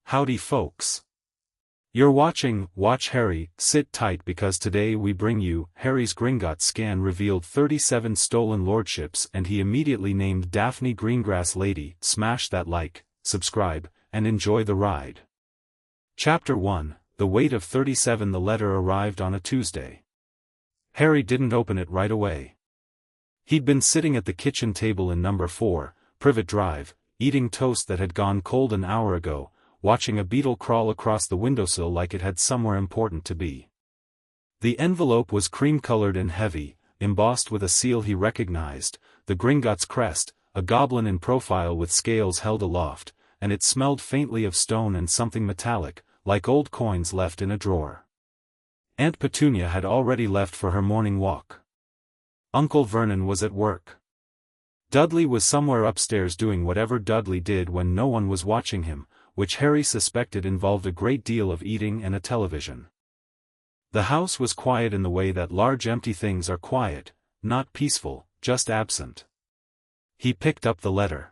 Howdy folks. You're watching Watch Harry. Sit tight because today we bring you Harry's Gringotts scan revealed 37 stolen lordships and he immediately named Daphne Greengrass lady. Smash that like, subscribe, and enjoy the ride. Chapter 1, The Weight of 37. The letter arrived on a Tuesday. Harry didn't open it right away. He'd been sitting at the kitchen table in number 4, Privet Drive, eating toast that had gone cold an hour ago, watching a beetle crawl across the windowsill like it had somewhere important to be. The envelope was cream-colored and heavy, embossed with a seal he recognized, the Gringotts crest, a goblin in profile with scales held aloft, and it smelled faintly of stone and something metallic, like old coins left in a drawer. Aunt Petunia had already left for her morning walk. Uncle Vernon was at work. Dudley was somewhere upstairs doing whatever Dudley did when no one was watching him, which Harry suspected involved a great deal of eating and a television. The house was quiet in the way that large empty things are quiet, not peaceful, just absent. He picked up the letter.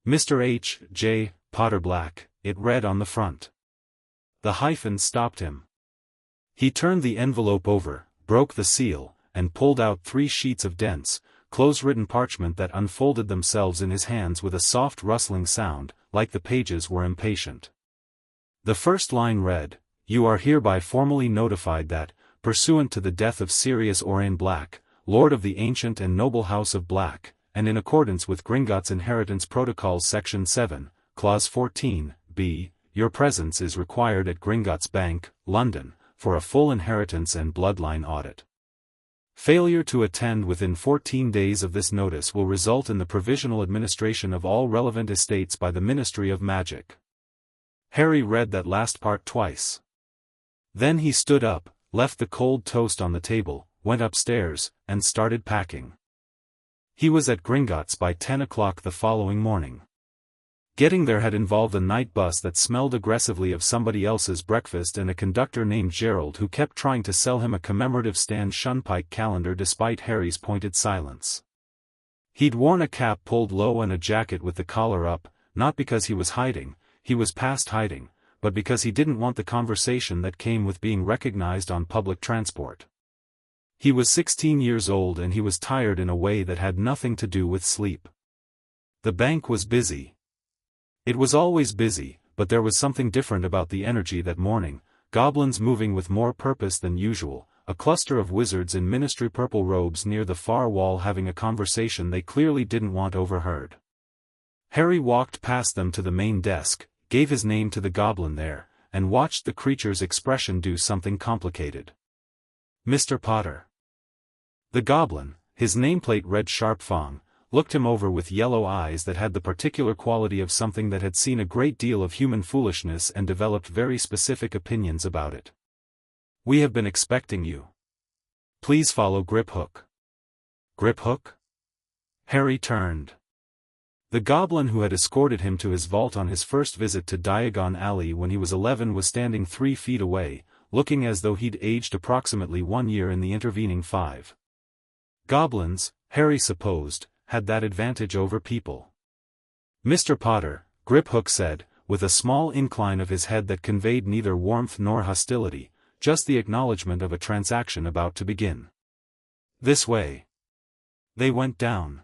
Mr. H. J. Potter Black, it read on the front. The hyphen stopped him. He turned the envelope over, broke the seal, and pulled out 3 sheets of dense, close-written parchment that unfolded themselves in his hands with a soft rustling sound, like the pages were impatient. The first line read, "You are hereby formally notified that, pursuant to the death of Sirius Black, Lord of the ancient and noble House of Black, and in accordance with Gringotts Inheritance Protocols Section 7, Clause 14, b, your presence is required at Gringotts Bank, London, for a full inheritance and bloodline audit. Failure to attend within 14 days of this notice will result in the provisional administration of all relevant estates by the Ministry of Magic." Harry read that last part twice. Then he stood up, left the cold toast on the table, went upstairs, and started packing. He was at Gringotts by 10 o'clock the following morning. Getting there had involved a night bus that smelled aggressively of somebody else's breakfast and a conductor named Gerald who kept trying to sell him a commemorative Stan Shunpike calendar despite Harry's pointed silence. He'd worn a cap pulled low and a jacket with the collar up, not because he was hiding, he was past hiding, but because he didn't want the conversation that came with being recognized on public transport. He was 16 years old and he was tired in a way that had nothing to do with sleep. The bank was busy. It was always busy, but there was something different about the energy that morning, goblins moving with more purpose than usual, a cluster of wizards in ministry purple robes near the far wall having a conversation they clearly didn't want overheard. Harry walked past them to the main desk, gave his name to the goblin there, and watched the creature's expression do something complicated. "Mr. Potter." The goblin, his nameplate read Sharpfong, looked him over with yellow eyes that had the particular quality of something that had seen a great deal of human foolishness and developed very specific opinions about it. "We have been expecting you. Please follow Griphook." "Griphook?" Harry turned. The goblin who had escorted him to his vault on his first visit to Diagon Alley when he was 11 was standing 3 feet away, looking as though he'd aged approximately 1 year in the intervening 5. Goblins, Harry supposed, had that advantage over people. "Mr. Potter," Griphook said, with a small incline of his head that conveyed neither warmth nor hostility, just the acknowledgement of a transaction about to begin. "This way." They went down.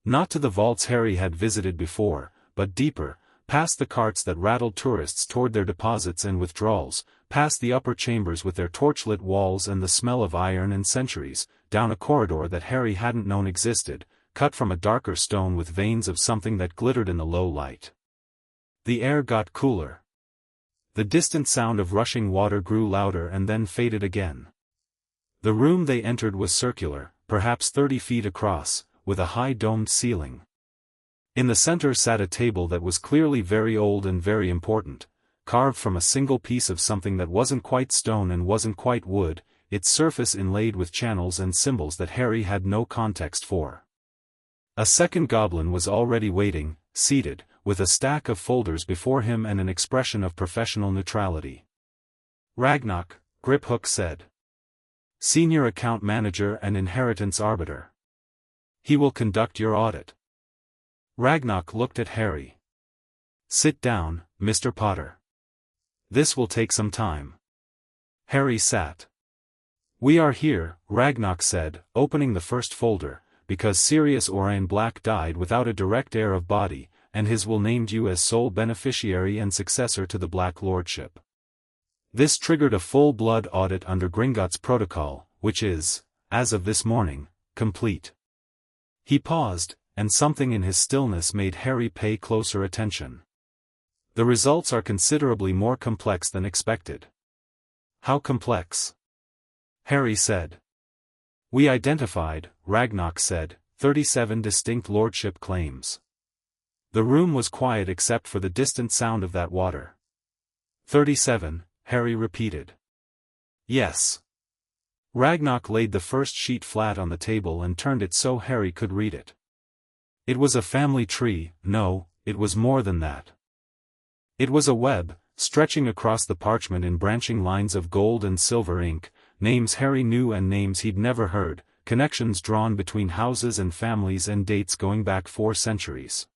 Not to the vaults Harry had visited before, but deeper, past the carts that rattled tourists toward their deposits and withdrawals, past the upper chambers with their torchlit walls and the smell of iron and centuries, down a corridor that Harry hadn't known existed, cut from a darker stone with veins of something that glittered in the low light. The air got cooler. The distant sound of rushing water grew louder and then faded again. The room they entered was circular, perhaps 30 feet across, with a high domed ceiling. In the center sat a table that was clearly very old and very important, carved from a single piece of something that wasn't quite stone and wasn't quite wood, its surface inlaid with channels and symbols that Harry had no context for. A second goblin was already waiting, seated, with a stack of folders before him and an expression of professional neutrality. "Ragnarok," Griphook said. "Senior Account Manager and Inheritance Arbiter. He will conduct your audit." Ragnarok looked at Harry. "Sit down, Mr. Potter. This will take some time. Harry sat. We are here, Ragnarok said, opening the first folder, because Sirius Black died without a direct heir of body, and his will named you as sole beneficiary and successor to the Black Lordship. This triggered a full-blood audit under Gringotts protocol, which is, as of this morning, complete. He paused, and something in his stillness made Harry pay closer attention. The results are considerably more complex than expected. How complex? Harry said. We identified, Ragnarok said, 37 distinct lordship claims. The room was quiet except for the distant sound of that water. 37, Harry repeated. Yes. Ragnarok laid the first sheet flat on the table and turned it so Harry could read it. It was a family tree. No, it was more than that. It was a web, stretching across the parchment in branching lines of gold and silver ink, names Harry knew and names he'd never heard, connections drawn between houses and families and dates going back 4 centuries.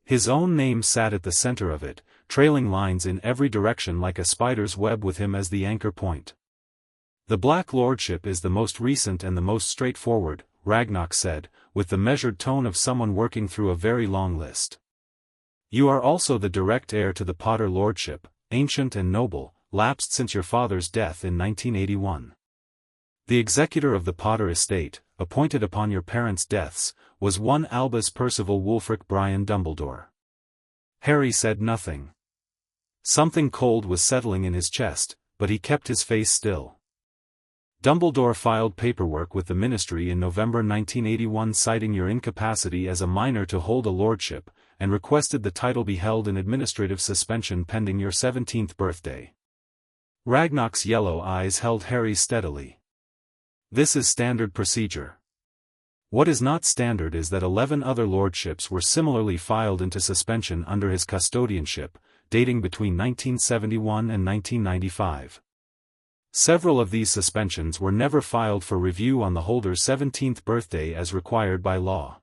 His own name sat at the center of it, trailing lines in every direction like a spider's web with him as the anchor point. The Black Lordship is the most recent and the most straightforward, Ragnarok said, with the measured tone of someone working through a very long list. You are also the direct heir to the Potter Lordship, ancient and noble, lapsed since your father's death in 1981. The executor of the Potter estate, appointed upon your parents' deaths, was one Albus Percival Wulfric Brian Dumbledore. Harry said nothing. Something cold was settling in his chest, but he kept his face still. Dumbledore filed paperwork with the Ministry in November 1981 citing your incapacity as a minor to hold a lordship, and requested the title be held in administrative suspension pending your 17th birthday. Ragnarok's yellow eyes held Harry steadily. This is standard procedure. What is not standard is that 11 other lordships were similarly filed into suspension under his custodianship, dating between 1971 and 1995. Several of these suspensions were never filed for review on the holder's 17th birthday as required by law.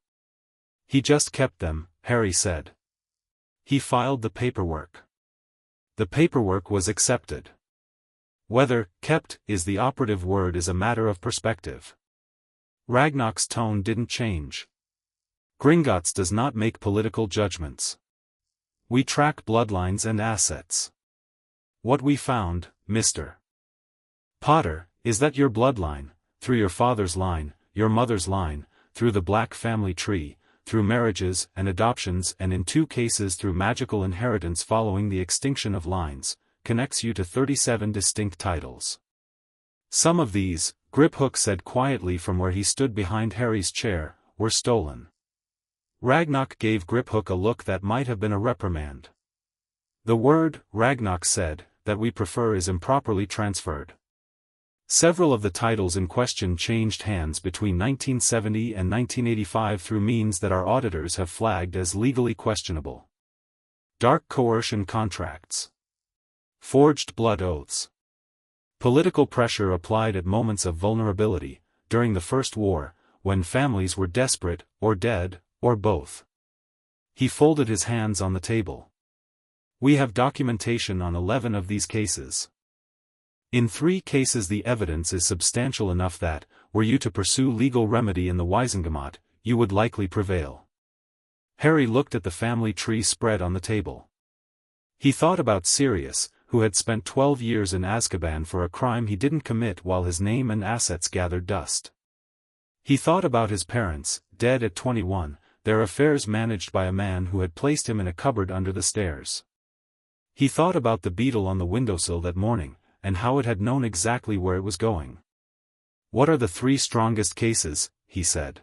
He just kept them, Harry said. He filed the paperwork. The paperwork was accepted. Whether kept is the operative word is a matter of perspective. Ragnarok's tone didn't change. Gringotts does not make political judgments. We track bloodlines and assets. What we found, Mr. Potter, is that your bloodline, through your father's line, your mother's line, through the Black family tree, through marriages and adoptions and in 2 cases through magical inheritance following the extinction of lines, connects you to 37 distinct titles. Some of these, Griphook said quietly from where he stood behind Harry's chair, were stolen. Ragnarok gave Griphook a look that might have been a reprimand. The word, Ragnarok said, that we prefer is improperly transferred. Several of the titles in question changed hands between 1970 and 1985 through means that our auditors have flagged as legally questionable. Dark coercion contracts. Forged blood oaths. Political pressure applied at moments of vulnerability, during the First War, when families were desperate, or dead, or both. He folded his hands on the table. We have documentation on 11 of these cases. In 3 cases the evidence is substantial enough that, were you to pursue legal remedy in the Wisengamot, you would likely prevail. Harry looked at the family tree spread on the table. He thought about Sirius, who had spent 12 years in Azkaban for a crime he didn't commit while his name and assets gathered dust. He thought about his parents, dead at 21, their affairs managed by a man who had placed him in a cupboard under the stairs. He thought about the beetle on the windowsill that morning, and how it had known exactly where it was going. What are the 3 strongest cases, he said.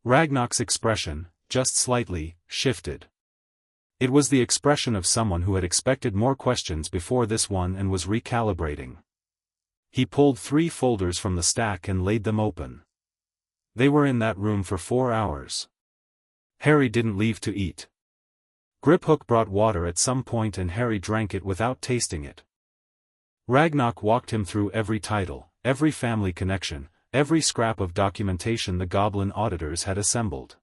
Ragnarok's expression, just slightly, shifted. It was the expression of someone who had expected more questions before this one and was recalibrating. He pulled 3 folders from the stack and laid them open. They were in that room for 4 hours. Harry didn't leave to eat. Griphook brought water at some point and Harry drank it without tasting it. Ragnarok walked him through every title, every family connection, every scrap of documentation the goblin auditors had assembled.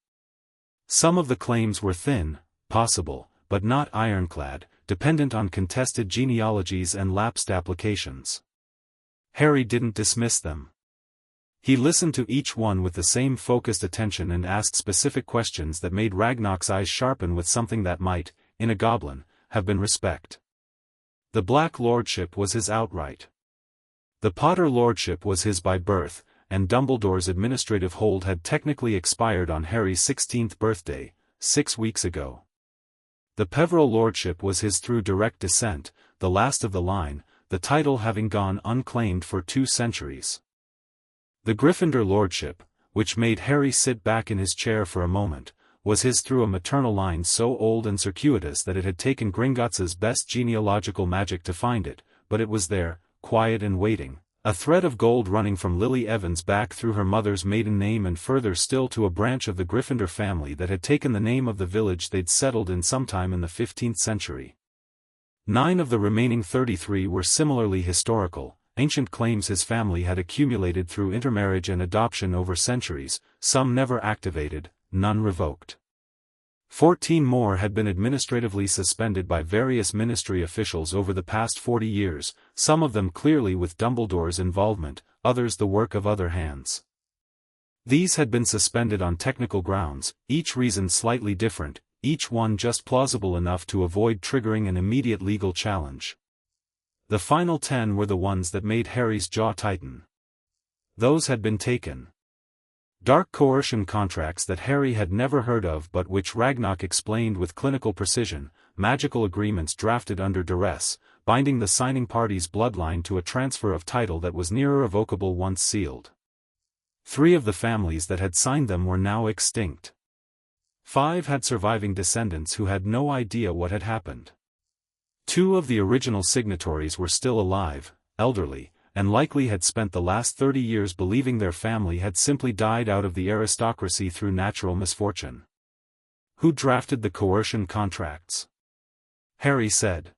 Some of the claims were thin, possible, but not ironclad, dependent on contested genealogies and lapsed applications. Harry didn't dismiss them. He listened to each one with the same focused attention and asked specific questions that made Ragnarok's eyes sharpen with something that might, in a goblin, have been respect. The Black Lordship was his outright. The Potter Lordship was his by birth, and Dumbledore's administrative hold had technically expired on Harry's 16th birthday, 6 weeks ago. The Peverell Lordship was his through direct descent, the last of the line, the title having gone unclaimed for 2 centuries. The Gryffindor Lordship, which made Harry sit back in his chair for a moment, was his through a maternal line so old and circuitous that it had taken Gringotts' best genealogical magic to find it, but it was there, quiet and waiting, a thread of gold running from Lily Evans back through her mother's maiden name and further still to a branch of the Gryffindor family that had taken the name of the village they'd settled in sometime in the 15th century. 9 of the remaining 33 were similarly historical, ancient claims his family had accumulated through intermarriage and adoption over centuries, some never activated, none revoked. 14 more had been administratively suspended by various ministry officials over the past 40 years, some of them clearly with Dumbledore's involvement, others the work of other hands. These had been suspended on technical grounds, each reason slightly different, each one just plausible enough to avoid triggering an immediate legal challenge. The final 10 were the ones that made Harry's jaw tighten. Those had been taken. Dark coercion contracts that Harry had never heard of but which Ragnarok explained with clinical precision, magical agreements drafted under duress, binding the signing party's bloodline to a transfer of title that was near irrevocable once sealed. 3 of the families that had signed them were now extinct. 5 had surviving descendants who had no idea what had happened. 2 of the original signatories were still alive, elderly, and likely had spent the last 30 years believing their family had simply died out of the aristocracy through natural misfortune. Who drafted the coercion contracts? Harry said.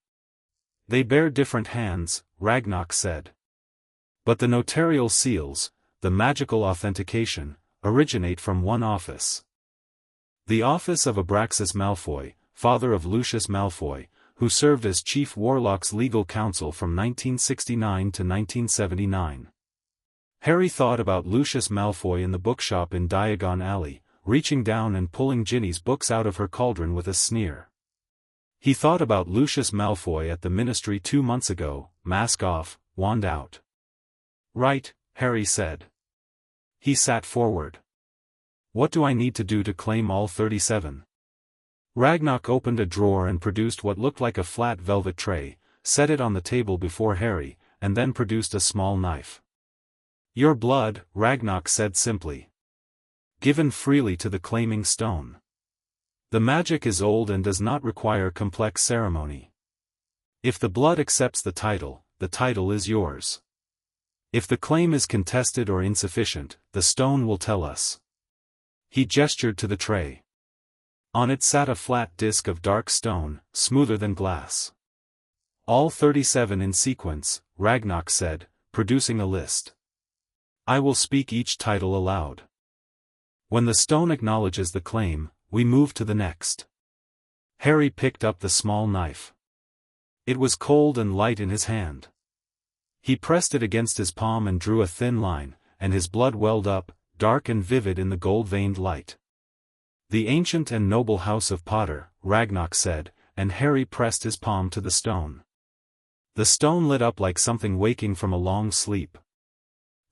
They bear different hands, Ragnarok said. But the notarial seals, the magical authentication, originate from one office. The office of Abraxas Malfoy, father of Lucius Malfoy, who served as Chief Warlock's legal counsel from 1969 to 1979. Harry thought about Lucius Malfoy in the bookshop in Diagon Alley, reaching down and pulling Ginny's books out of her cauldron with a sneer. He thought about Lucius Malfoy at the Ministry 2 months ago, mask off, wand out. Right, Harry said. He sat forward. What do I need to do to claim all 37? Ragnarok opened a drawer and produced what looked like a flat velvet tray, set it on the table before Harry, and then produced a small knife. Your blood, Ragnarok said simply. Given freely to the claiming stone. The magic is old and does not require complex ceremony. If the blood accepts the title is yours. If the claim is contested or insufficient, the stone will tell us. He gestured to the tray. On it sat a flat disk of dark stone, smoother than glass. All 37 in sequence, Ragnarok said, producing a list. I will speak each title aloud. When the stone acknowledges the claim, we move to the next. Harry picked up the small knife. It was cold and light in his hand. He pressed it against his palm and drew a thin line, and his blood welled up, dark and vivid in the gold-veined light. The ancient and noble house of Potter, Ragnarok said, and Harry pressed his palm to the stone. The stone lit up like something waking from a long sleep.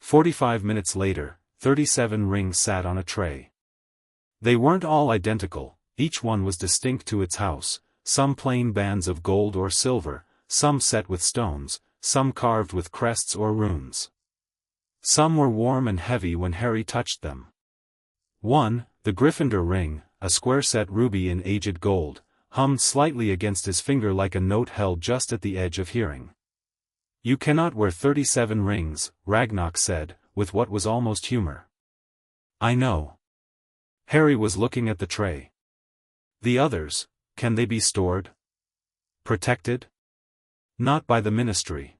45 minutes later, 37 rings sat on a tray. They weren't all identical, each one was distinct to its house, some plain bands of gold or silver, some set with stones, some carved with crests or runes. Some were warm and heavy when Harry touched them. One, the Gryffindor ring, a square-set ruby in aged gold, hummed slightly against his finger like a note held just at the edge of hearing. You cannot wear 37 rings, Ragnarok said, with what was almost humor. I know. Harry was looking at the tray. The others, can they be stored? Protected? Not by the Ministry.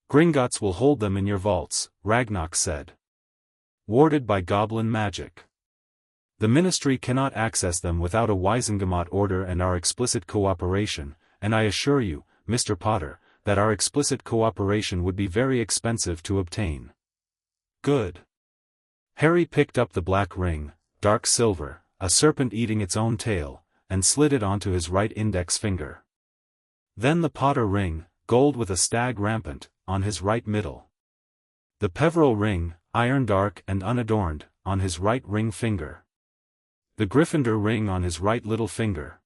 Gringotts will hold them in your vaults, Ragnarok said. Warded by goblin magic. The Ministry cannot access them without a Wisengamot order and our explicit cooperation, and I assure you, Mr. Potter, that our explicit cooperation would be very expensive to obtain." "Good." Harry picked up the black ring, dark silver, a serpent eating its own tail, and slid it onto his right index finger. Then the Potter ring, gold with a stag rampant, on his right middle. The Peveril ring, iron dark and unadorned, on his right ring finger. The Gryffindor ring on his right little finger.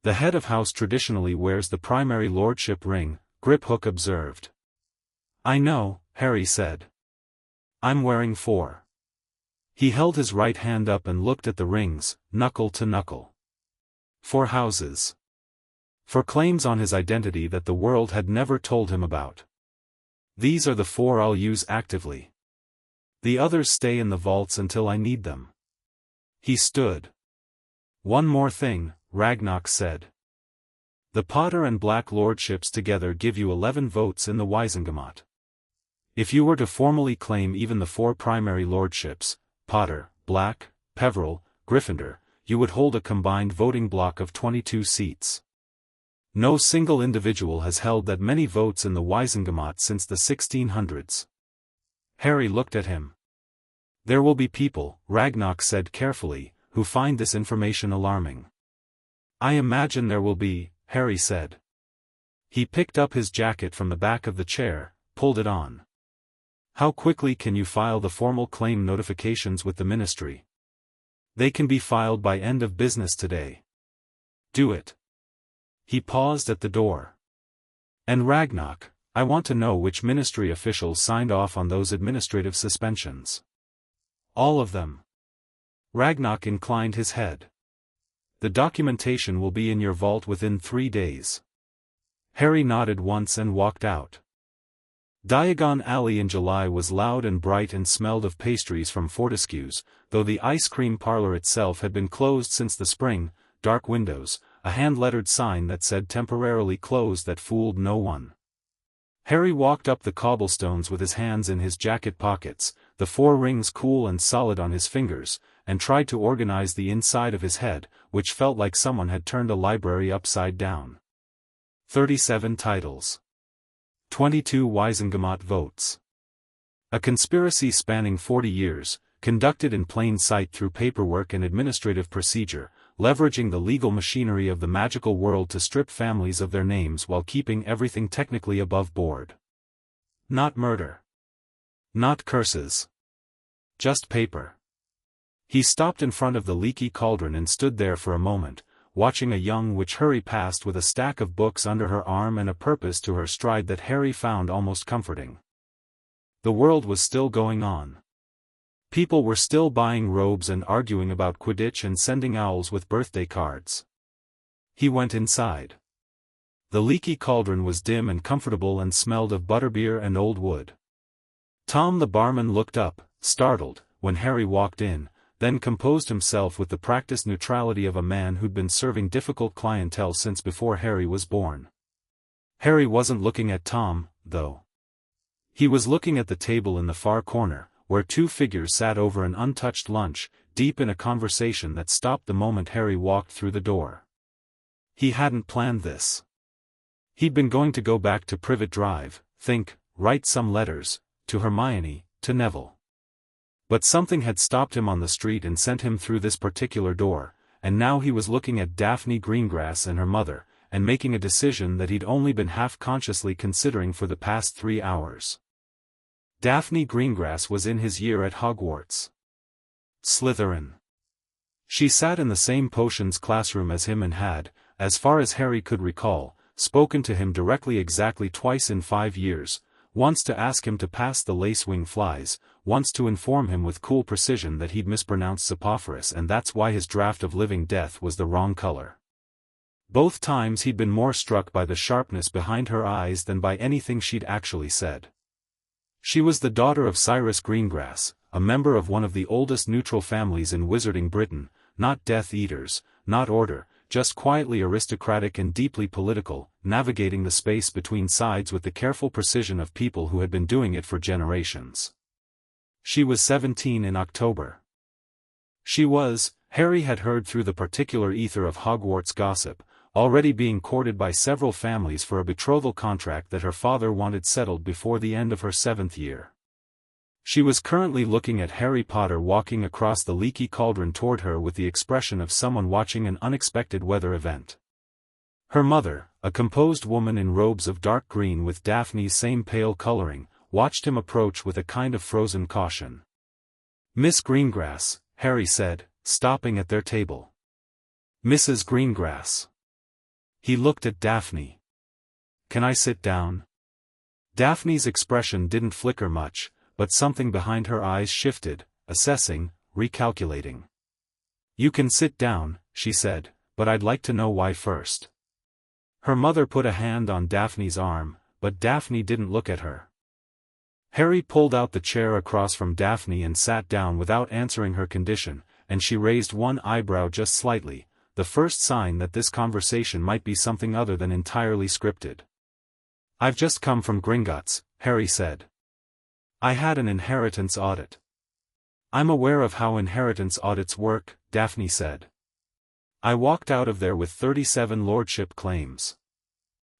"The head of house traditionally wears the primary lordship ring," Griphook observed. "I know," Harry said. "I'm wearing 4. He held his right hand up and looked at the rings, knuckle to knuckle. 4 houses. For claims on his identity that the world had never told him about. These are the 4 I'll use actively. The others stay in the vaults until I need them." He stood. "One more thing," Ragnarok said. "The Potter and Black Lordships together give you 11 votes in the Wizengamot. If you were to formally claim even the 4 primary lordships, Potter, Black, Peveril, Gryffindor, you would hold a combined voting block of 22 seats. No single individual has held that many votes in the Wizengamot since the 1600s. Harry looked at him. "There will be people," Ragnarok said carefully, "who find this information alarming." "I imagine there will be," Harry said. He picked up his jacket from the back of the chair, pulled it on. "How quickly can you file the formal claim notifications with the Ministry?" "They can be filed by end of business today." "Do it." He paused at the door. "And Ragnarok, I want to know which Ministry officials signed off on those administrative suspensions." "All of them." Ragnarok inclined his head. "The documentation will be in your vault within 3 days." Harry nodded once and walked out. Diagon Alley in July was loud and bright and smelled of pastries from Fortescue's, though the ice cream parlor itself had been closed since the spring. Dark windows, a hand-lettered sign that said temporarily closed that fooled no one. Harry walked up the cobblestones with his hands in his jacket pockets, the 4 rings cool and solid on his fingers, and tried to organize the inside of his head, which felt like someone had turned a library upside down. 37 titles. 22 Wizengamot votes. A conspiracy spanning 40 years, conducted in plain sight through paperwork and administrative procedure, leveraging the legal machinery of the magical world to strip families of their names while keeping everything technically above board. Not murder. Not curses. Just paper. He stopped in front of the leaky cauldron and stood there for a moment, watching a young witch hurry past with a stack of books under her arm and a purpose to her stride that Harry found almost comforting. The world was still going on. People were still buying robes and arguing about Quidditch and sending owls with birthday cards. He went inside. The leaky cauldron was dim and comfortable and smelled of butterbeer and old wood. Tom the barman looked up, startled, when Harry walked in, then composed himself with the practiced neutrality of a man who'd been serving difficult clientele since before Harry was born. Harry wasn't looking at Tom, though. He was looking at the table in the far corner, where 2 figures sat over an untouched lunch, deep in a conversation that stopped the moment Harry walked through the door. He hadn't planned this. He'd been going to go back to Privet Drive, think, write some letters, to Hermione, to Neville. But something had stopped him on the street and sent him through this particular door, and now he was looking at Daphne Greengrass and her mother, and making a decision that he'd only been half-consciously considering for the past 3 hours. Daphne Greengrass was in his year at Hogwarts. Slytherin. She sat in the same potions classroom as him and had, as far as Harry could recall, spoken to him directly exactly twice in 5 years, once to ask him to pass the lacewing flies, once to inform him with cool precision that he'd mispronounced Sapophoris and that's why his draft of Living Death was the wrong color. Both times he'd been more struck by the sharpness behind her eyes than by anything she'd actually said. She was the daughter of Sirius Greengrass, a member of one of the oldest neutral families in Wizarding Britain, not Death Eaters, not Order, just quietly aristocratic and deeply political, navigating the space between sides with the careful precision of people who had been doing it for generations. She was 17 in October. She was, Harry had heard through the particular ether of Hogwarts gossip, already being courted by several families for a betrothal contract that her father wanted settled before the end of her 7th year. She was currently looking at Harry Potter walking across the leaky cauldron toward her with the expression of someone watching an unexpected weather event. Her mother, a composed woman in robes of dark green with Daphne's same pale coloring, watched him approach with a kind of frozen caution. "Miss Greengrass," Harry said, stopping at their table. "Mrs. Greengrass." He looked at Daphne. "Can I sit down?" Daphne's expression didn't flicker much, but something behind her eyes shifted, assessing, recalculating. "You can sit down," she said, "but I'd like to know why first." Her mother put a hand on Daphne's arm, but Daphne didn't look at her. Harry pulled out the chair across from Daphne and sat down without answering her condition, and she raised one eyebrow just slightly, the first sign that this conversation might be something other than entirely scripted. "I've just come from Gringotts," Harry said. "I had an inheritance audit." "I'm aware of how inheritance audits work," Daphne said. "I walked out of there with 37 lordship claims."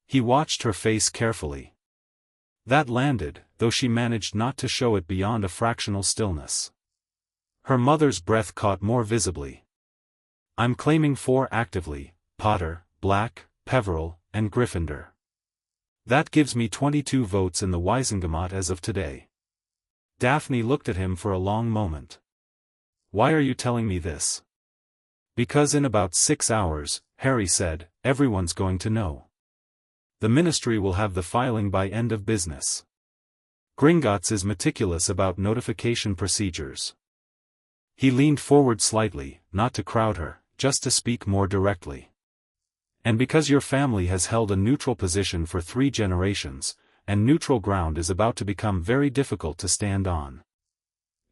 He watched her face carefully. That landed, though she managed not to show it beyond a fractional stillness. Her mother's breath caught more visibly. "I'm claiming 4 actively: Potter, Black, Peverell, and Gryffindor. That gives me 22 votes in the Wizengamot as of today." Daphne looked at him for a long moment. "Why are you telling me this?" "Because in about 6 hours," Harry said, "everyone's going to know. The Ministry will have the filing by end of business. Gringotts is meticulous about notification procedures." He leaned forward slightly, not to crowd her, just to speak more directly. "And because your family has held a neutral position for 3 generations, and neutral ground is about to become very difficult to stand on.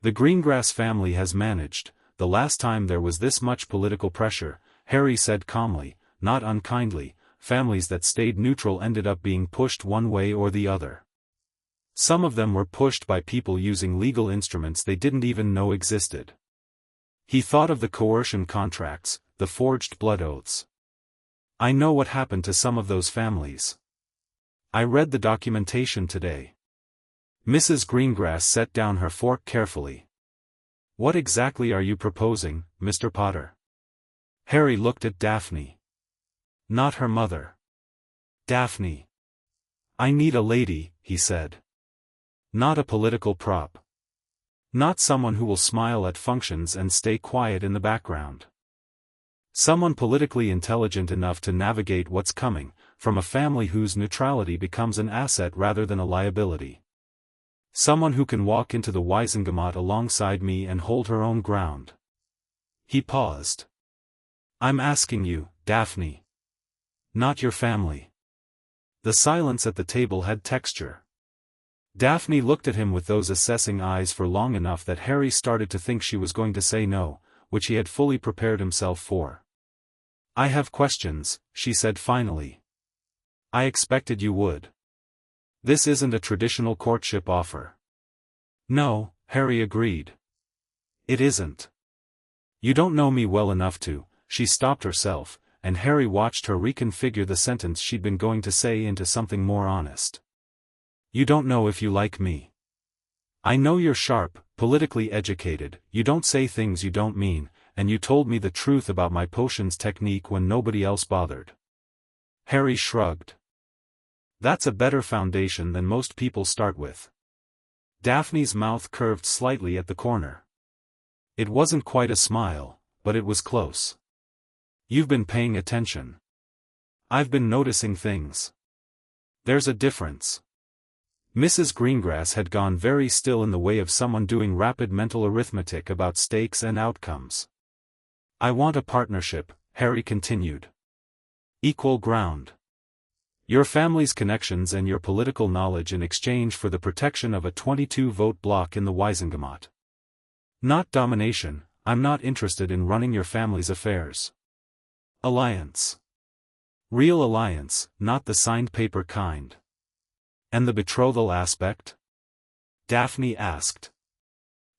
The Greengrass family has managed, the last time there was this much political pressure," Harry said calmly, not unkindly. "Families that stayed neutral ended up being pushed one way or the other. Some of them were pushed by people using legal instruments they didn't even know existed." He thought of the coercion contracts, the forged blood oaths. "I know what happened to some of those families. I read the documentation today." Mrs. Greengrass set down her fork carefully. "What exactly are you proposing, Mr. Potter?" Harry looked at Daphne. "Not her mother. Daphne." "I need a lady," he said. "Not a political prop. Not someone who will smile at functions and stay quiet in the background. Someone politically intelligent enough to navigate what's coming, from a family whose neutrality becomes an asset rather than a liability. Someone who can walk into the Wizengamot alongside me and hold her own ground." He paused. "I'm asking you, Daphne. Not your family." The silence at the table had texture. Daphne looked at him with those assessing eyes for long enough that Harry started to think she was going to say no, which he had fully prepared himself for. "I have questions," she said finally. "I expected you would. This isn't a traditional courtship offer." "No," Harry agreed. "It isn't. You don't know me well enough to." She stopped herself, and Harry watched her reconfigure the sentence she'd been going to say into something more honest. "You don't know if you like me. I know you're sharp, politically educated, you don't say things you don't mean, and you told me the truth about my potions technique when nobody else bothered." Harry shrugged. "That's a better foundation than most people start with." Daphne's mouth curved slightly at the corner. It wasn't quite a smile, but it was close. "You've been paying attention. I've been noticing things. There's a difference." Mrs. Greengrass had gone very still in the way of someone doing rapid mental arithmetic about stakes and outcomes. "I want a partnership," Harry continued. "Equal ground. Your family's connections and your political knowledge in exchange for the protection of a 22-vote block in the Wizengamot. Not domination. I'm not interested in running your family's affairs. Alliance. Real alliance, not the signed paper kind." "And the betrothal aspect?" Daphne asked.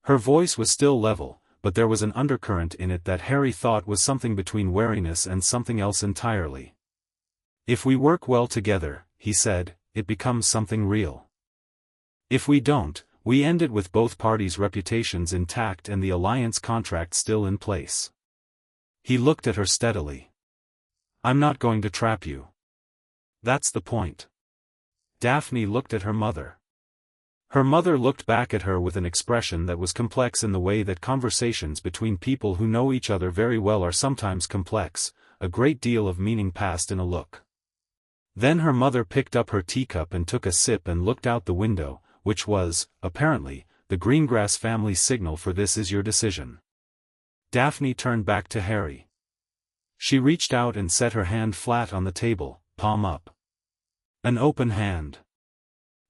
Her voice was still level, but there was an undercurrent in it that Harry thought was something between wariness and something else entirely. If we work well together, he said, it becomes something real. If we don't, we end it with both parties' reputations intact and the alliance contract still in place. He looked at her steadily. I'm not going to trap you. That's the point. Daphne looked at her mother. Her mother looked back at her with an expression that was complex in the way that conversations between people who know each other very well are sometimes complex, a great deal of meaning passed in a look. Then her mother picked up her teacup and took a sip and looked out the window, which was, apparently, the Greengrass family's signal for "this is your decision." Daphne turned back to Harry. She reached out and set her hand flat on the table, palm up. An open hand.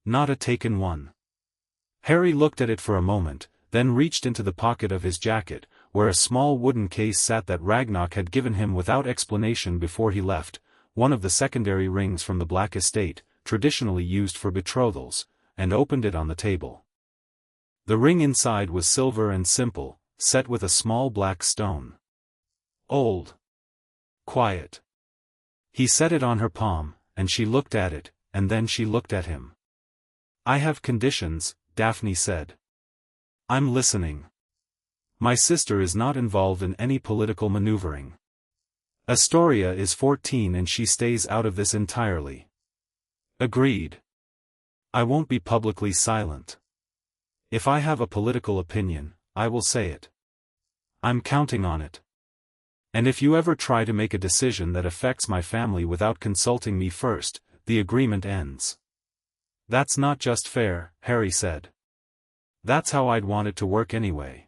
Not a taken one. Harry looked at it for a moment, then reached into the pocket of his jacket, where a small wooden case sat that Ragnarok had given him without explanation before he left, one of the secondary rings from the Black estate, traditionally used for betrothals, and opened it on the table. The ring inside was silver and simple, set with a small black stone. Old. Quiet. He set it on her palm, and she looked at it, and then she looked at him. I have conditions, Daphne said. I'm listening. My sister is not involved in any political maneuvering. Astoria is 14 and she stays out of this entirely. Agreed. I won't be publicly silent. If I have a political opinion, I will say it. I'm counting on it. And if you ever try to make a decision that affects my family without consulting me first, the agreement ends. That's not just fair, Harry said. That's how I'd want it to work anyway.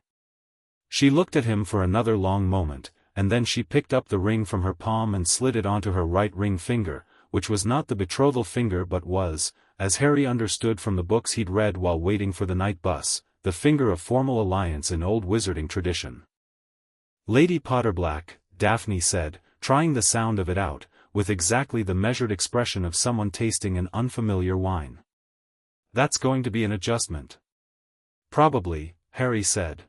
She looked at him for another long moment, and then she picked up the ring from her palm and slid it onto her right ring finger, which was not the betrothal finger but was, as Harry understood from the books he'd read while waiting for the night bus, the finger of formal alliance in old wizarding tradition. Lady Potterblack, Daphne said, trying the sound of it out, with exactly the measured expression of someone tasting an unfamiliar wine. That's going to be an adjustment. Probably, Harry said.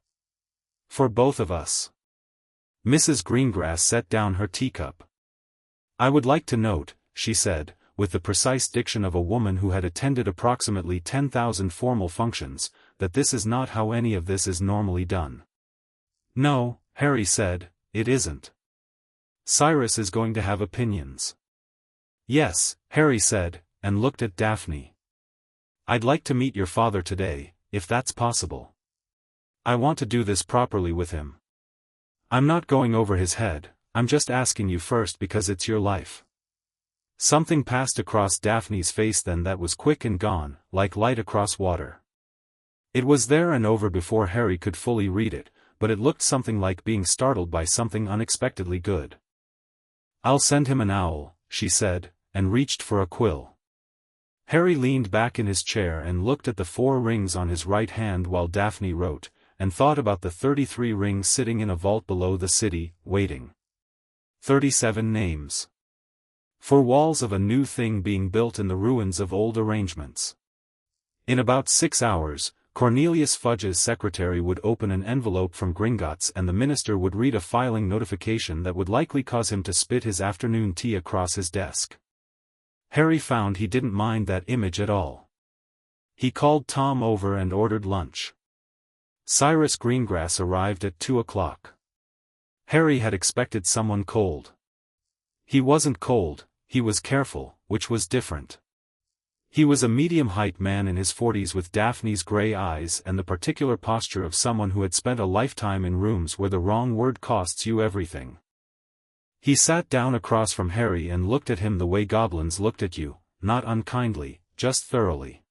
For both of us. Mrs. Greengrass set down her teacup. I would like to note, she said, with the precise diction of a woman who had attended approximately 10,000 formal functions, that this is not how any of this is normally done. No, Harry said, it isn't. Cyrus is going to have opinions. Yes, Harry said, and looked at Daphne. I'd like to meet your father today, if that's possible. I want to do this properly with him. I'm not going over his head, I'm just asking you first because it's your life. Something passed across Daphne's face then that was quick and gone, like light across water. It was there and over before Harry could fully read it, but it looked something like being startled by something unexpectedly good. I'll send him an owl, she said, and reached for a quill. Harry leaned back in his chair and looked at the 4 rings on his right hand while Daphne wrote, and thought about the 33 rings sitting in a vault below the city, waiting. 37 names. 4 walls of a new thing being built in the ruins of old arrangements. In about 6 hours, Cornelius Fudge's secretary would open an envelope from Gringotts and the minister would read a filing notification that would likely cause him to spit his afternoon tea across his desk. Harry found he didn't mind that image at all. He called Tom over and ordered lunch. Sirius Greengrass arrived at 2 o'clock. Harry had expected someone cold. He wasn't cold, he was careful, which was different. He was a medium-height man in his 40s with Daphne's grey eyes and the particular posture of someone who had spent a lifetime in rooms where the wrong word costs you everything. He sat down across from Harry and looked at him the way goblins looked at you, not unkindly, just thoroughly.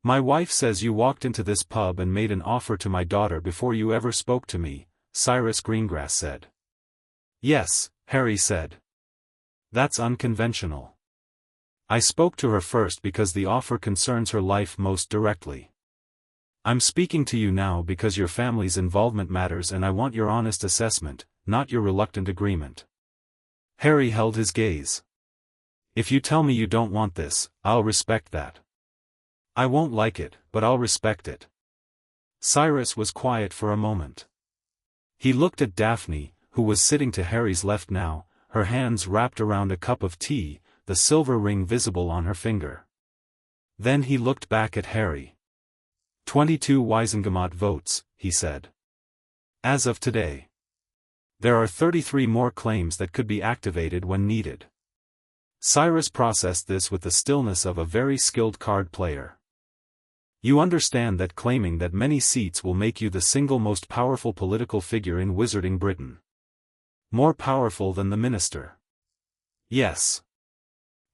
My wife says you walked into this pub and made an offer to my daughter before you ever spoke to me, Sirius Greengrass said. Yes, Harry said. That's unconventional. I spoke to her first because the offer concerns her life most directly. I'm speaking to you now because your family's involvement matters and I want your honest assessment, not your reluctant agreement. Harry held his gaze. If you tell me you don't want this, I'll respect that. I won't like it, but I'll respect it. Cyrus was quiet for a moment. He looked at Daphne, who was sitting to Harry's left now, her hands wrapped around a cup of tea, the silver ring visible on her finger. Then he looked back at Harry. 22 Wisengamot votes, he said. As of today. There are 33 more claims that could be activated when needed. Sirius processed this with the stillness of a very skilled card player. You understand that claiming that many seats will make you the single most powerful political figure in Wizarding Britain. More powerful than the minister. Yes.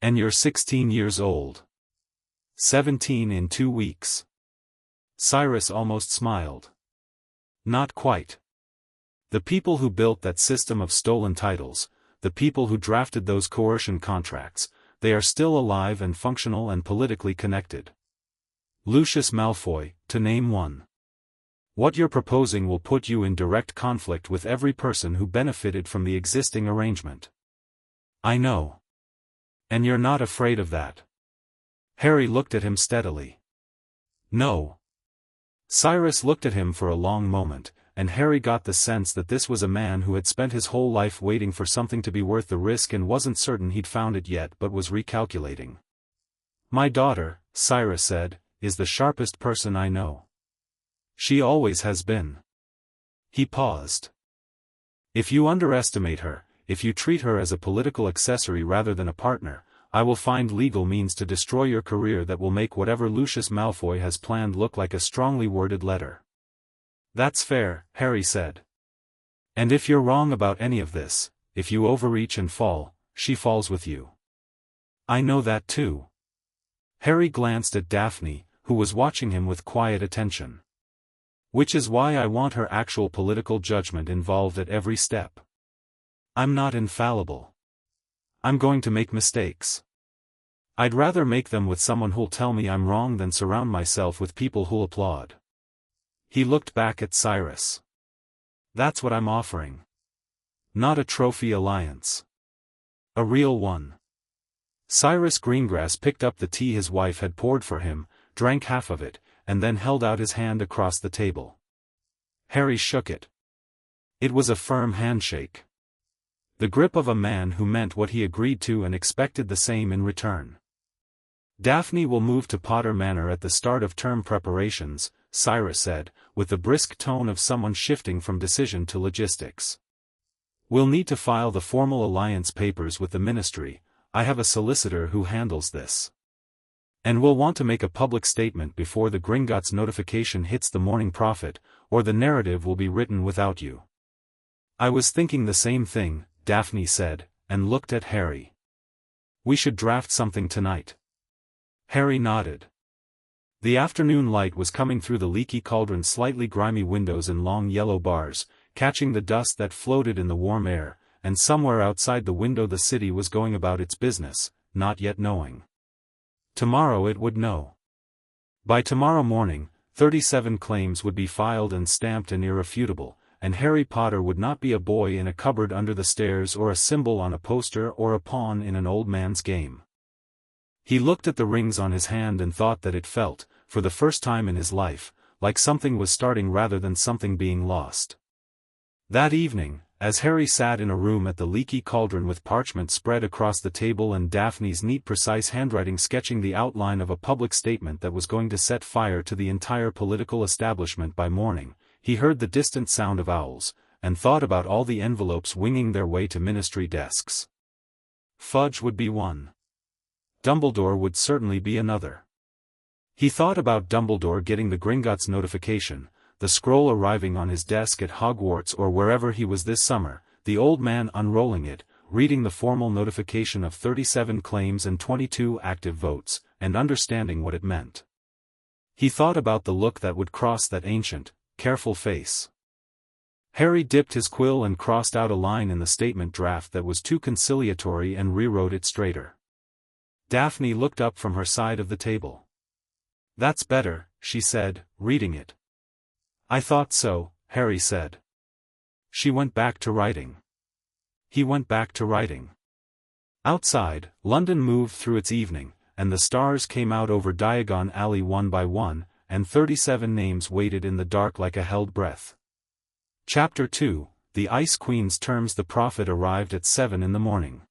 And you're 16 years old. 17 in 2 weeks. Sirius almost smiled. Not quite. The people who built that system of stolen titles, the people who drafted those coercion contracts, they are still alive and functional and politically connected. Lucius Malfoy, to name one. What you're proposing will put you in direct conflict with every person who benefited from the existing arrangement. I know. And you're not afraid of that. Harry looked at him steadily. No. Sirius looked at him for a long moment, and Harry got the sense that this was a man who had spent his whole life waiting for something to be worth the risk and wasn't certain he'd found it yet but was recalculating. My daughter, Sirius said, is the sharpest person I know. She always has been. He paused. If you underestimate her, if you treat her as a political accessory rather than a partner, I will find legal means to destroy your career that will make whatever Lucius Malfoy has planned look like a strongly worded letter. That's fair, Harry said. And if you're wrong about any of this, if you overreach and fall, she falls with you. I know that too. Harry glanced at Daphne, who was watching him with quiet attention. Which is why I want her actual political judgment involved at every step. I'm not infallible. I'm going to make mistakes. I'd rather make them with someone who'll tell me I'm wrong than surround myself with people who'll applaud. He looked back at Sirius. That's what I'm offering. Not a trophy alliance. A real one. Sirius Greengrass picked up the tea his wife had poured for him, drank half of it, and then held out his hand across the table. Harry shook it. It was a firm handshake. The grip of a man who meant what he agreed to and expected the same in return. Daphne will move to Potter Manor at the start of term preparations, Sirius said, with the brisk tone of someone shifting from decision to logistics. We'll need to file the formal alliance papers with the ministry. I have a solicitor who handles this. And we'll want to make a public statement before the Gringotts notification hits the Morning Prophet, or the narrative will be written without you. I was thinking the same thing, Daphne said, and looked at Harry. We should draft something tonight. Harry nodded. The afternoon light was coming through the leaky cauldron's slightly grimy windows and long yellow bars, catching the dust that floated in the warm air, and somewhere outside the window the city was going about its business, not yet knowing. Tomorrow it would know. By tomorrow morning, 37 claims would be filed and stamped and irrefutable, and Harry Potter would not be a boy in a cupboard under the stairs or a symbol on a poster or a pawn in an old man's game. He looked at the rings on his hand and thought that it felt, for the first time in his life, like something was starting rather than something being lost. That evening, as Harry sat in a room at the leaky cauldron with parchment spread across the table and Daphne's neat precise handwriting sketching the outline of a public statement that was going to set fire to the entire political establishment by morning, he heard the distant sound of owls, and thought about all the envelopes winging their way to ministry desks. Fudge would be one. Dumbledore would certainly be another. He thought about Dumbledore getting the Gringotts notification, the scroll arriving on his desk at Hogwarts or wherever he was this summer, the old man unrolling it, reading the formal notification of 37 claims and 22 active votes, and understanding what it meant. He thought about the look that would cross that ancient, careful face. Harry dipped his quill and crossed out a line in the statement draft that was too conciliatory and rewrote it straighter. Daphne looked up from her side of the table. That's better, she said, reading it. I thought so, Harry said. She went back to writing. He went back to writing. Outside, London moved through its evening, and the stars came out over Diagon Alley one by one, and 37 names waited in the dark like a held breath. Chapter 2, The Ice Queen's terms. The Prophet arrived at 7 in the morning.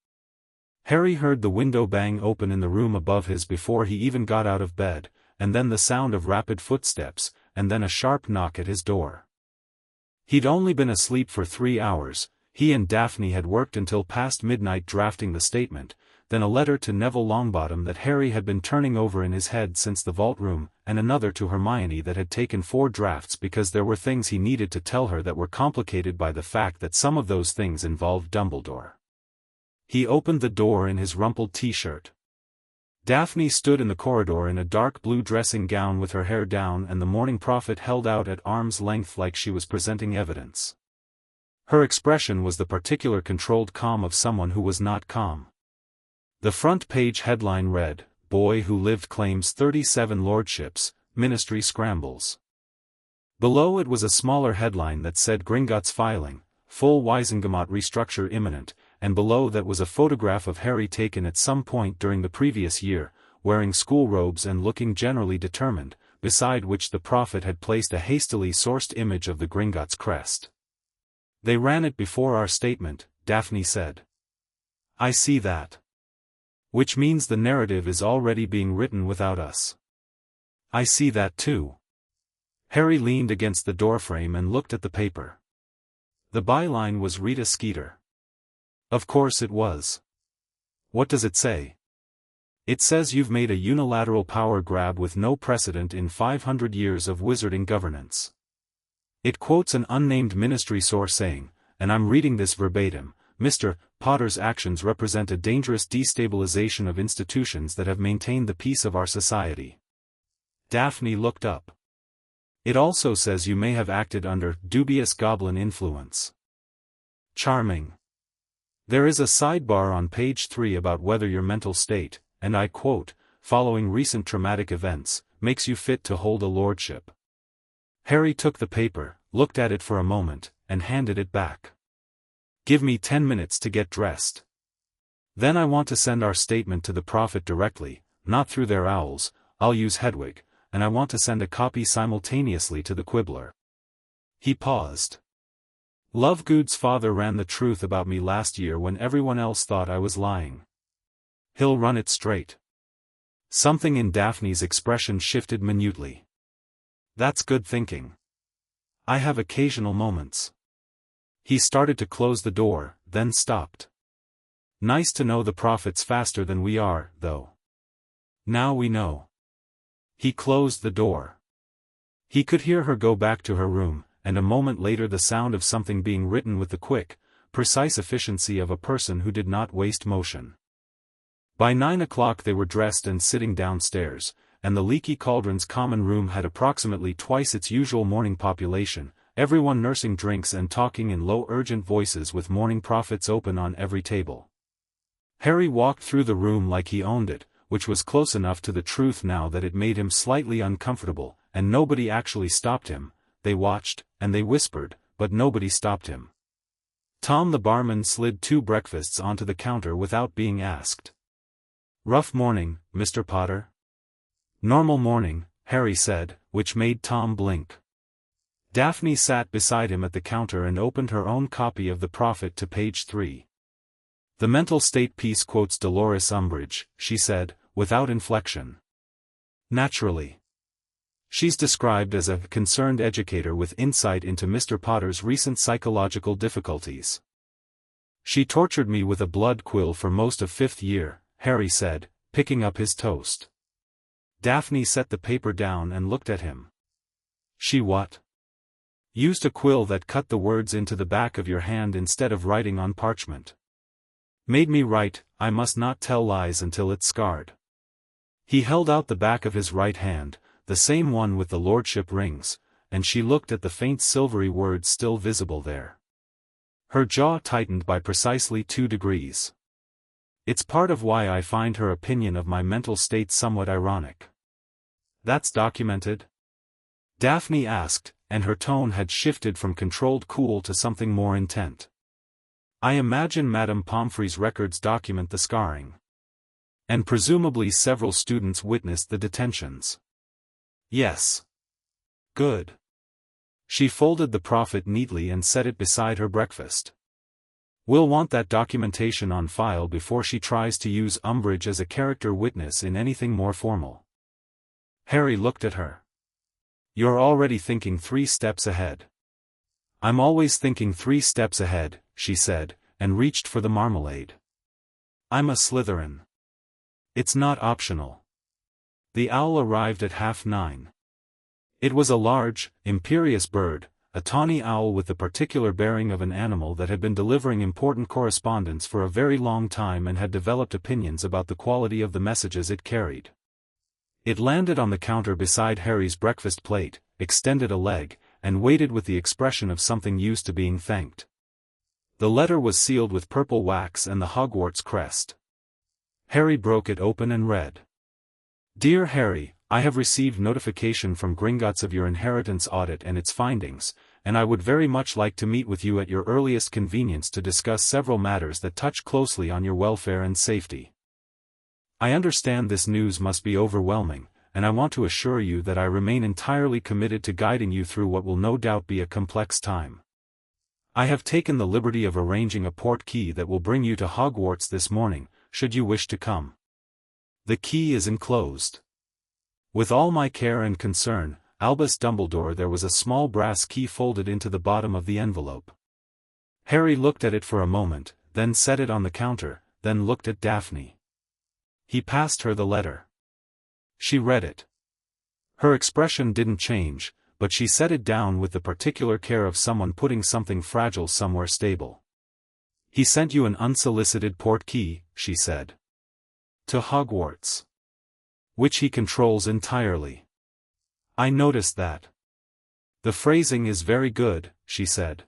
Harry heard the window bang open in the room above his before he even got out of bed, and then the sound of rapid footsteps, and then a sharp knock at his door. He'd only been asleep for 3 hours. He and Daphne had worked until past midnight drafting the statement, then a letter to Neville Longbottom that Harry had been turning over in his head since the vault room, and another to Hermione that had taken 4 drafts because there were things he needed to tell her that were complicated by the fact that some of those things involved Dumbledore. He opened the door in his rumpled t-shirt. Daphne stood in the corridor in a dark blue dressing gown with her hair down and the Morning Prophet held out at arm's length like she was presenting evidence. Her expression was the particular controlled calm of someone who was not calm. The front page headline read, "Boy Who Lived Claims 37 Lordships, Ministry Scrambles." Below it was a smaller headline that said Gringotts filing, full Wisengamot restructure imminent, and below that was a photograph of Harry taken at some point during the previous year, wearing school robes and looking generally determined, beside which the prophet had placed a hastily sourced image of the Gringotts crest. "They ran it before our statement," Daphne said. "I see that. Which means the narrative is already being written without us." "I see that too." Harry leaned against the doorframe and looked at the paper. The byline was Rita Skeeter. Of course it was. What does it say? It says you've made a unilateral power grab with no precedent in 500 years of wizarding governance. It quotes an unnamed ministry source saying, and I'm reading this verbatim, Mr. Potter's actions represent a dangerous destabilization of institutions that have maintained the peace of our society. Daphne looked up. It also says you may have acted under dubious goblin influence. Charming. There is a sidebar on page 3 about whether your mental state, and I quote, following recent traumatic events, makes you fit to hold a lordship. Harry took the paper, looked at it for a moment, and handed it back. "Give me 10 minutes to get dressed. Then I want to send our statement to the prophet directly, not through their owls, I'll use Hedwig, and I want to send a copy simultaneously to the Quibbler." He paused. "Lovegood's father ran the truth about me last year when everyone else thought I was lying. He'll run it straight." Something in Daphne's expression shifted minutely. "That's good thinking. I have occasional moments." He started to close the door, then stopped. "Nice to know the prophet's faster than we are, though. Now we know." He closed the door. He could hear her go back to her room, and a moment later the sound of something being written with the quick, precise efficiency of a person who did not waste motion. By 9 o'clock they were dressed and sitting downstairs, and the Leaky Cauldron's common room had approximately twice its usual morning population, everyone nursing drinks and talking in low urgent voices with Morning Prophets open on every table. Harry walked through the room like he owned it, which was close enough to the truth now that it made him slightly uncomfortable, and nobody actually stopped him. They watched, and they whispered, but nobody stopped him. Tom the barman slid 2 breakfasts onto the counter without being asked. "Rough morning, Mr. Potter?" "Normal morning," Harry said, which made Tom blink. Daphne sat beside him at the counter and opened her own copy of the Prophet to page 3. "The mental state piece quotes Dolores Umbridge," she said, without inflection. "Naturally. She's described as a concerned educator with insight into Mr. Potter's recent psychological difficulties. She tortured me with a blood quill for most of 5th year," Harry said, picking up his toast. Daphne set the paper down and looked at him. "She what?" "Used a quill that cut the words into the back of your hand instead of writing on parchment. Made me write, 'I must not tell lies' until it's scarred." He held out the back of his right hand, the same one with the lordship rings, and she looked at the faint silvery words still visible there. Her jaw tightened by precisely 2 degrees. "It's part of why I find her opinion of my mental state somewhat ironic." "That's documented?" Daphne asked, and her tone had shifted from controlled cool to something more intent. "I imagine Madame Pomfrey's records document the scarring. And presumably several students witnessed the detentions." "Yes." "Good." She folded the Prophet neatly and set it beside her breakfast. We'll want that documentation on file before she tries to use Umbridge as a character witness in anything more formal. Harry looked at her. You're already thinking 3 steps ahead. I'm always thinking 3 steps ahead, she said, and reached for the marmalade. I'm a Slytherin. It's not optional. The owl arrived at 9:30. It was a large, imperious bird, a tawny owl with the particular bearing of an animal that had been delivering important correspondence for a very long time and had developed opinions about the quality of the messages it carried. It landed on the counter beside Harry's breakfast plate, extended a leg, and waited with the expression of something used to being thanked. The letter was sealed with purple wax and the Hogwarts crest. Harry broke it open and read. Dear Harry, I have received notification from Gringotts of your inheritance audit and its findings, and I would very much like to meet with you at your earliest convenience to discuss several matters that touch closely on your welfare and safety. I understand this news must be overwhelming, and I want to assure you that I remain entirely committed to guiding you through what will no doubt be a complex time. I have taken the liberty of arranging a port key that will bring you to Hogwarts this morning, should you wish to come. The key is enclosed. With all my care and concern, Albus Dumbledore, there was a small brass key folded into the bottom of the envelope. Harry looked at it for a moment, then set it on the counter, then looked at Daphne. He passed her the letter. She read it. Her expression didn't change, but she set it down with the particular care of someone putting something fragile somewhere stable. He sent you an unsolicited port key, she said. To Hogwarts. Which he controls entirely. I noticed that. The phrasing is very good, she said.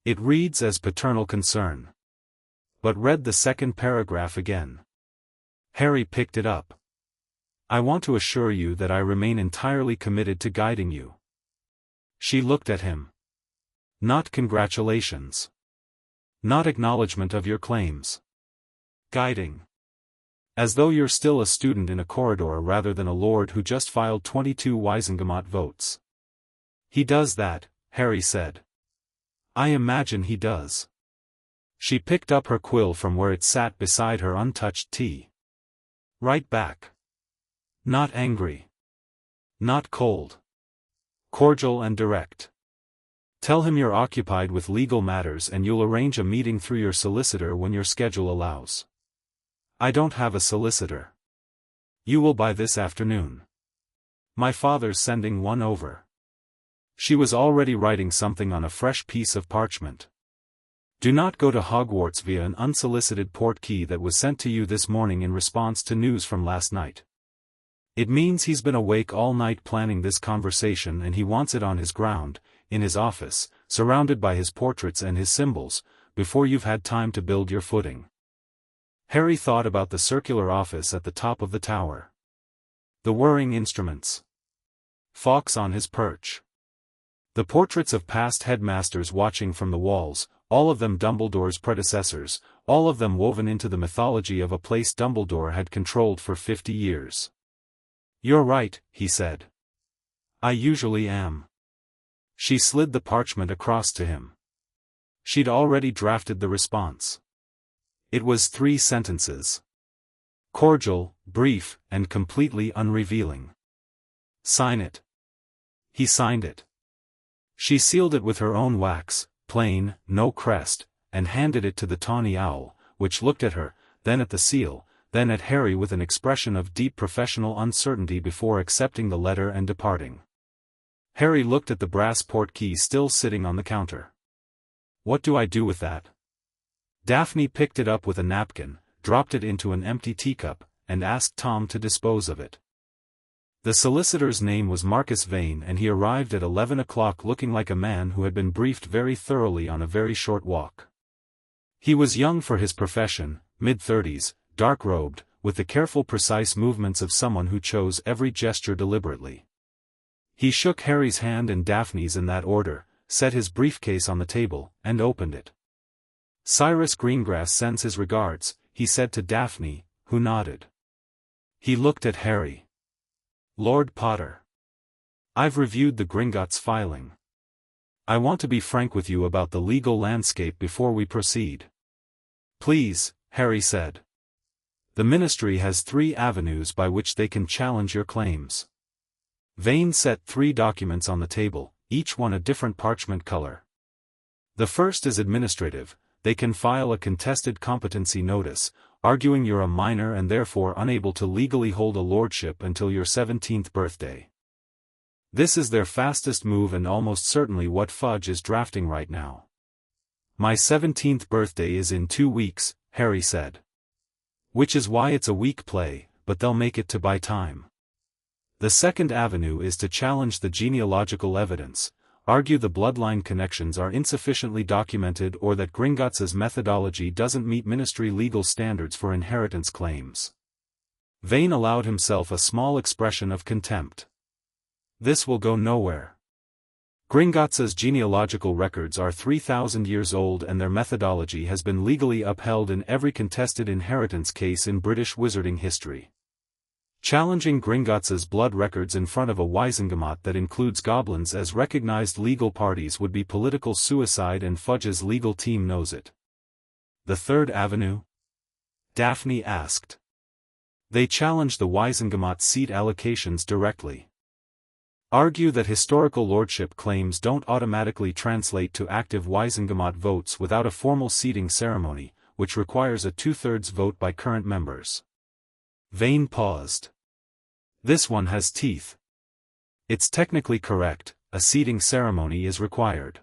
It reads as paternal concern. But read the second paragraph again. Harry picked it up. I want to assure you that I remain entirely committed to guiding you. She looked at him. Not congratulations. Not acknowledgement of your claims. Guiding. As though you're still a student in a corridor rather than a lord who just filed 22 Wisengamot votes. He does that, Harry said. I imagine he does. She picked up her quill from where it sat beside her untouched tea. Right back. Not angry. Not cold. Cordial and direct. Tell him you're occupied with legal matters and you'll arrange a meeting through your solicitor when your schedule allows. I don't have a solicitor. You will by this afternoon. My father's sending one over. She was already writing something on a fresh piece of parchment. Do not go to Hogwarts via an unsolicited port key that was sent to you this morning in response to news from last night. It means he's been awake all night planning this conversation and he wants it on his ground, in his office, surrounded by his portraits and his symbols, before you've had time to build your footing. Harry thought about the circular office at the top of the tower. The whirring instruments. Fawkes on his perch. The portraits of past headmasters watching from the walls, all of them Dumbledore's predecessors, all of them woven into the mythology of a place Dumbledore had controlled for 50 years. You're right, he said. I usually am. She slid the parchment across to him. She'd already drafted the response. It was 3 sentences. Cordial, brief, and completely unrevealing. Sign it. He signed it. She sealed it with her own wax, plain, no crest, and handed it to the tawny owl, which looked at her, then at the seal, then at Harry with an expression of deep professional uncertainty before accepting the letter and departing. Harry looked at the brass port key still sitting on the counter. What do I do with that? Daphne picked it up with a napkin, dropped it into an empty teacup, and asked Tom to dispose of it. The solicitor's name was Marcus Vane and he arrived at 11 o'clock looking like a man who had been briefed very thoroughly on a very short walk. He was young for his profession, mid-30s, dark-robed, with the careful precise movements of someone who chose every gesture deliberately. He shook Harry's hand and Daphne's in that order, set his briefcase on the table, and opened it. Sirius Greengrass sends his regards, he said to Daphne, who nodded. He looked at Harry. Lord Potter. I've reviewed the Gringotts filing. I want to be frank with you about the legal landscape before we proceed. Please, Harry said. The Ministry has 3 avenues by which they can challenge your claims. Vane set 3 documents on the table, each one a different parchment color. The first is administrative. They can file a contested competency notice, arguing you're a minor and therefore unable to legally hold a lordship until your 17th birthday. This is their fastest move and almost certainly what Fudge is drafting right now. My 17th birthday is in 2 weeks, Harry said. Which is why it's a weak play, but they'll make it to buy time. The second avenue is to challenge the genealogical evidence, argue the bloodline connections are insufficiently documented or that Gringotts' methodology doesn't meet Ministry legal standards for inheritance claims. Vane allowed himself a small expression of contempt. This will go nowhere. Gringotts' genealogical records are 3,000 years old and their methodology has been legally upheld in every contested inheritance case in British wizarding history. Challenging Gringotts' blood records in front of a Wisengamot that includes goblins as recognized legal parties would be political suicide and Fudge's legal team knows it. The third avenue? Daphne asked. They challenge the Wisengamot seat allocations directly. Argue that historical lordship claims don't automatically translate to active Wisengamot votes without a formal seating ceremony, which requires a 2/3 vote by current members. Vane paused. This one has teeth. It's technically correct, a seating ceremony is required.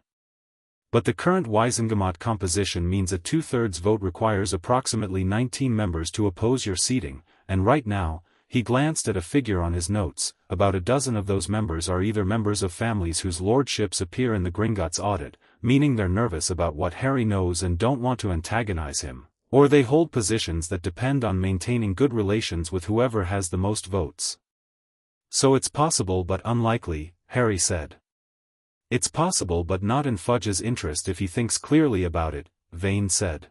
But the current Wisengamot composition means a 2/3 vote requires approximately 19 members to oppose your seating, and right now, he glanced at a figure on his notes, about a dozen of those members are either members of families whose lordships appear in the Gringotts audit, meaning they're nervous about what Harry knows and don't want to antagonize him, or they hold positions that depend on maintaining good relations with whoever has the most votes. So it's possible but unlikely, Harry said. It's possible but not in Fudge's interest if he thinks clearly about it, Vane said.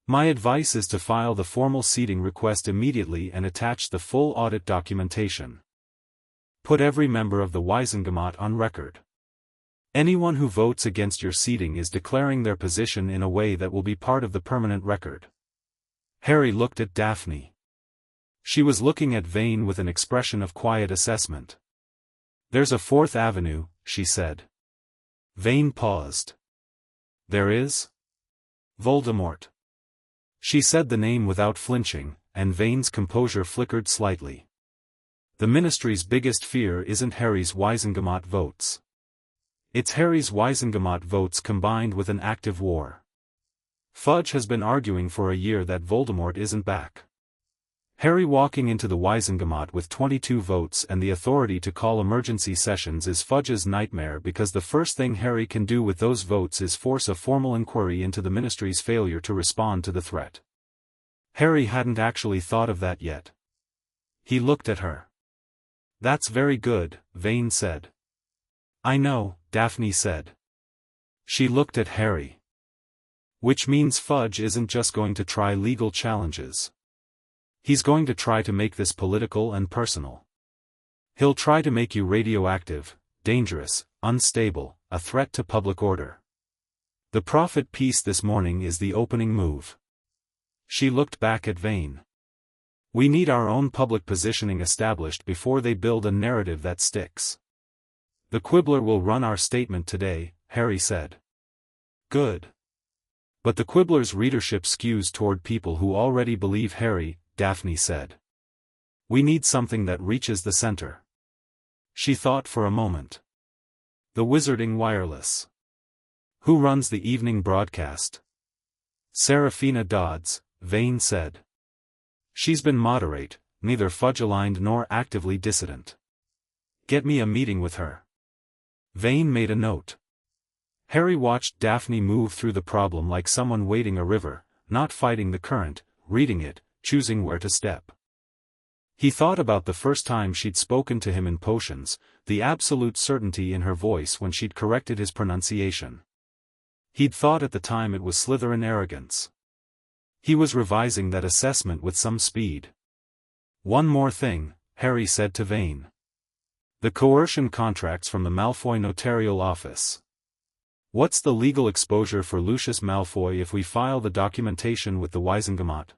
My advice is to file the formal seating request immediately and attach the full audit documentation. Put every member of the Wisengamot on record. Anyone who votes against your seating is declaring their position in a way that will be part of the permanent record. Harry looked at Daphne. She was looking at Vane with an expression of quiet assessment. There's a fourth avenue, she said. Vane paused. There is? Voldemort. She said the name without flinching, and Vane's composure flickered slightly. The Ministry's biggest fear isn't Harry's Wisengamot votes. It's Harry's Wisengamot votes combined with an active war. Fudge has been arguing for a year that Voldemort isn't back. Harry walking into the Wisengamot with 22 votes and the authority to call emergency sessions is Fudge's nightmare because the first thing Harry can do with those votes is force a formal inquiry into the Ministry's failure to respond to the threat. Harry hadn't actually thought of that yet. He looked at her. That's very good, Vane said. I know, Daphne said. She looked at Harry. Which means Fudge isn't just going to try legal challenges. He's going to try to make this political and personal. He'll try to make you radioactive, dangerous, unstable, a threat to public order. The Prophet piece this morning is the opening move. She looked back at Vane. We need our own public positioning established before they build a narrative that sticks. The Quibbler will run our statement today, Harry said. Good. But the Quibbler's readership skews toward people who already believe Harry, Daphne said. We need something that reaches the center. She thought for a moment. The Wizarding Wireless. Who runs the evening broadcast? Seraphina Dodds, Vane said. She's been moderate, neither Fudge-aligned nor actively dissident. Get me a meeting with her. Vane made a note. Harry watched Daphne move through the problem like someone wading a river, not fighting the current, reading it, choosing where to step. He thought about the first time she'd spoken to him in potions, the absolute certainty in her voice when she'd corrected his pronunciation. He'd thought at the time it was Slytherin arrogance. He was revising that assessment with some speed. One more thing, Harry said to Vane. The coercion contracts from the Malfoy notarial office. What's the legal exposure for Lucius Malfoy if we file the documentation with the Wizengamot?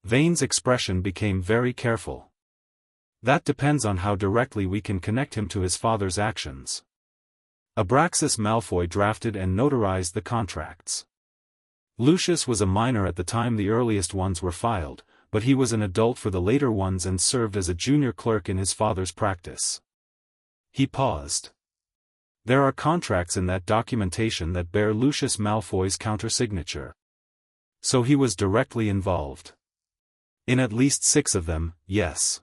Vane's expression became very careful. That depends on how directly we can connect him to his father's actions. Abraxas Malfoy drafted and notarized the contracts. Lucius was a minor at the time the earliest ones were filed, but he was an adult for the later ones and served as a junior clerk in his father's practice. He paused. There are contracts in that documentation that bear Lucius Malfoy's countersignature. So he was directly involved. In at least 6 of them, yes.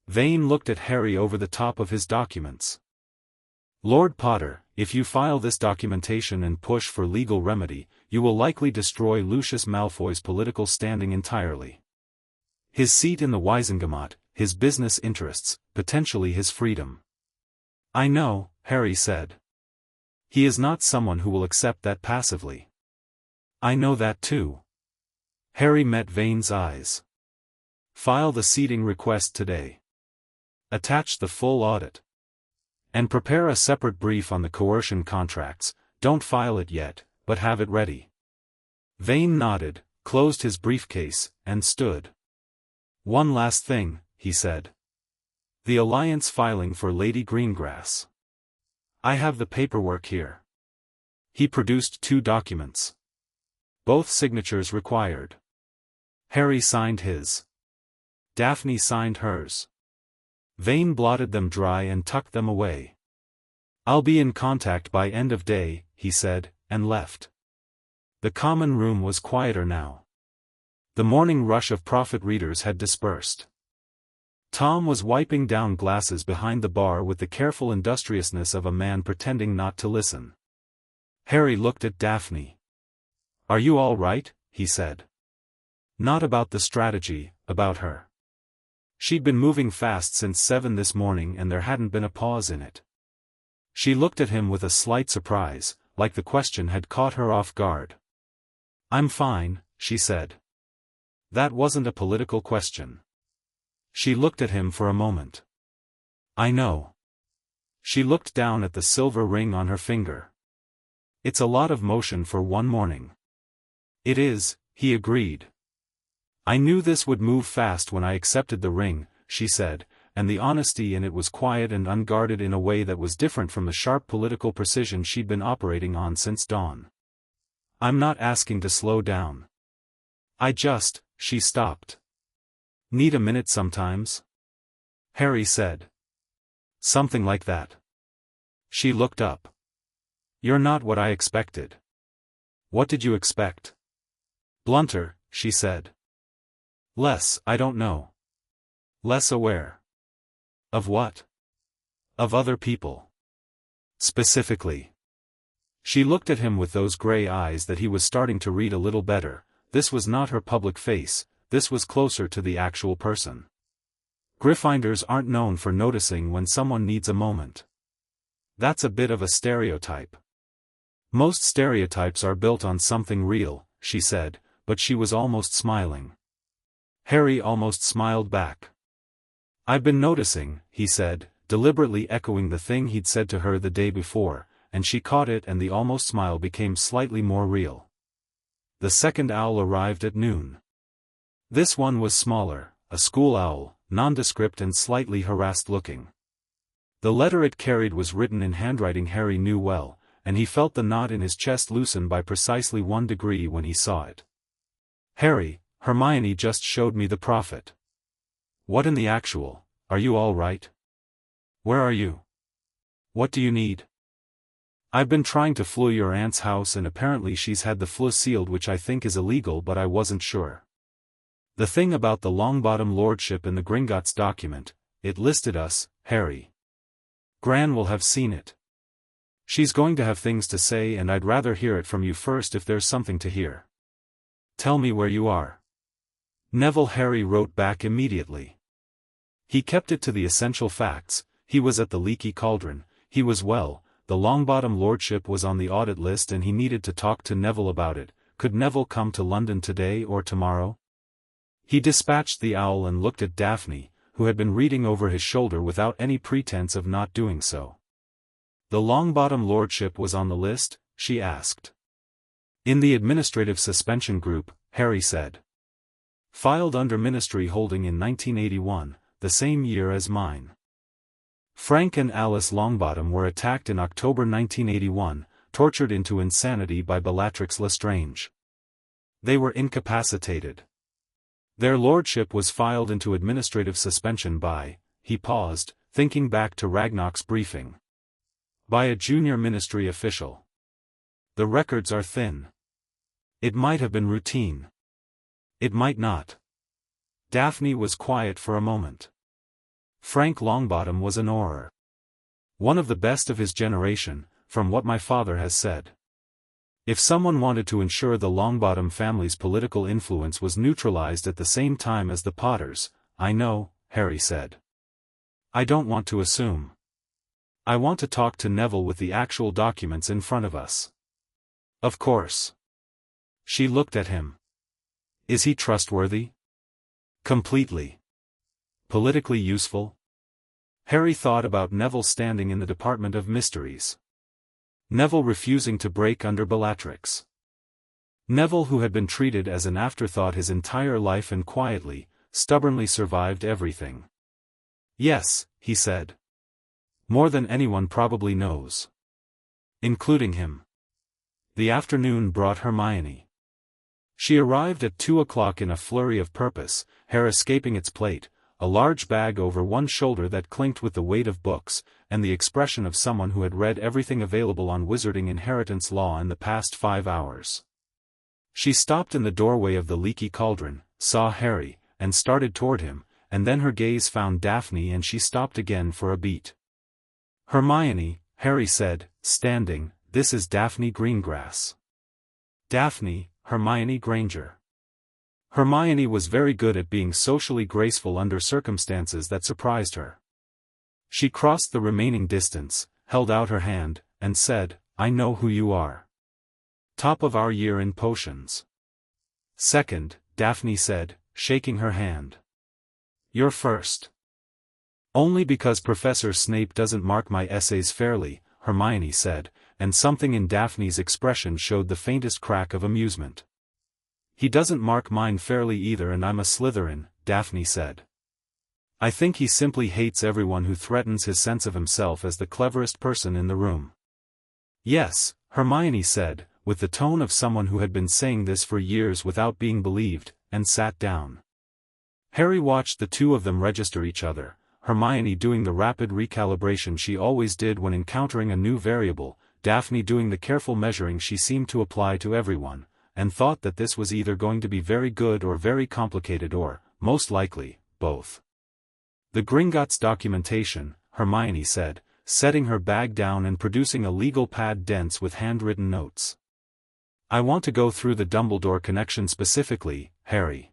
Vane looked at Harry over the top of his documents. Lord Potter, if you file this documentation and push for legal remedy, you will likely destroy Lucius Malfoy's political standing entirely. His seat in the Wizengamot, his business interests, potentially his freedom. I know, Harry said. He is not someone who will accept that passively. I know that too. Harry met Vane's eyes. File the seating request today. Attach the full audit. And prepare a separate brief on the coercion contracts. Don't file it yet, but have it ready. Vane nodded, closed his briefcase, and stood. One last thing, he said. The alliance filing for Lady Greengrass. I have the paperwork here. He produced 2 documents. Both signatures required. Harry signed his. Daphne signed hers. Vane blotted them dry and tucked them away. I'll be in contact by end of day, he said, and left. The common room was quieter now. The morning rush of prophet readers had dispersed. Tom was wiping down glasses behind the bar with the careful industriousness of a man pretending not to listen. Harry looked at Daphne. Are you all right? He said. Not about the strategy, about her. She'd been moving fast since 7 this morning and there hadn't been a pause in it. She looked at him with a slight surprise, like the question had caught her off guard. I'm fine, she said. That wasn't a political question. She looked at him for a moment. I know. She looked down at the silver ring on her finger. It's a lot of motion for one morning. It is, he agreed. I knew this would move fast when I accepted the ring, she said, and the honesty in it was quiet and unguarded in a way that was different from the sharp political precision she'd been operating on since dawn. I'm not asking to slow down. She stopped. Need a minute sometimes? Harry said. Something like that. She looked up. You're not what I expected. What did you expect? Blunter, she said. Less, I don't know. Less aware. Of what? Of other people. Specifically. She looked at him with those gray eyes that he was starting to read a little better. This was not her public face, this was closer to the actual person. Gryffindors aren't known for noticing when someone needs a moment. That's a bit of a stereotype. Most stereotypes are built on something real, she said, but she was almost smiling. Harry almost smiled back. I've been noticing, he said, deliberately echoing the thing he'd said to her the day before, and she caught it and the almost smile became slightly more real. The second owl arrived at noon. This one was smaller, a school owl, nondescript and slightly harassed-looking. The letter it carried was written in handwriting Harry knew well, and he felt the knot in his chest loosen by precisely 1 degree when he saw it. Harry, Hermione just showed me the prophet. What in the actual, are you all right? Where are you? What do you need? I've been trying to flu your aunt's house and apparently she's had the flu sealed, which I think is illegal, but I wasn't sure. The thing about the Longbottom Lordship in the Gringotts document, it listed us, Harry. Gran will have seen it. She's going to have things to say and I'd rather hear it from you first if there's something to hear. Tell me where you are. Neville. Harry wrote back immediately. He kept it to the essential facts. He was at the Leaky Cauldron, he was well, the Longbottom Lordship was on the audit list and he needed to talk to Neville about it. Could Neville come to London today or tomorrow? He dispatched the owl and looked at Daphne, who had been reading over his shoulder without any pretense of not doing so. The Longbottom Lordship was on the list, she asked. In the administrative suspension group, Harry said. Filed under Ministry Holding in 1981, the same year as mine. Frank and Alice Longbottom were attacked in October 1981, tortured into insanity by Bellatrix Lestrange. They were incapacitated. Their lordship was filed into administrative suspension by, he paused, thinking back to Ragnarok's briefing. By a junior ministry official. The records are thin. It might have been routine. It might not. Daphne was quiet for a moment. Frank Longbottom was an Auror. One of the best of his generation, from what my father has said. If someone wanted to ensure the Longbottom family's political influence was neutralized at the same time as the Potters, I know, Harry said. I don't want to assume. I want to talk to Neville with the actual documents in front of us. Of course. She looked at him. Is he trustworthy? Completely. Politically useful? Harry thought about Neville standing in the Department of Mysteries. Neville refusing to break under Bellatrix. Neville, who had been treated as an afterthought his entire life and quietly, stubbornly survived everything. Yes, he said. More than anyone probably knows. Including him. The afternoon brought Hermione. She arrived at 2 o'clock in a flurry of purpose, hair escaping its plait, a large bag over one shoulder that clinked with the weight of books, and the expression of someone who had read everything available on wizarding inheritance law in the past 5 hours. She stopped in the doorway of the leaky cauldron, saw Harry, and started toward him, and then her gaze found Daphne and she stopped again for a beat. Hermione, Harry said, standing, this is Daphne Greengrass. Daphne, Hermione Granger. Hermione was very good at being socially graceful under circumstances that surprised her. She crossed the remaining distance, held out her hand, and said, I know who you are. Top of our year in potions. Second, Daphne said, shaking her hand. You're first. Only because Professor Snape doesn't mark my essays fairly, Hermione said, and something in Daphne's expression showed the faintest crack of amusement. He doesn't mark mine fairly either and I'm a Slytherin, Daphne said. I think he simply hates everyone who threatens his sense of himself as the cleverest person in the room. Yes, Hermione said, with the tone of someone who had been saying this for years without being believed, and sat down. Harry watched the two of them register each other, Hermione doing the rapid recalibration she always did when encountering a new variable, Daphne doing the careful measuring she seemed to apply to everyone, and thought that this was either going to be very good or very complicated or, most likely, both. The Gringotts documentation, Hermione said, setting her bag down and producing a legal pad dense with handwritten notes. I want to go through the Dumbledore connection specifically, Harry.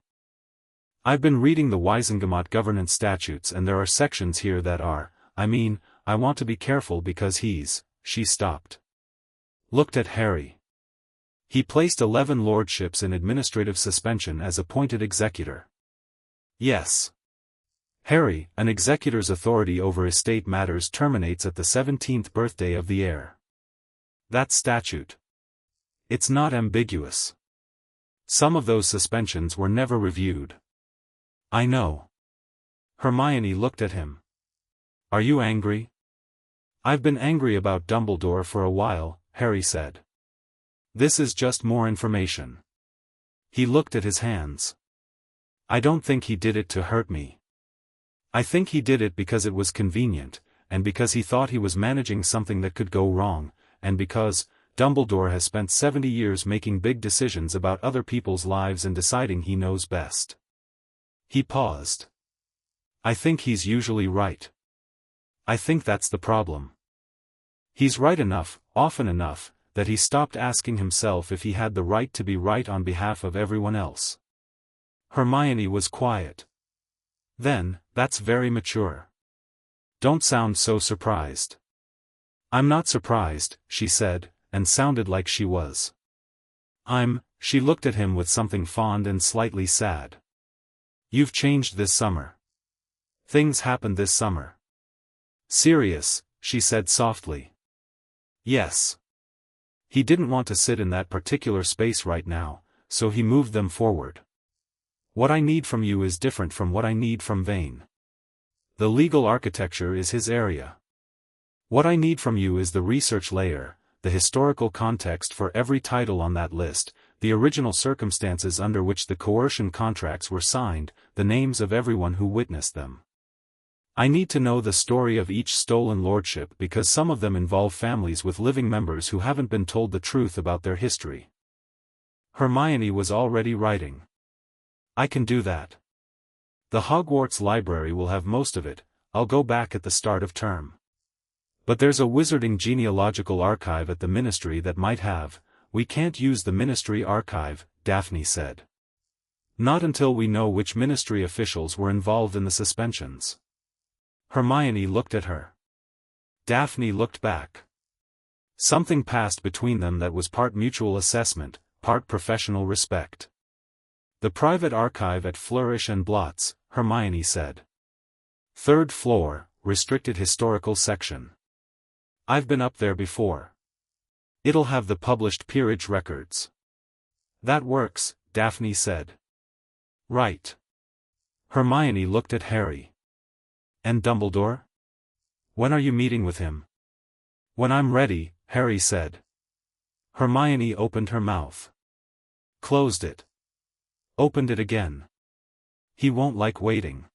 I've been reading the Wisengamot governance statutes and there are sections here that are, I want to be careful because she stopped. Looked at Harry. He placed 11 lordships in administrative suspension as appointed executor. Yes. Harry, an executor's authority over estate matters terminates at the 17th birthday of the heir. That statute. It's not ambiguous. Some of those suspensions were never reviewed. I know. Hermione looked at him. Are you angry? I've been angry about Dumbledore for a while, Harry said. This is just more information. He looked at his hands. I don't think he did it to hurt me. I think he did it because it was convenient, and because he thought he was managing something that could go wrong, and because Dumbledore has spent 70 years making big decisions about other people's lives and deciding he knows best. He paused. I think he's usually right. I think that's the problem. He's right enough, often enough, that he stopped asking himself if he had the right to be right on behalf of everyone else. Hermione was quiet. Then, that's very mature. Don't sound so surprised. I'm not surprised, she said, and sounded like she was. She looked at him with something fond and slightly sad. You've changed this summer. Things happened this summer. Sirius, she said softly. Yes. He didn't want to sit in that particular space right now, so he moved them forward. What I need from you is different from what I need from Vane. The legal architecture is his area. What I need from you is the research layer, the historical context for every title on that list, the original circumstances under which the coercion contracts were signed, the names of everyone who witnessed them. I need to know the story of each stolen lordship because some of them involve families with living members who haven't been told the truth about their history. Hermione was already writing. I can do that. The Hogwarts library will have most of it, I'll go back at the start of term. But there's a wizarding genealogical archive at the Ministry that might have. We can't use the Ministry archive, Daphne said. Not until we know which Ministry officials were involved in the suspensions. Hermione looked at her. Daphne looked back. Something passed between them that was part mutual assessment, part professional respect. The private archive at Flourish and Blots, Hermione said. 3rd floor, restricted historical section. I've been up there before. It'll have the published peerage records. That works, Daphne said. Right. Hermione looked at Harry. And Dumbledore? When are you meeting with him? When I'm ready, Harry said. Hermione opened her mouth. Closed it. Opened it again. He won't like waiting.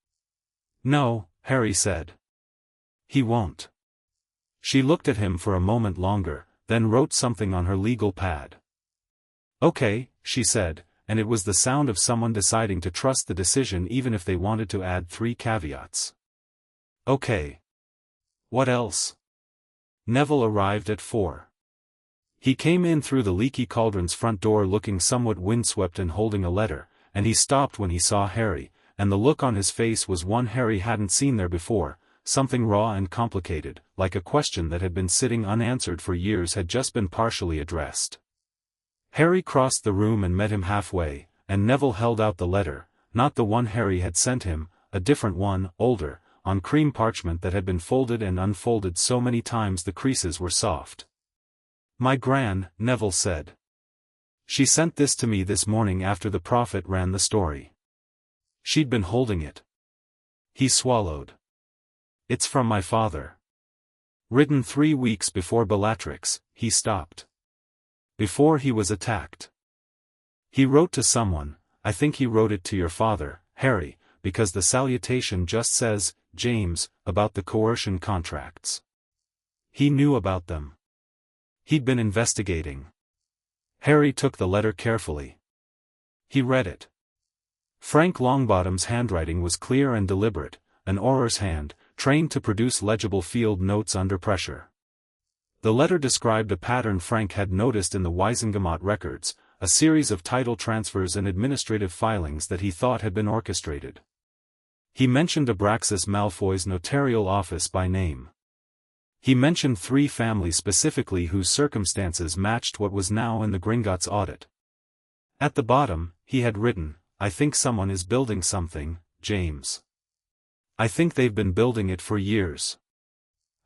No, Harry said. He won't. She looked at him for a moment longer, then wrote something on her legal pad. Okay, she said, and it was the sound of someone deciding to trust the decision even if they wanted to add 3 caveats. Okay. What else? Neville arrived at 4. He came in through the leaky cauldron's front door looking somewhat windswept and holding a letter, and he stopped when he saw Harry, and the look on his face was one Harry hadn't seen there before, something raw and complicated, like a question that had been sitting unanswered for years had just been partially addressed. Harry crossed the room and met him halfway, and Neville held out the letter, not the one Harry had sent him, a different one, older, on cream parchment that had been folded and unfolded so many times the creases were soft. My Gran, Neville said. She sent this to me this morning after the prophet ran the story. She'd been holding it. He swallowed. It's from my father. Written 3 weeks before Bellatrix, he stopped. Before he was attacked. He wrote to someone, I think he wrote it to your father, Harry, because the salutation just says, James, about the coercion contracts. He knew about them. He'd been investigating. Harry took the letter carefully. He read it. Frank Longbottom's handwriting was clear and deliberate, an Auror's hand, trained to produce legible field notes under pressure. The letter described a pattern Frank had noticed in the Wisengamot records, a series of title transfers and administrative filings that he thought had been orchestrated. He mentioned Abraxas Malfoy's notarial office by name. He mentioned 3 families specifically whose circumstances matched what was now in the Gringotts audit. At the bottom, he had written, I think someone is building something, James. I think they've been building it for years.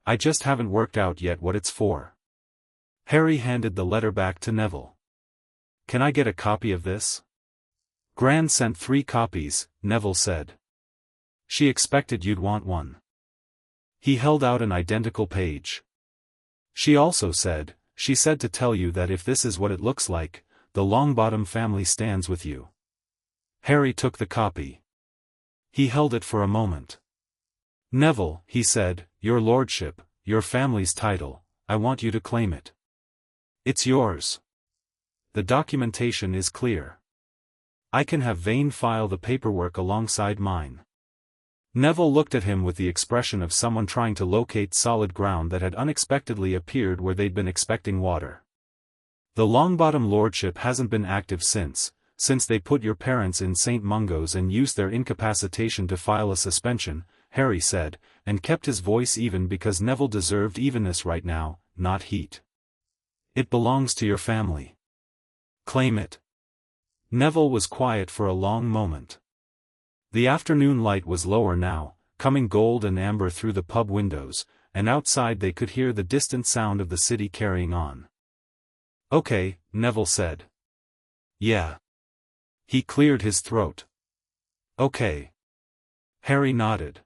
I just haven't worked out yet what it's for. Harry handed the letter back to Neville. Can I get a copy of this? Gran sent 3 copies, Neville said. She expected you'd want one. He held out an identical page. She also said, she said to tell you that if this is what it looks like, the Longbottom family stands with you. Harry took the copy. He held it for a moment. Neville, he said, your lordship, your family's title, I want you to claim it. It's yours. The documentation is clear. I can have Vane file the paperwork alongside mine. Neville looked at him with the expression of someone trying to locate solid ground that had unexpectedly appeared where they'd been expecting water. The Longbottom lordship hasn't been active since they put your parents in St. Mungo's and used their incapacitation to file a suspension, Harry said, and kept his voice even because Neville deserved evenness right now, not heat. It belongs to your family. Claim it. Neville was quiet for a long moment. The afternoon light was lower now, coming gold and amber through the pub windows, and outside they could hear the distant sound of the city carrying on. "Okay," Neville said. "Yeah." He cleared his throat. "Okay." Harry nodded.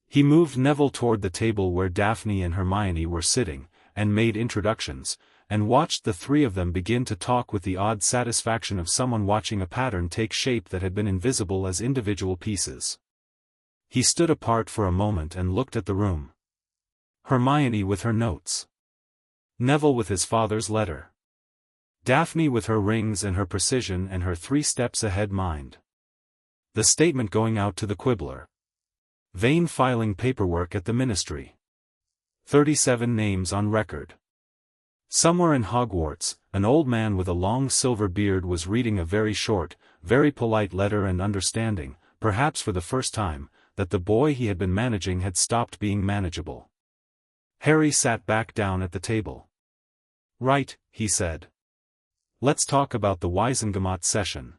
He moved Neville toward the table where Daphne and Hermione were sitting, and made introductions, and watched the three of them begin to talk with the odd satisfaction of someone watching a pattern take shape that had been invisible as individual pieces. He stood apart for a moment and looked at the room. Hermione with her notes. Neville with his father's letter. Daphne with her rings and her precision and her 3 steps ahead mind. The statement going out to the Quibbler. Vane filing paperwork at the Ministry. 37 names on record. Somewhere in Hogwarts, an old man with a long silver beard was reading a very short, very polite letter and understanding, perhaps for the first time, that the boy he had been managing had stopped being manageable. Harry sat back down at the table. "Right," he said. "Let's talk about the Wizengamot session."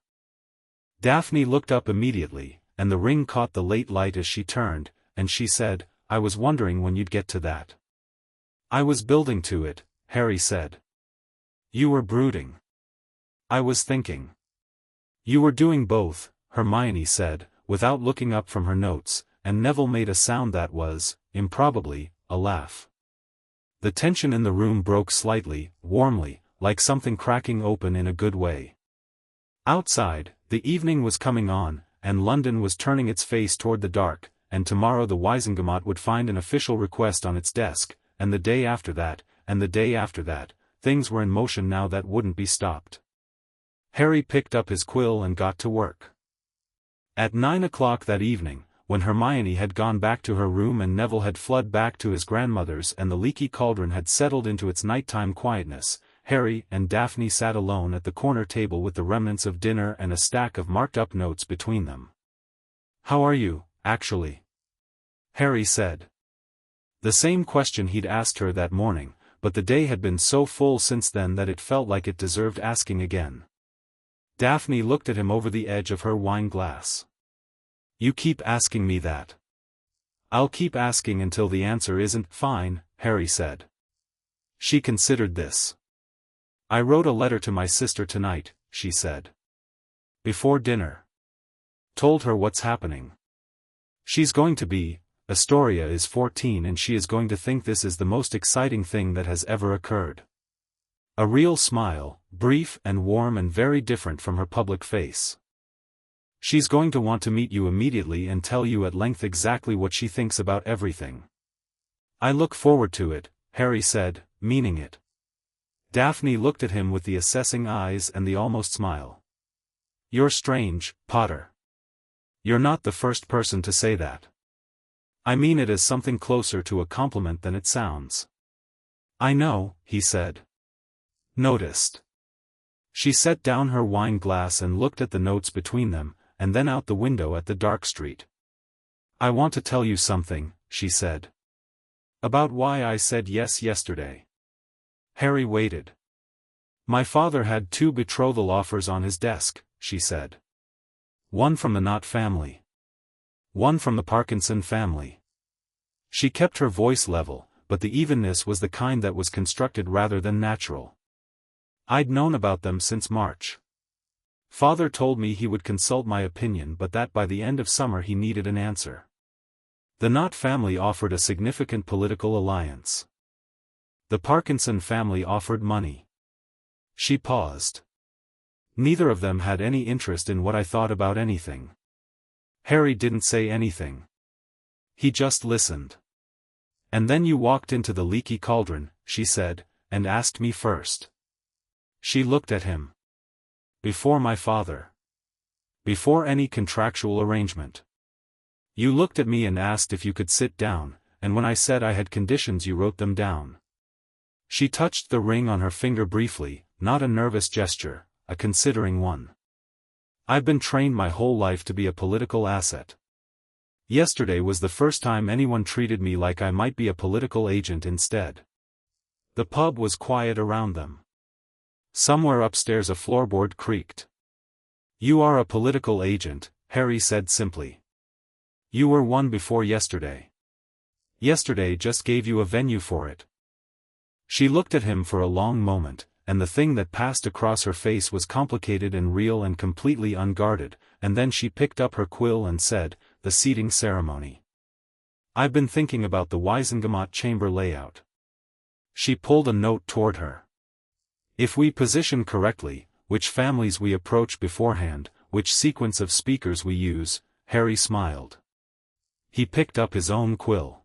Daphne looked up immediately, and the ring caught the late light as she turned, and she said, "I was wondering when you'd get to that." "I was building to it," Harry said. "You were brooding." "I was thinking." "You were doing both," Hermione said, without looking up from her notes, and Neville made a sound that was, improbably, a laugh. The tension in the room broke slightly, warmly, like something cracking open in a good way. Outside, the evening was coming on, and London was turning its face toward the dark, and tomorrow the Wizengamot would find an official request on its desk, and the day after that, and the day after that, things were in motion now that wouldn't be stopped. Harry picked up his quill and got to work. At 9 o'clock that evening, when Hermione had gone back to her room and Neville had fled back to his grandmother's and the leaky cauldron had settled into its nighttime quietness, Harry and Daphne sat alone at the corner table with the remnants of dinner and a stack of marked-up notes between them. "How are you, actually?" Harry said. The same question he'd asked her that morning, but the day had been so full since then that it felt like it deserved asking again. Daphne looked at him over the edge of her wine glass. "You keep asking me that." "I'll keep asking until the answer isn't fine," Harry said. She considered this. "I wrote a letter to my sister tonight," she said. "Before dinner. Told her what's happening. She's going to be, Astoria is 14 and she is going to think this is the most exciting thing that has ever occurred." A real smile, brief and warm and very different from her public face. "She's going to want to meet you immediately and tell you at length exactly what she thinks about everything." "I look forward to it," Harry said, meaning it. Daphne looked at him with the assessing eyes and the almost smile. "You're strange, Potter. You're not the first person to say that. I mean it as something closer to a compliment than it sounds." "I know," he said. "Noticed." She set down her wine glass and looked at the notes between them, and then out the window at the dark street. "I want to tell you something," she said. "About why I said yes yesterday." Harry waited. "My father had 2 betrothal offers on his desk," she said. "One from the Knott family. One from the Parkinson family." She kept her voice level, but the evenness was the kind that was constructed rather than natural. "I'd known about them since March. Father told me he would consult my opinion but that by the end of summer he needed an answer. The Knott family offered a significant political alliance. The Parkinson family offered money." She paused. "Neither of them had any interest in what I thought about anything." Harry didn't say anything. He just listened. "And then you walked into the leaky cauldron," she said, "and asked me first." She looked at him. "Before my father. Before any contractual arrangement. You looked at me and asked if you could sit down, and when I said I had conditions you wrote them down." She touched the ring on her finger briefly, not a nervous gesture, a considering one. "I've been trained my whole life to be a political asset. Yesterday was the first time anyone treated me like I might be a political agent instead." The pub was quiet around them. Somewhere upstairs a floorboard creaked. "You are a political agent," Harry said simply. "You were one before yesterday." Yesterday just gave you a venue for it. She looked at him for a long moment, and the thing that passed across her face was complicated and real and completely unguarded, and then she picked up her quill and said, "The seating ceremony. I've been thinking about the Wizengamot chamber layout." She pulled a note toward her. "If we position correctly, which families we approach beforehand, which sequence of speakers we use," Harry smiled. He picked up his own quill.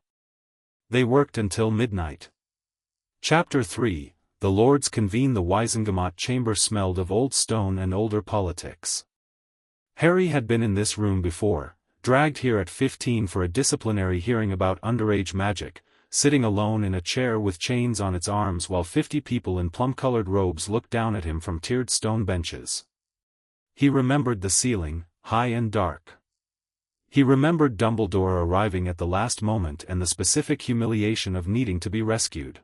They worked until midnight. Chapter 3, The Lords convene. The Wizengamot chamber smelled of old stone and older politics. Harry had been in this room before, dragged here at 15 for a disciplinary hearing about underage magic, sitting alone in a chair with chains on its arms while 50 people in plum-colored robes looked down at him from tiered stone benches. He remembered the ceiling, high and dark. He remembered Dumbledore arriving at the last moment and the specific humiliation of needing to be rescued.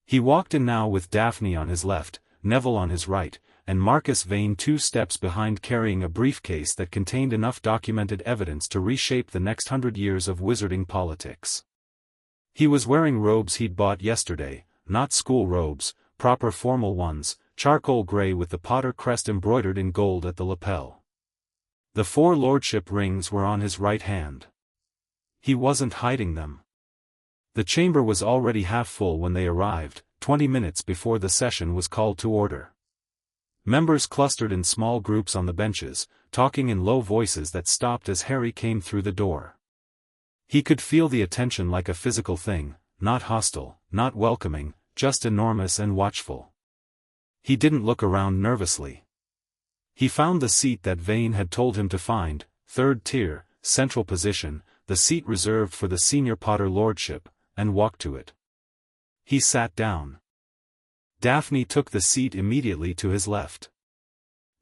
He walked in now with Daphne on his left, Neville on his right, and Marcus Vane 2 steps behind carrying a briefcase that contained enough documented evidence to reshape the next 100 years of wizarding politics. He was wearing robes he'd bought yesterday, not school robes, proper formal ones, charcoal gray with the Potter crest embroidered in gold at the lapel. The 4 lordship rings were on his right hand. He wasn't hiding them. The chamber was already half full when they arrived, 20 minutes before the session was called to order. Members clustered in small groups on the benches, talking in low voices that stopped as Harry came through the door. He could feel the attention like a physical thing, not hostile, not welcoming, just enormous and watchful. He didn't look around nervously. He found the seat that Vane had told him to find, 3rd tier, central position, the seat reserved for the senior Potter lordship, and walked to it. He sat down. Daphne took the seat immediately to his left.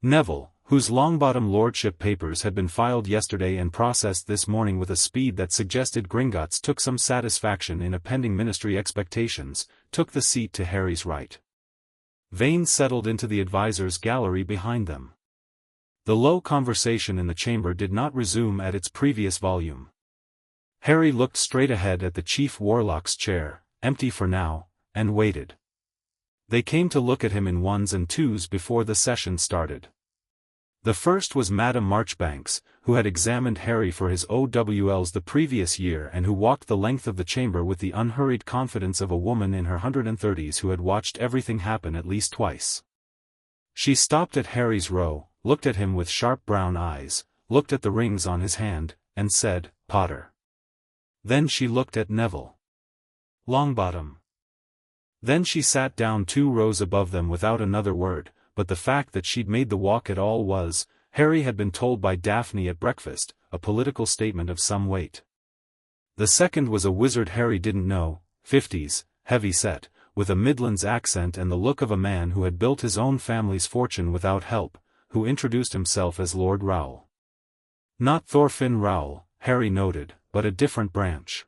Neville, whose Longbottom lordship papers had been filed yesterday and processed this morning with a speed that suggested Gringotts took some satisfaction in appending ministry expectations, took the seat to Harry's right. Vane settled into the advisors' gallery behind them. The low conversation in the chamber did not resume at its previous volume. Harry looked straight ahead at the chief warlock's chair, empty for now, and waited. They came to look at him in ones and twos before the session started. The first was Madame Marchbanks, who had examined Harry for his OWLs the previous year and who walked the length of the chamber with the unhurried confidence of a woman in her 130s who had watched everything happen at least twice. She stopped at Harry's row, looked at him with sharp brown eyes, looked at the rings on his hand, and said, "Potter." Then she looked at Neville. "Longbottom." Then she sat down 2 rows above them without another word, but the fact that she'd made the walk at all was, Harry had been told by Daphne at breakfast, a political statement of some weight. The second was a wizard Harry didn't know, 50s, heavy-set, with a Midlands accent and the look of a man who had built his own family's fortune without help, who introduced himself as Lord Rowell. Not Thorfinn Rowell, Harry noted, but a different branch.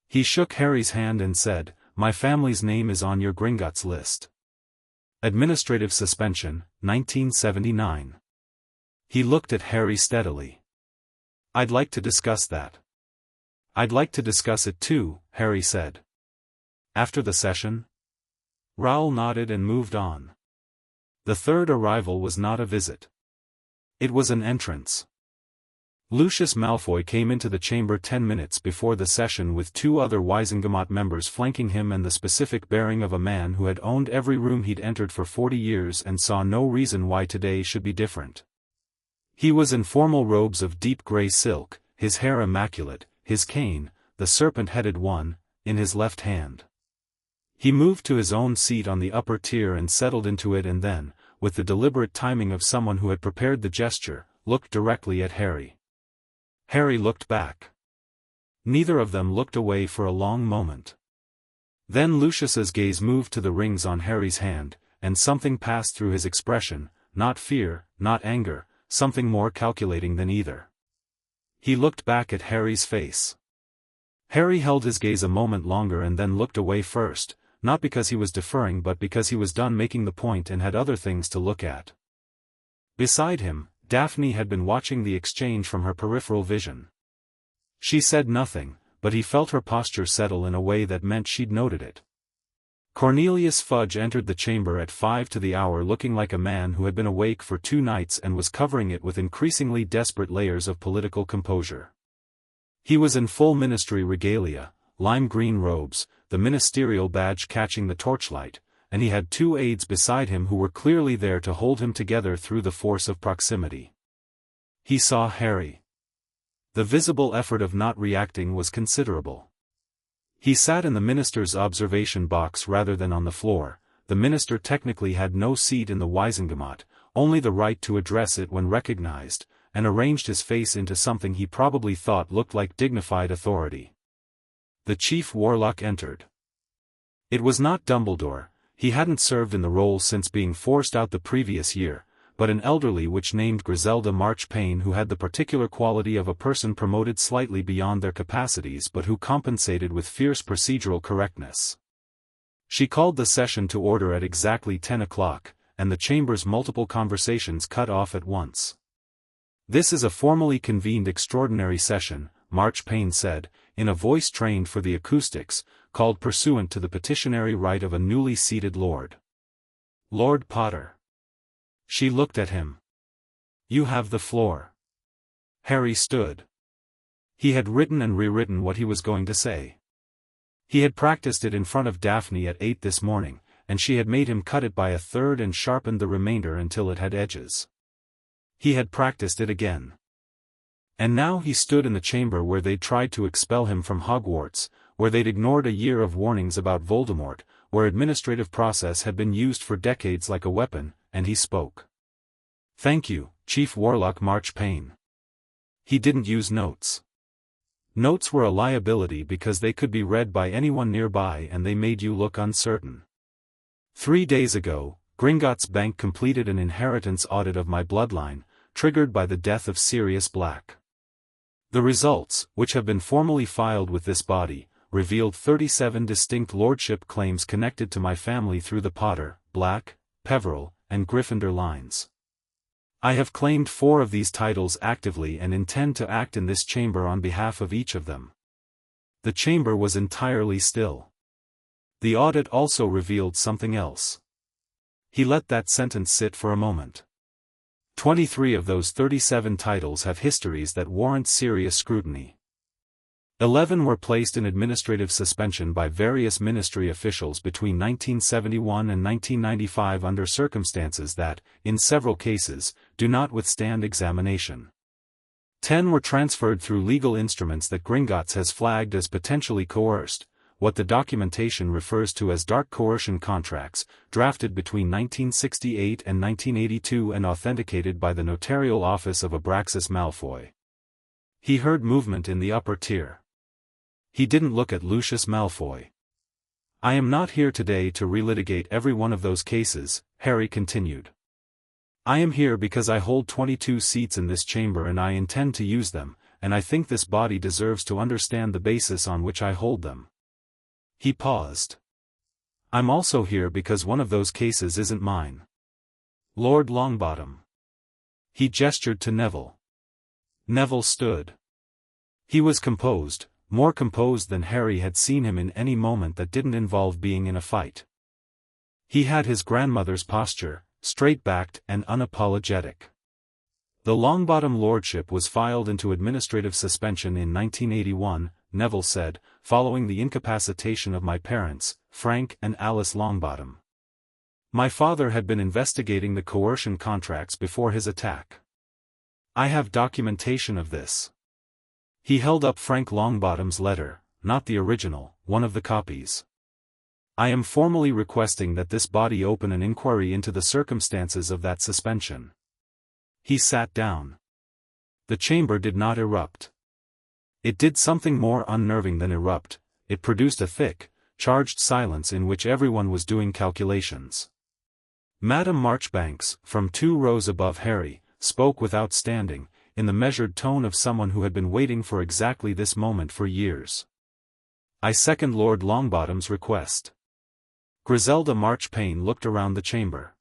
He shook Harry's hand and said, "My family's name is on your Gringotts list. Administrative suspension, 1979. He looked at Harry steadily. "I'd like to discuss that." "I'd like to discuss it too," Harry said. "After the session?" Rowell nodded and moved on. The third arrival was not a visit. It was an entrance. Lucius Malfoy came into the chamber 10 minutes before the session with 2 other Wizengamot members flanking him and the specific bearing of a man who had owned every room he'd entered for 40 years and saw no reason why today should be different. He was in formal robes of deep gray silk, his hair immaculate, his cane, the serpent-headed one, in his left hand. He moved to his own seat on the upper tier and settled into it and then, with the deliberate timing of someone who had prepared the gesture, looked directly at Harry. Harry looked back. Neither of them looked away for a long moment. Then Lucius's gaze moved to the rings on Harry's hand, and something passed through his expression, not fear, not anger, something more calculating than either. He looked back at Harry's face. Harry held his gaze a moment longer and then looked away first, not because he was deferring but because he was done making the point and had other things to look at. Beside him, Daphne had been watching the exchange from her peripheral vision. She said nothing, but he felt her posture settle in a way that meant she'd noted it. Cornelius Fudge entered the chamber at 5 to the hour looking like a man who had been awake for 2 nights and was covering it with increasingly desperate layers of political composure. He was in full ministry regalia, lime green robes, the ministerial badge catching the torchlight, and he had 2 aides beside him who were clearly there to hold him together through the force of proximity. He saw Harry. The visible effort of not reacting was considerable. He sat in the minister's observation box rather than on the floor. The minister technically had no seat in the Wisengamot, only the right to address it when recognized, and arranged his face into something he probably thought looked like dignified authority. The chief warlock entered. It was not Dumbledore, he hadn't served in the role since being forced out the previous year, but an elderly witch named Griselda Marchpane who had the particular quality of a person promoted slightly beyond their capacities but who compensated with fierce procedural correctness. She called the session to order at exactly 10 o'clock, and the chamber's multiple conversations cut off at once. "This is a formally convened extraordinary session," Marchpane said, in a voice trained for the acoustics, called pursuant to the petitionary right of a newly seated lord. "Lord Potter." She looked at him. "You have the floor." Harry stood. He had written and rewritten what he was going to say. He had practiced it in front of Daphne at 8 this morning, and she had made him cut it by a third and sharpened the remainder until it had edges. He had practiced it again. And now he stood in the chamber where they'd tried to expel him from Hogwarts, where they'd ignored a year of warnings about Voldemort, where administrative process had been used for decades like a weapon, and he spoke. "Thank you, Chief Warlock Marchpane." He didn't use notes. Notes were a liability because they could be read by anyone nearby and they made you look uncertain. 3 days ago, Gringotts Bank completed an inheritance audit of my bloodline, triggered by the death of Sirius Black. The results, which have been formally filed with this body, revealed 37 distinct lordship claims connected to my family through the Potter, Black, Peverell, and Gryffindor lines. I have claimed 4 of these titles actively and intend to act in this chamber on behalf of each of them. The chamber was entirely still. The audit also revealed something else. He let that sentence sit for a moment. 23 of those 37 titles have histories that warrant serious scrutiny. 11 were placed in administrative suspension by various ministry officials between 1971 and 1995 under circumstances that, in several cases, do not withstand examination. 10 were transferred through legal instruments that Gringotts has flagged as potentially coerced, what the documentation refers to as dark coercion contracts, drafted between 1968 and 1982 and authenticated by the notarial office of Abraxas Malfoy. He heard movement in the upper tier. He didn't look at Lucius Malfoy. "I am not here today to relitigate every one of those cases," Harry continued. "I am here because I hold 22 seats in this chamber and I intend to use them, and I think this body deserves to understand the basis on which I hold them." He paused. "I'm also here because one of those cases isn't mine. Lord Longbottom." He gestured to Neville. Neville stood. He was composed, more composed than Harry had seen him in any moment that didn't involve being in a fight. He had his grandmother's posture, straight-backed and unapologetic. The Longbottom Lordship was filed into administrative suspension in 1981, Neville said, following the incapacitation of my parents, Frank and Alice Longbottom. My father had been investigating the coercion contracts before his attack. I have documentation of this. He held up Frank Longbottom's letter, not the original, one of the copies. I am formally requesting that this body open an inquiry into the circumstances of that suspension. He sat down. The chamber did not erupt. It did something more unnerving than erupt, it produced a thick, charged silence in which everyone was doing calculations. Madame Marchbanks, from 2 rows above Harry, spoke without standing, in the measured tone of someone who had been waiting for exactly this moment for years. I second Lord Longbottom's request. Griselda Marchpane looked around the chamber.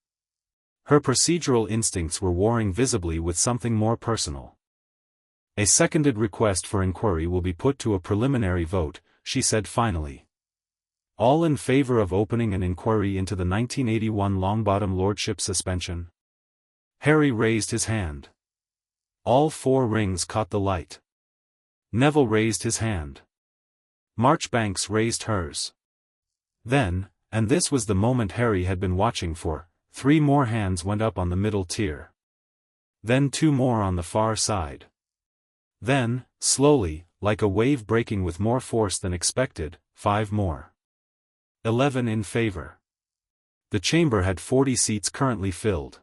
Her procedural instincts were warring visibly with something more personal. A seconded request for inquiry will be put to a preliminary vote, she said finally. All in favor of opening an inquiry into the 1981 Longbottom Lordship suspension? Harry raised his hand. All 4 rings caught the light. Neville raised his hand. Marchbanks raised hers. Then, and this was the moment Harry had been watching for, 3 more hands went up on the middle tier. Then 2 more on the far side. Then, slowly, like a wave breaking with more force than expected, 5 more. 11 in favor. The chamber had 40 seats currently filled.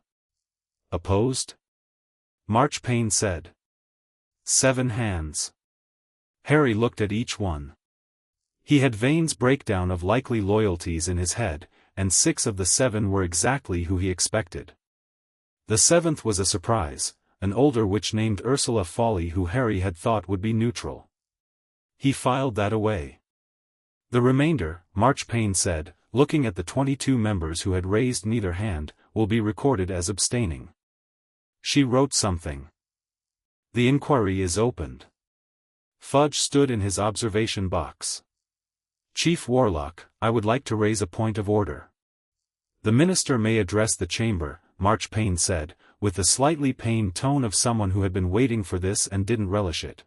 Opposed? Marchpane said. 7 hands. Harry looked at each one. He had Vane's breakdown of likely loyalties in his head, and 6 of the 7 were exactly who he expected. The 7th was a surprise, an older witch named Ursula Fawley who Harry had thought would be neutral. He filed that away. The remainder, Marchpane said, looking at the 22 members who had raised neither hand, will be recorded as abstaining. She wrote something. The inquiry is opened. Fudge stood in his observation box. Chief Warlock, I would like to raise a point of order. The minister may address the chamber, Marchpane said, with the slightly pained tone of someone who had been waiting for this and didn't relish it.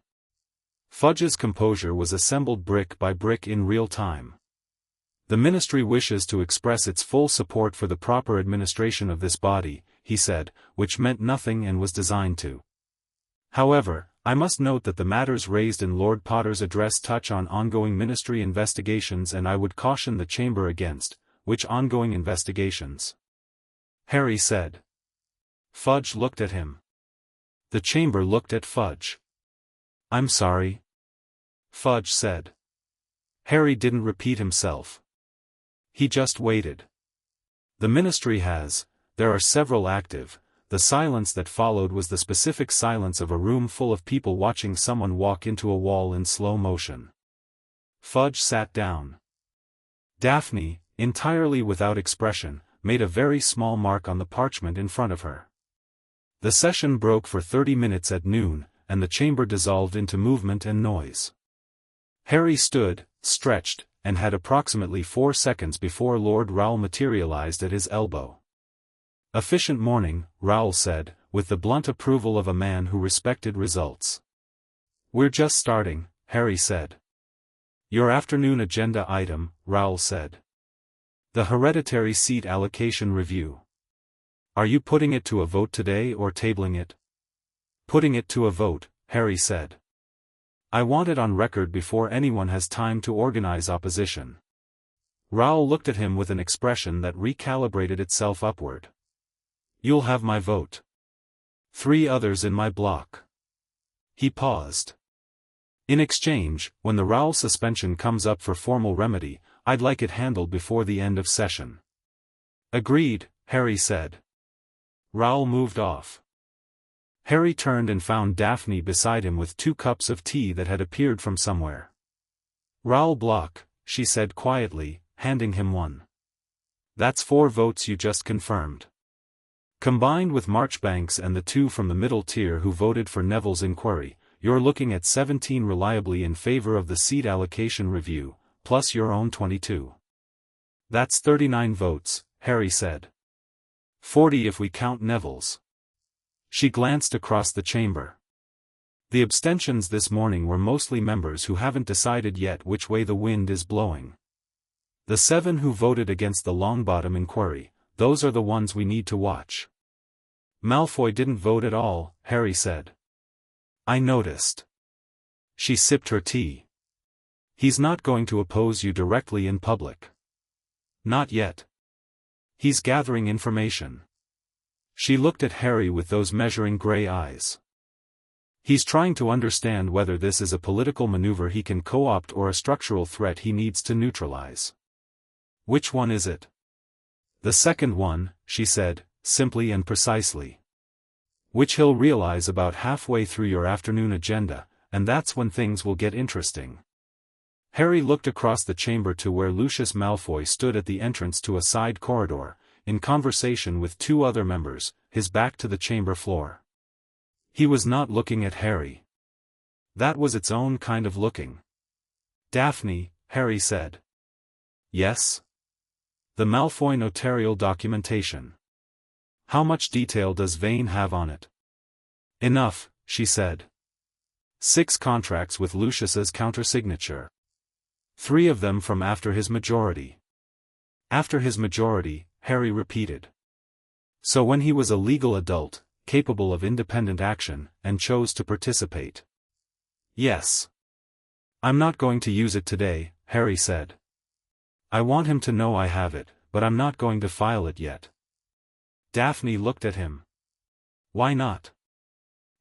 Fudge's composure was assembled brick by brick in real time. The ministry wishes to express its full support for the proper administration of this body, he said, which meant nothing and was designed to. However, I must note that the matters raised in Lord Potter's address touch on ongoing ministry investigations and I would caution the chamber against, which ongoing investigations? Harry said. Fudge looked at him. The chamber looked at Fudge. I'm sorry. Fudge said. Harry didn't repeat himself. He just waited. The ministry has, there are several active. The silence that followed was the specific silence of a room full of people watching someone walk into a wall in slow motion. Fudge sat down. Daphne, entirely without expression, made a very small mark on the parchment in front of her. The session broke for 30 minutes at noon, and the chamber dissolved into movement and noise. Harry stood, stretched, and had approximately 4 seconds before Lord Raoul materialized at his elbow. Efficient morning, Raoul said, with the blunt approval of a man who respected results. We're just starting, Harry said. Your afternoon agenda item, Raoul said. The hereditary seat allocation review. Are you putting it to a vote today or tabling it? Putting it to a vote, Harry said. I want it on record before anyone has time to organize opposition. Raoul looked at him with an expression that recalibrated itself upward. You'll have my vote. 3 others in my block. He paused. In exchange, when the Raoul suspension comes up for formal remedy, I'd like it handled before the end of session. Agreed, Harry said. Raoul moved off. Harry turned and found Daphne beside him with 2 cups of tea that had appeared from somewhere. Raoul Block, she said quietly, handing him one. That's 4 votes you just confirmed. Combined with Marchbanks and the 2 from the middle tier who voted for Neville's inquiry, you're looking at 17 reliably in favor of the seat allocation review, plus your own 22. That's 39 votes, Harry said. 40 if we count Neville's. She glanced across the chamber. The abstentions this morning were mostly members who haven't decided yet which way the wind is blowing. The 7 who voted against the Longbottom inquiry, those are the ones we need to watch. Malfoy didn't vote at all, Harry said. I noticed. She sipped her tea. He's not going to oppose you directly in public. Not yet. He's gathering information. She looked at Harry with those measuring gray eyes. He's trying to understand whether this is a political maneuver he can co-opt or a structural threat he needs to neutralize. Which one is it? The second one, she said, simply and precisely. Which he'll realize about halfway through your afternoon agenda, and that's when things will get interesting. Harry looked across the chamber to where Lucius Malfoy stood at the entrance to a side corridor, in conversation with 2 other members, his back to the chamber floor. He was not looking at Harry. That was its own kind of looking. Daphne, Harry said. Yes? The Malfoy notarial documentation. How much detail does Vane have on it? Enough, she said. 6 contracts with Lucius's countersignature. 3 of them from after his majority. After his majority, Harry repeated. So when he was a legal adult, capable of independent action, and chose to participate. Yes. I'm not going to use it today, Harry said. I want him to know I have it, but I'm not going to file it yet. Daphne looked at him. Why not?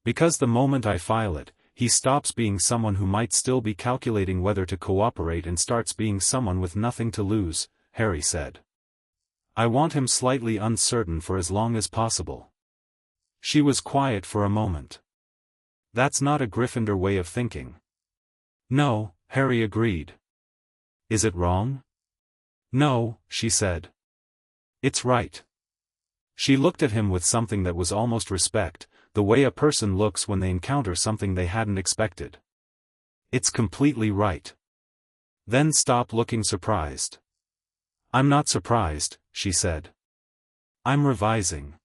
Because the moment I file it, he stops being someone who might still be calculating whether to cooperate and starts being someone with nothing to lose, Harry said. I want him slightly uncertain for as long as possible. She was quiet for a moment. That's not a Gryffindor way of thinking. No, Harry agreed. Is it wrong? No, she said. It's right. She looked at him with something that was almost respect, the way a person looks when they encounter something they hadn't expected. It's completely right. Then stop looking surprised. I'm not surprised, she said. I'm revising.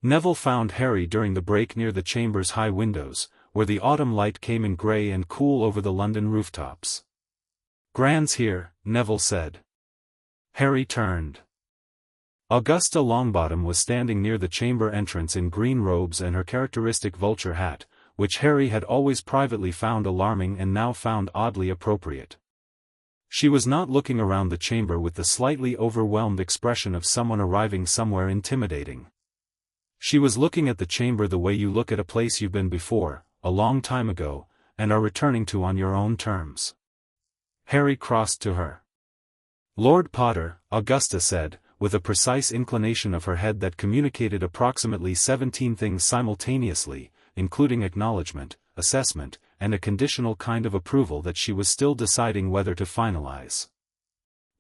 Neville found Harry during the break near the chamber's high windows, where the autumn light came in grey and cool over the London rooftops. Gran's here, Neville said. Harry turned. Augusta Longbottom was standing near the chamber entrance in green robes and her characteristic vulture hat, which Harry had always privately found alarming and now found oddly appropriate. She was not looking around the chamber with the slightly overwhelmed expression of someone arriving somewhere intimidating. She was looking at the chamber the way you look at a place you've been before, a long time ago, and are returning to on your own terms. Harry crossed to her. Lord Potter, Augusta said, with a precise inclination of her head that communicated approximately 17 things simultaneously, including acknowledgement, assessment, and a conditional kind of approval that she was still deciding whether to finalize.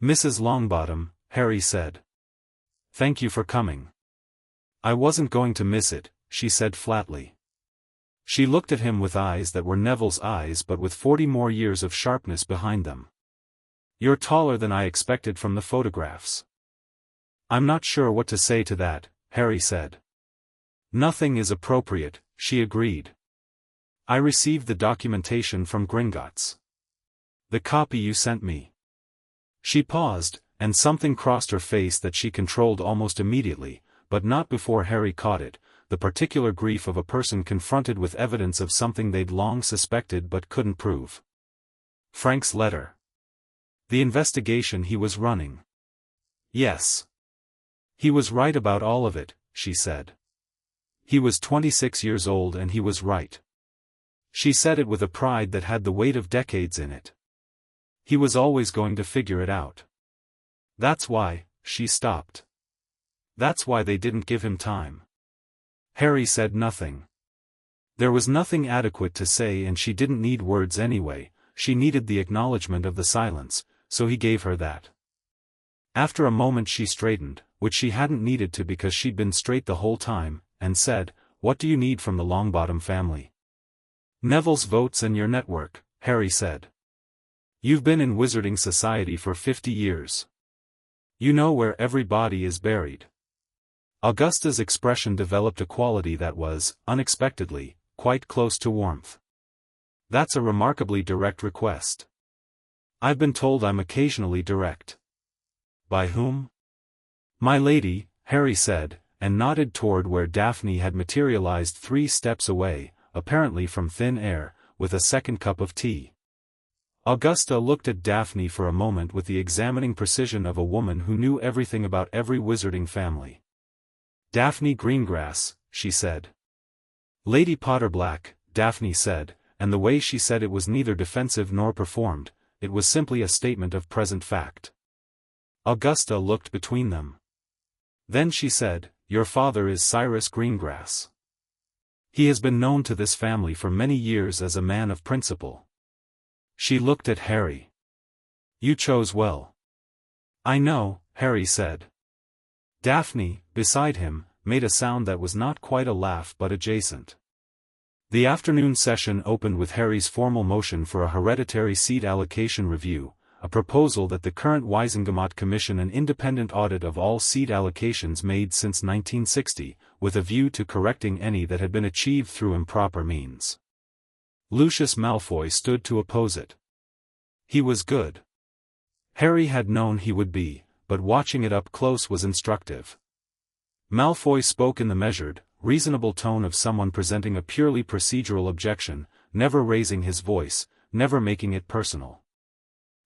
Mrs. Longbottom, Harry said. Thank you for coming. I wasn't going to miss it, she said flatly. She looked at him with eyes that were Neville's eyes but with 40 more years of sharpness behind them. You're taller than I expected from the photographs. I'm not sure what to say to that, Harry said. Nothing is appropriate, she agreed. I received the documentation from Gringotts. The copy you sent me. She paused, and something crossed her face that she controlled almost immediately, but not before Harry caught it, the particular grief of a person confronted with evidence of something they'd long suspected but couldn't prove. Frank's letter. The investigation he was running. Yes. He was right about all of it, she said. He was 26 years old and he was right. She said it with a pride that had the weight of decades in it. He was always going to figure it out. That's why, she stopped. That's why they didn't give him time. Harry said nothing. There was nothing adequate to say and she didn't need words anyway, she needed the acknowledgement of the silence, so he gave her that. After a moment she straightened, which she hadn't needed to because she'd been straight the whole time, and said, What do you need from the Longbottom family? Neville's votes and your network, Harry said. You've been in Wizarding Society for 50 years. You know where every body is buried. Augusta's expression developed a quality that was, unexpectedly, quite close to warmth. That's a remarkably direct request. I've been told I'm occasionally direct. By whom? My lady, Harry said, and nodded toward where Daphne had materialized 3 steps away, apparently from thin air, with a second cup of tea. Augusta looked at Daphne for a moment with the examining precision of a woman who knew everything about every wizarding family. Daphne Greengrass, she said. Lady Potterblack, Daphne said, and the way she said it was neither defensive nor performed, it was simply a statement of present fact. Augusta looked between them. Then she said, Your father is Sirius Greengrass. He has been known to this family for many years as a man of principle. She looked at Harry. You chose well. I know, Harry said. Daphne, beside him, made a sound that was not quite a laugh but adjacent. The afternoon session opened with Harry's formal motion for a hereditary seat allocation review, a proposal that the current Wisengamot Commission an independent audit of all seat allocations made since 1960, with a view to correcting any that had been achieved through improper means. Lucius Malfoy stood to oppose it. He was good. Harry had known he would be, but watching it up close was instructive. Malfoy spoke in the measured, reasonable tone of someone presenting a purely procedural objection, never raising his voice, never making it personal.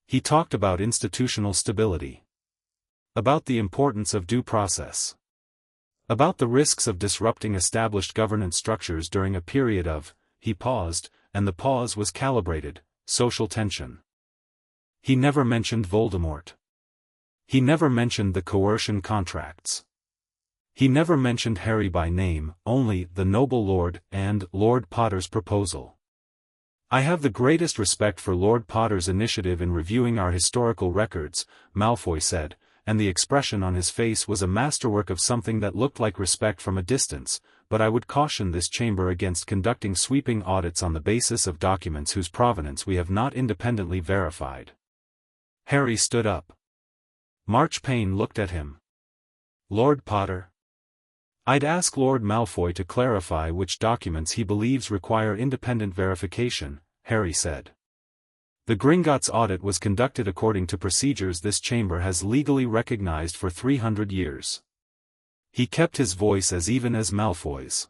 He talked about institutional stability. About the importance of due process. About the risks of disrupting established governance structures during a period of, he paused, and the pause was calibrated, social tension. He never mentioned Voldemort. He never mentioned the coercion contracts. He never mentioned Harry by name, only the noble Lord and Lord Potter's proposal. I have the greatest respect for Lord Potter's initiative in reviewing our historical records, Malfoy said, and the expression on his face was a masterwork of something that looked like respect from a distance, but I would caution this chamber against conducting sweeping audits on the basis of documents whose provenance we have not independently verified. Harry stood up. Marchpane looked at him. Lord Potter? I'd ask Lord Malfoy to clarify which documents he believes require independent verification, Harry said. The Gringotts audit was conducted according to procedures this chamber has legally recognized for 300 years. He kept his voice as even as Malfoy's.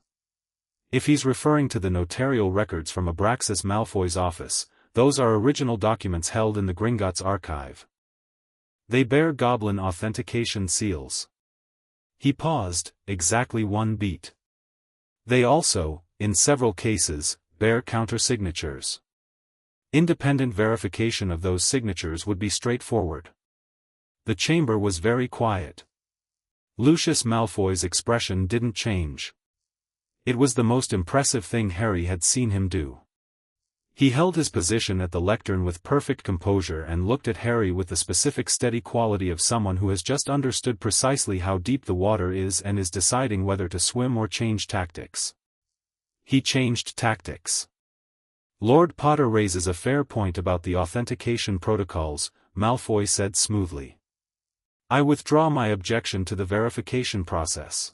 If he's referring to the notarial records from Abraxas Malfoy's office, those are original documents held in the Gringotts archive. They bear goblin authentication seals. He paused, exactly one beat. They also, in several cases, bear countersignatures. Independent verification of those signatures would be straightforward. The chamber was very quiet. Lucius Malfoy's expression didn't change. It was the most impressive thing Harry had seen him do. He held his position at the lectern with perfect composure and looked at Harry with the specific steady quality of someone who has just understood precisely how deep the water is and is deciding whether to swim or change tactics. He changed tactics. Lord Potter raises a fair point about the authentication protocols, Malfoy said smoothly. I withdraw my objection to the verification process.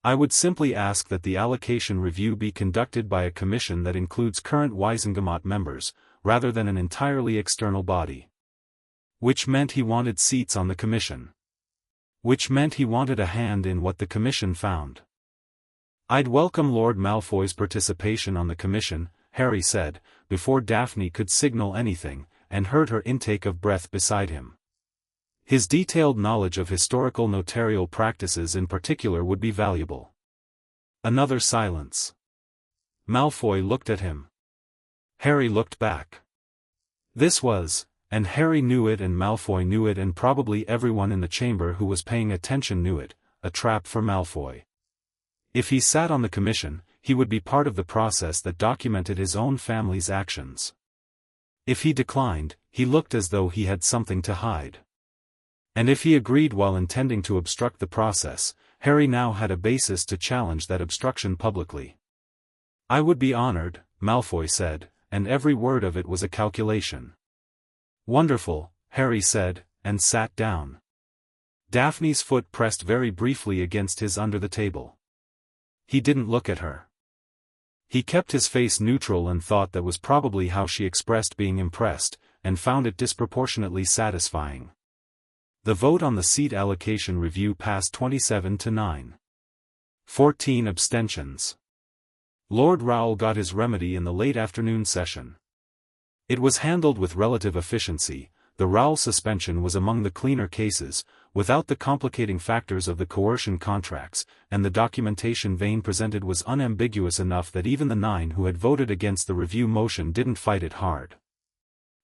I would simply ask that the allocation review be conducted by a commission that includes current Wisengamot members, rather than an entirely external body. Which meant he wanted seats on the commission. Which meant he wanted a hand in what the commission found. I'd welcome Lord Malfoy's participation on the commission, Harry said, before Daphne could signal anything, and heard her intake of breath beside him. His detailed knowledge of historical notarial practices in particular would be valuable. Another silence. Malfoy looked at him. Harry looked back. This was, and Harry knew it and Malfoy knew it and probably everyone in the chamber who was paying attention knew it, a trap for Malfoy. If he sat on the commission, he would be part of the process that documented his own family's actions. If he declined, he looked as though he had something to hide. And if he agreed while intending to obstruct the process, Harry now had a basis to challenge that obstruction publicly. I would be honored, Malfoy said, and every word of it was a calculation. Wonderful, Harry said, and sat down. Daphne's foot pressed very briefly against his under the table. He didn't look at her. He kept his face neutral and thought that was probably how she expressed being impressed, and found it disproportionately satisfying. The vote on the seat allocation review passed 27-9. 14 abstentions. Lord Rowell got his remedy in the late afternoon session. It was handled with relative efficiency. The Rowell suspension was among the cleaner cases, without the complicating factors of the coercion contracts, and the documentation Vane presented was unambiguous enough that even the 9 who had voted against the review motion didn't fight it hard.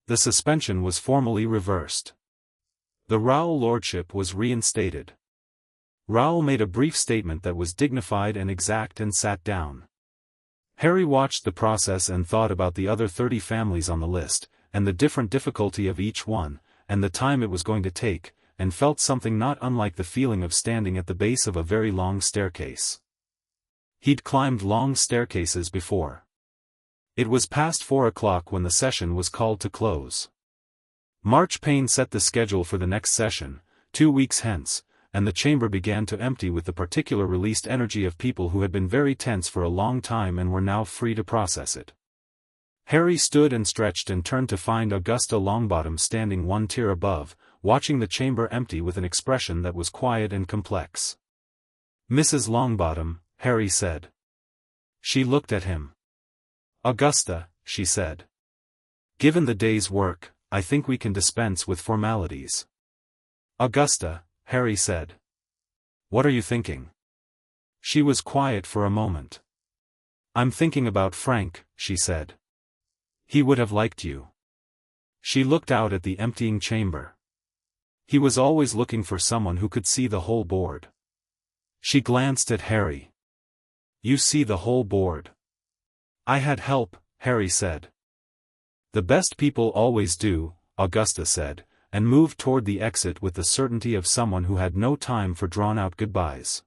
The suspension was formally reversed. The Rowell lordship was reinstated. Rowell made a brief statement that was dignified and exact and sat down. Harry watched the process and thought about the other 30 families on the list, and the different difficulty of each one, and the time it was going to take, and felt something not unlike the feeling of standing at the base of a very long staircase. He'd climbed long staircases before. It was past 4 o'clock when the session was called to close. Marchpane set the schedule for the next session, 2 weeks hence, and the chamber began to empty with the particular released energy of people who had been very tense for a long time and were now free to process it. Harry stood and stretched and turned to find Augusta Longbottom standing one tier above, watching the chamber empty with an expression that was quiet and complex. "Mrs. Longbottom," Harry said. She looked at him. "Augusta," she said. "Given the day's work, I think we can dispense with formalities." "Augusta," Harry said. "What are you thinking?" She was quiet for a moment. "I'm thinking about Frank," she said. "He would have liked you." She looked out at the emptying chamber. He was always looking for someone who could see the whole board. She glanced at Harry. "You see the whole board." "I had help," Harry said. "The best people always do," Augusta said, and moved toward the exit with the certainty of someone who had no time for drawn-out goodbyes.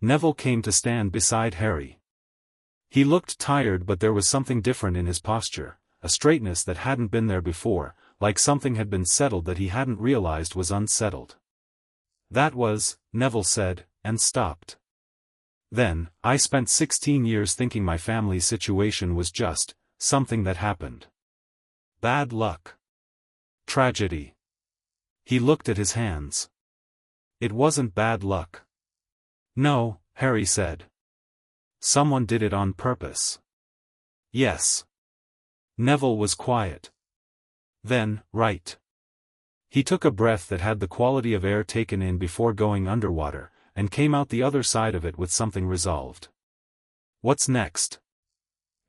Neville came to stand beside Harry. He looked tired, but there was something different in his posture, a straightness that hadn't been there before, like something had been settled that he hadn't realized was unsettled. "That was," Neville said, and stopped. "Then, I spent 16 years thinking my family's situation was just something that happened. Bad luck. Tragedy." He looked at his hands. "It wasn't bad luck." "No," Harry said. "Someone did it on purpose." "Yes." Neville was quiet. "Then, right." He took a breath that had the quality of air taken in before going underwater, and came out the other side of it with something resolved. "What's next?"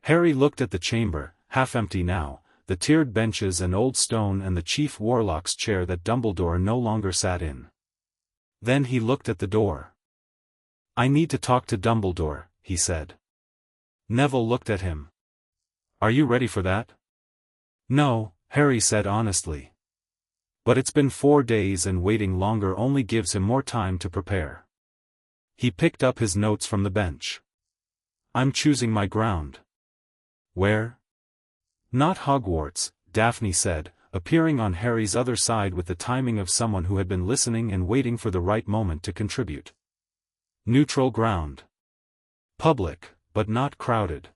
Harry looked at the chamber, half empty now, the tiered benches and old stone and the chief warlock's chair that Dumbledore no longer sat in. Then he looked at the door. "I need to talk to Dumbledore," he said. Neville looked at him. "Are you ready for that?" "No," Harry said honestly. "But it's been 4 days and waiting longer only gives him more time to prepare." He picked up his notes from the bench. "I'm choosing my ground." "Where?" "Not Hogwarts," Daphne said, appearing on Harry's other side with the timing of someone who had been listening and waiting for the right moment to contribute. "Neutral ground. Public, but not crowded."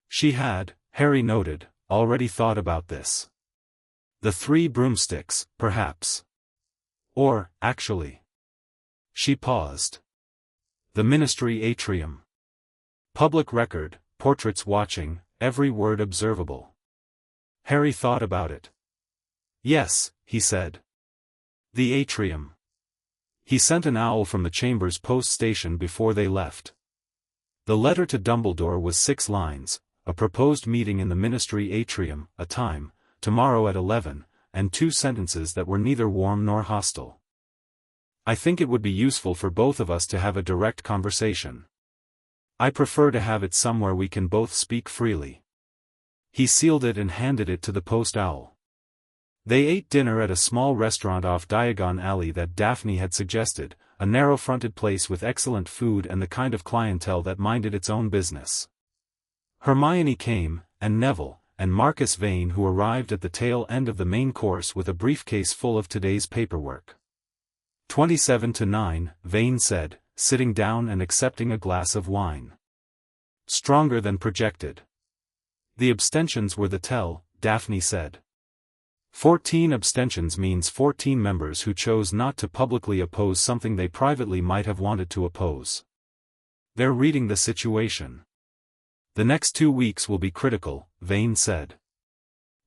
She had, Harry noted, already thought about this. The 3 broomsticks, perhaps. Or, actually. She paused. The Ministry atrium. Public record, portraits watching, every word observable. Harry thought about it. "Yes," he said. "The atrium." He sent an owl from the chamber's post station before they left. The letter to Dumbledore was 6 lines, a proposed meeting in the Ministry atrium, a time, tomorrow at 11, and 2 sentences that were neither warm nor hostile. "I think it would be useful for both of us to have a direct conversation. I prefer to have it somewhere we can both speak freely." He sealed it and handed it to the post owl. They ate dinner at a small restaurant off Diagon Alley that Daphne had suggested, a narrow-fronted place with excellent food and the kind of clientele that minded its own business. Hermione came, and Neville, and Marcus Vane, who arrived at the tail end of the main course with a briefcase full of today's paperwork. 27 to 9, Vane said, sitting down and accepting a glass of wine. "Stronger than projected." "The abstentions were the tell," Daphne said. 14 abstentions means 14 members who chose not to publicly oppose something they privately might have wanted to oppose. They're reading the situation. "The next 2 weeks will be critical," Vane said.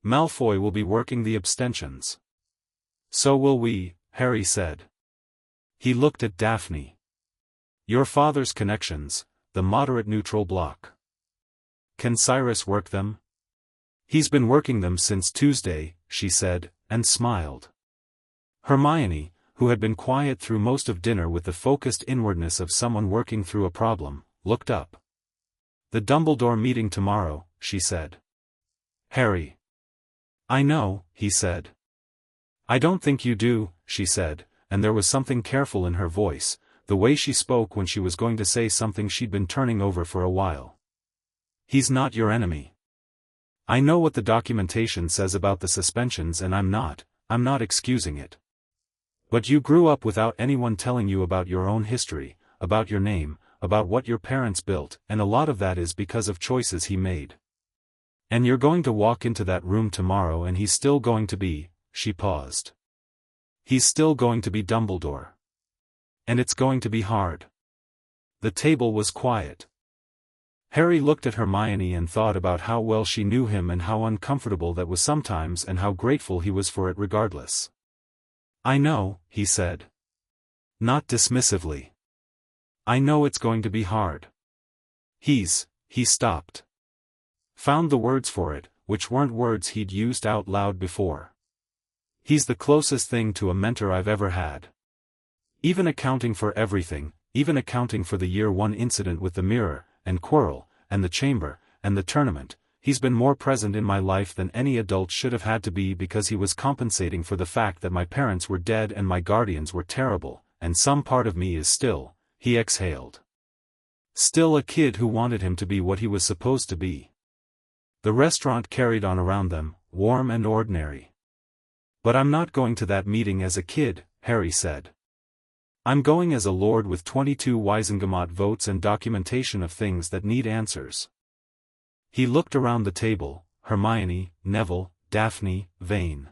"Malfoy will be working the abstentions." "So will we," Harry said. He looked at Daphne. "Your father's connections, the moderate neutral bloc. Can Cyrus work them?" "He's been working them since Tuesday," she said, and smiled. Hermione, who had been quiet through most of dinner with the focused inwardness of someone working through a problem, looked up. "The Dumbledore meeting tomorrow," she said. "Harry." "I know," he said. "I don't think you do," she said, and there was something careful in her voice, the way she spoke when she was going to say something she'd been turning over for a while. He's not your enemy. I know what the documentation says about the suspensions and I'm not excusing it. But you grew up without anyone telling you about your own history, about your name, about what your parents built, and a lot of that is because of choices he made. And you're going to walk into that room tomorrow and he's still going to be, she paused. He's still going to be Dumbledore. And it's going to be hard. The table was quiet. Harry looked at Hermione and thought about how well she knew him and how uncomfortable that was sometimes and how grateful he was for it regardless. I know, he said. Not dismissively. I know it's going to be hard. He stopped. Found the words for it, which weren't words he'd used out loud before. He's the closest thing to a mentor I've ever had. Even accounting for everything, even accounting for the year one incident with the mirror, and Quirrell, and the chamber, and the tournament, he's been more present in my life than any adult should have had to be because he was compensating for the fact that my parents were dead and my guardians were terrible, and some part of me is still, he exhaled. Still a kid who wanted him to be what he was supposed to be. The restaurant carried on around them, warm and ordinary. But I'm not going to that meeting as a kid, Harry said. I'm going as a lord with 22 Wisengamot votes and documentation of things that need answers. He looked around the table, Hermione, Neville, Daphne, Vane.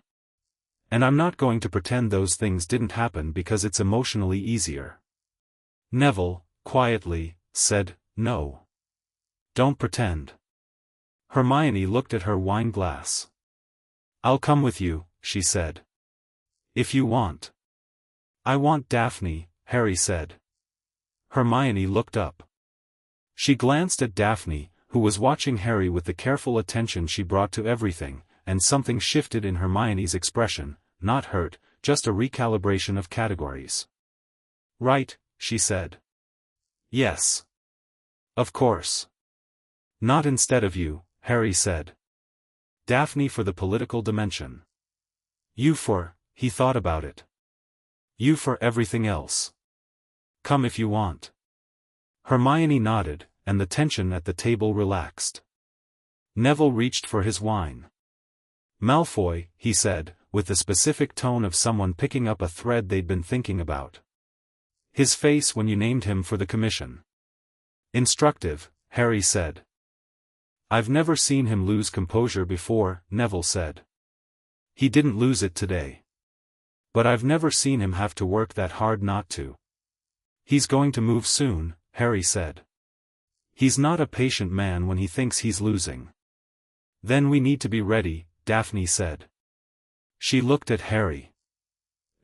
And I'm not going to pretend those things didn't happen because it's emotionally easier. Neville, quietly, said, no. Don't pretend. Hermione looked at her wine glass. I'll come with you, she said. If you want. I want Daphne, Harry said. Hermione looked up. She glanced at Daphne, who was watching Harry with the careful attention she brought to everything, and something shifted in Hermione's expression, not hurt, just a recalibration of categories. Right, she said. Yes. Of course. Not instead of you, Harry said. Daphne for the political dimension. You for, he thought about it. You for everything else. Come if you want. Hermione nodded, and the tension at the table relaxed. Neville reached for his wine. Malfoy, he said, with the specific tone of someone picking up a thread they'd been thinking about. His face when you named him for the commission. Instructive, Harry said. I've never seen him lose composure before, Neville said. He didn't lose it today. But I've never seen him have to work that hard not to. He's going to move soon, Harry said. He's not a patient man when he thinks he's losing. Then we need to be ready, Daphne said. She looked at Harry.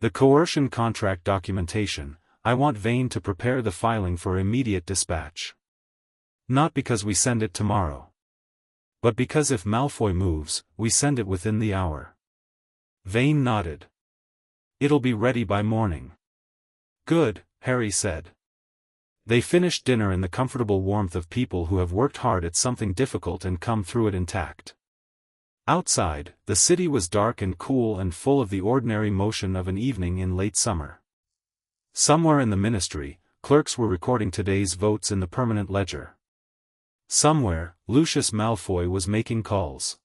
The coercion contract documentation, I want Vane to prepare the filing for immediate dispatch. Not because we send it tomorrow. But because if Malfoy moves, we send it within the hour. Vane nodded. It'll be ready by morning. Good, Harry said. They finished dinner in the comfortable warmth of people who have worked hard at something difficult and come through it intact. Outside, the city was dark and cool and full of the ordinary motion of an evening in late summer. Somewhere in the ministry, clerks were recording today's votes in the permanent ledger. Somewhere, Lucius Malfoy was making calls.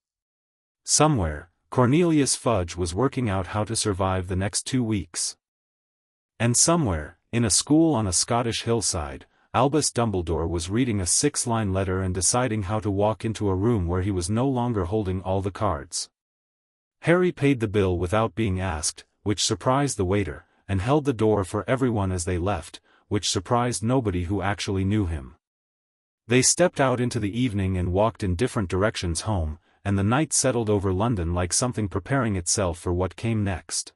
Somewhere, Cornelius Fudge was working out how to survive the next 2 weeks. And somewhere, in a school on a Scottish hillside, Albus Dumbledore was reading a 6-line letter and deciding how to walk into a room where he was no longer holding all the cards. Harry paid the bill without being asked, which surprised the waiter, and held the door for everyone as they left, which surprised nobody who actually knew him. They stepped out into the evening and walked in different directions home, and the night settled over London like something preparing itself for what came next.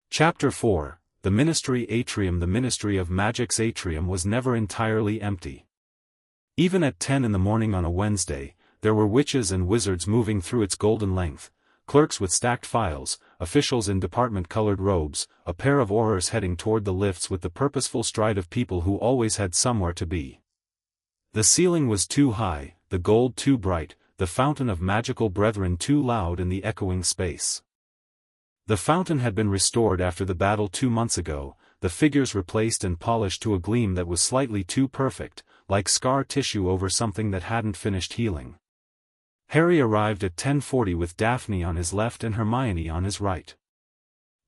Chapter 4, The Ministry Atrium. The Ministry of Magic's atrium was never entirely empty. Even at 10 in the morning on a Wednesday, there were witches and wizards moving through its golden length, clerks with stacked files, officials in department-colored robes, a pair of aurors heading toward the lifts with the purposeful stride of people who always had somewhere to be. The ceiling was too high, the gold too bright, the fountain of magical brethren too loud in the echoing space. The fountain had been restored after the battle 2 months ago, the figures replaced and polished to a gleam that was slightly too perfect, like scar tissue over something that hadn't finished healing. Harry arrived at 10:40 with Daphne on his left and Hermione on his right.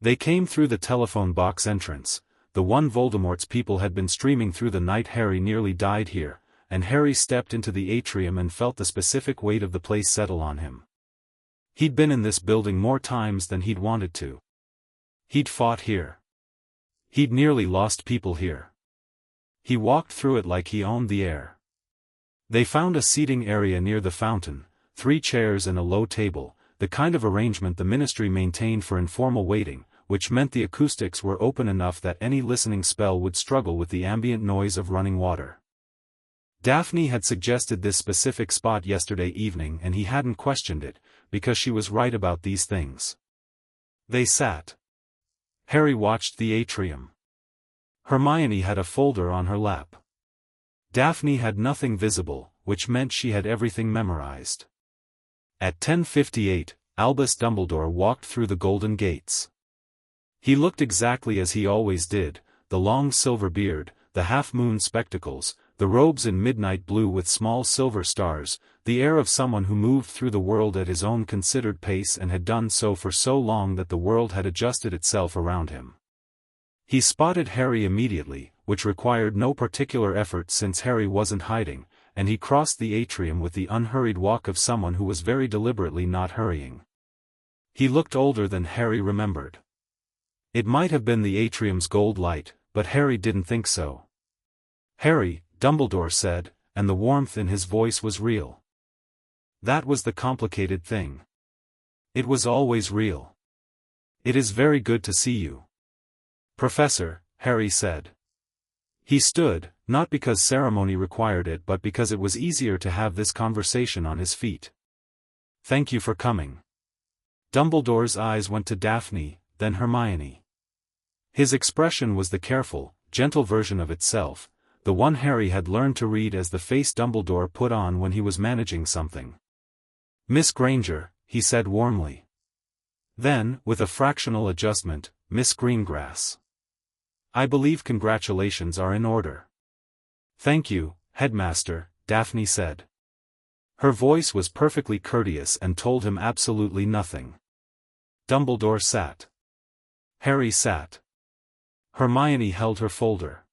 They came through the telephone box entrance, the one Voldemort's people had been streaming through the night Harry nearly died here, and Harry stepped into the atrium and felt the specific weight of the place settle on him. He'd been in this building more times than he'd wanted to. He'd fought here. He'd nearly lost people here. He walked through it like he owned the air. They found a seating area near the fountain, 3 chairs and a low table, the kind of arrangement the Ministry maintained for informal waiting, which meant the acoustics were open enough that any listening spell would struggle with the ambient noise of running water. Daphne had suggested this specific spot yesterday evening and he hadn't questioned it, because she was right about these things. They sat. Harry watched the atrium. Hermione had a folder on her lap. Daphne had nothing visible, which meant she had everything memorized. At 10:58, Albus Dumbledore walked through the golden gates. He looked exactly as he always did, the long silver beard, the half-moon spectacles, the robes in midnight blue with small silver stars, the air of someone who moved through the world at his own considered pace and had done so for so long that the world had adjusted itself around him. He spotted Harry immediately, which required no particular effort since Harry wasn't hiding, and he crossed the atrium with the unhurried walk of someone who was very deliberately not hurrying. He looked older than Harry remembered. It might have been the atrium's gold light, but Harry didn't think so. "Harry," Dumbledore said, and the warmth in his voice was real. That was the complicated thing. It was always real. "It is very good to see you." "Professor," Harry said. He stood, not because ceremony required it but because it was easier to have this conversation on his feet. "Thank you for coming." Dumbledore's eyes went to Daphne, then Hermione. His expression was the careful, gentle version of itself, the one Harry had learned to read as the face Dumbledore put on when he was managing something. "Miss Granger," he said warmly. Then, with a fractional adjustment, "Miss Greengrass. I believe congratulations are in order." "Thank you, Headmaster," Daphne said. Her voice was perfectly courteous and told him absolutely nothing. Dumbledore sat. Harry sat. Hermione held her folder.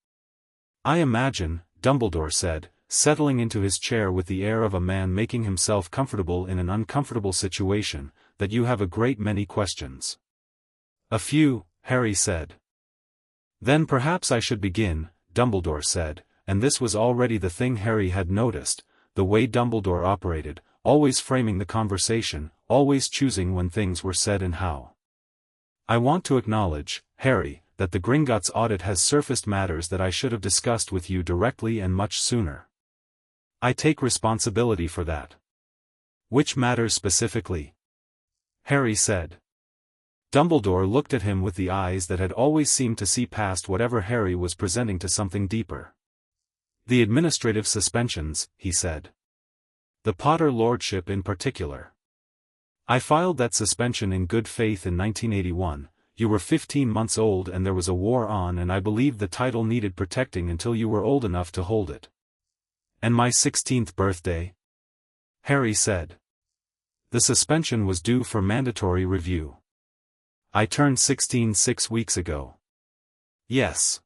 "I imagine," Dumbledore said, settling into his chair with the air of a man making himself comfortable in an uncomfortable situation, "that you have a great many questions." "A few," Harry said. "Then perhaps I should begin," Dumbledore said, and this was already the thing Harry had noticed, the way Dumbledore operated, always framing the conversation, always choosing when things were said and how. "I want to acknowledge, Harry, that the Gringotts audit has surfaced matters that I should have discussed with you directly and much sooner. I take responsibility for that." "Which matters specifically?" Harry said. Dumbledore looked at him with the eyes that had always seemed to see past whatever Harry was presenting to something deeper. "The administrative suspensions," he said. "The Potter Lordship in particular. I filed that suspension in good faith in 1981, you were 15 months old and there was a war on and I believed the title needed protecting until you were old enough to hold it." "And my 16th birthday?" Harry said. "The suspension was due for mandatory review. I turned 16 6 weeks ago." "Yes."